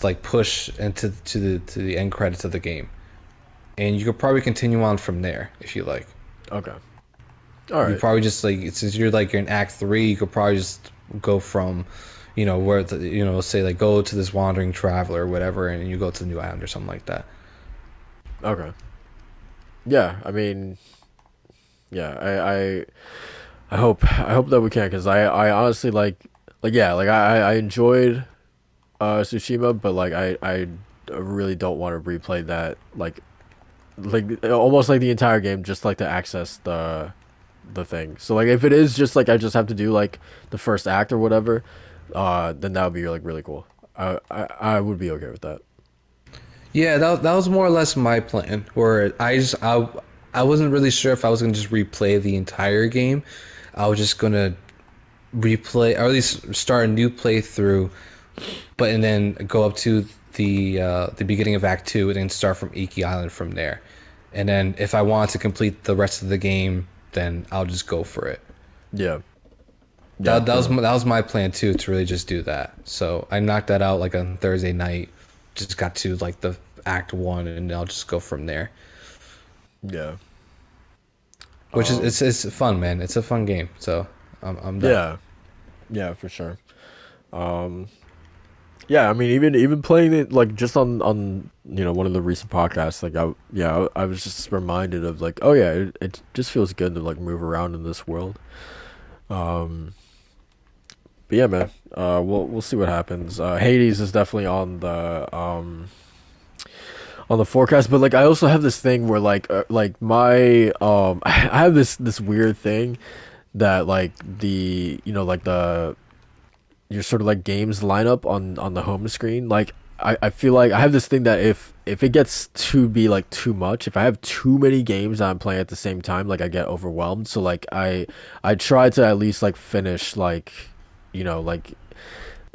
S2: like push into to the end credits of the game, and you could probably continue on from there if you like.
S1: Okay. All
S2: You
S1: right.
S2: probably just like, since you're in Act 3, you could probably just go from, where say like go to this wandering traveler or whatever, and you go to the new island or something like that.
S1: Okay. Yeah. I mean, yeah. I hope that we can, because I honestly like yeah, like I enjoyed Tsushima, but like I really don't want to replay that like almost like the entire game just like to access the thing. So like if it is just like I just have to do like the first act or whatever, then that would be like really cool. I would be okay with that.
S2: Yeah, that was more or less my plan. Where I wasn't really sure if I was gonna just replay the entire game. I was just gonna replay, or at least start a new playthrough, and then go up to the beginning of Act 2 and then start from Iki Island from there. And then if I want to complete the rest of the game, then I'll just go for it.
S1: Yeah. Yeah.
S2: That was my plan too, to really just do that. So I knocked that out like on Thursday night. Just got to like the Act 1, and I'll just go from there.
S1: Yeah.
S2: Which is
S1: Um.
S2: it's fun, man. It's a fun game. So I'm down.
S1: Yeah. Yeah. For sure. Um. Yeah. I mean, even playing it like just on one of the recent podcasts, like I was just reminded of like, oh yeah, it just feels good to like move around in this world. Um. But yeah, man. We'll see what happens. Hades is definitely on the forecast, but like I also have this thing where like my I have this weird thing that like the your sort of like games lineup on the home screen. Like I feel like I have this thing that if it gets to be like too much, if I have too many games that I'm playing at the same time, like I get overwhelmed. So like I try to at least like finish like like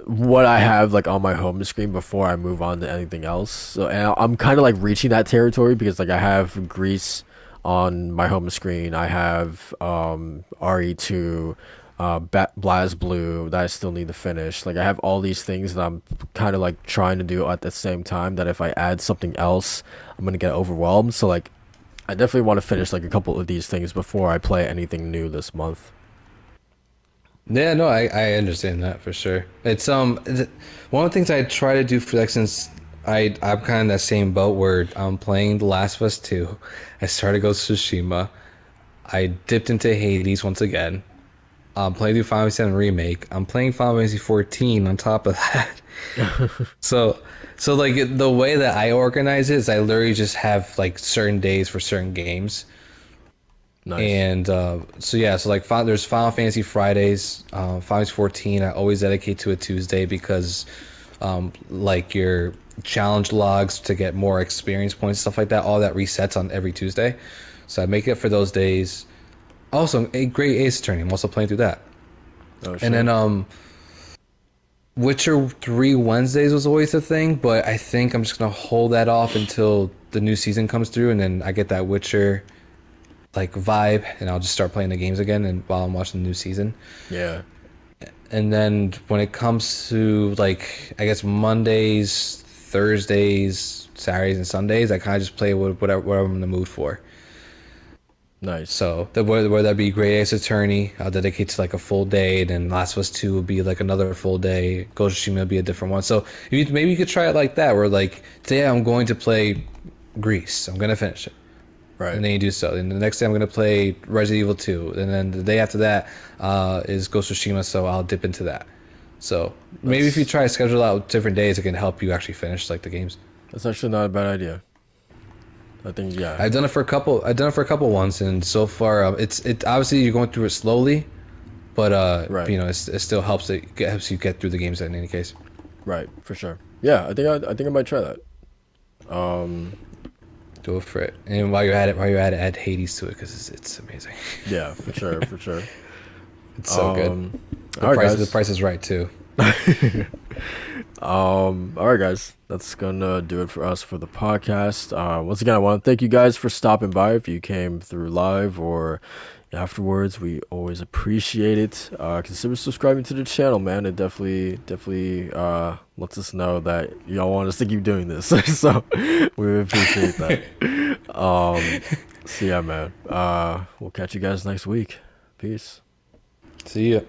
S1: what I have like on my home screen before I move on to anything else. So and I'm kind of like reaching that territory because like I have Greece on my home screen. I have RE2, Blaz Blue that I still need to finish. Like I have all these things that I'm kind of like trying to do at the same time that if I add something else, I'm gonna get overwhelmed. So like I definitely want to finish like a couple of these things before I play anything new this month.
S2: Yeah, no, I understand that for sure. It's one of the things I try to do for like since I'm kind of in that same boat where I'm playing The Last of Us 2. I started Ghost of Tsushima. I dipped into Hades once again. I'm playing through Final Fantasy 7 Remake. I'm playing Final Fantasy 14 on top of that. So so like the way that I organize it is I literally just have like certain days for certain games.
S1: Nice.
S2: And so yeah, so like there's Final Fantasy Fridays, Final Fantasy 14. I always dedicate to a Tuesday because like your challenge logs to get more experience points, stuff like that, all that resets on every Tuesday. So I make it for those days. Also, a great Ace Attorney. I'm also playing through that.
S1: Oh
S2: And then
S1: shit.
S2: Witcher 3 Wednesdays was always a thing, but I think I'm just gonna hold that off until the new season comes through, and then I get that Witcher like vibe, and I'll just start playing the games again, and while I'm watching the new season.
S1: Yeah.
S2: And then when it comes to like I guess Mondays, Thursdays, Saturdays, and Sundays, I kind of just play whatever I'm in the mood for.
S1: Nice.
S2: So whether that be Great Ace Attorney, I'll dedicate to like a full day. Then Last of Us 2 will be like another full day. Ghost of Tsushima will be a different one. So maybe you could try it like that, where like today I'm going to play Grease. I'm gonna finish it,
S1: Right.
S2: and then you do so. And the next day I'm gonna play Resident Evil 2, and then the day after that is Ghost of Tsushima. So I'll dip into that. So maybe if you
S1: That's
S2: try to schedule out different days, it can help you actually finish like the games.
S1: that's actually not a bad idea. I think yeah.
S2: I've done it for a couple. I've done it for a couple once, and so far, it obviously you're going through it slowly, but
S1: Right.
S2: you know, it still helps you get through the games in any case.
S1: Right. For sure. Yeah. I think I might try that. Um.
S2: Do it for it, and while you're at it, add Hades to it because it's amazing.
S1: Yeah. For sure. For sure.
S2: It's so good.
S1: Um.
S2: The
S1: All right,
S2: price the
S1: guys.
S2: price is right too.
S1: All right, guys. That's gonna do it for us for the podcast. Once again, I want to thank you guys for stopping by. If you came through live or afterwards, we always appreciate it. Consider subscribing to the channel, man. It definitely lets us know that y'all want us to keep doing this. So we appreciate that. Um, so yeah, man. We'll catch you guys next week. Peace.
S2: See ya.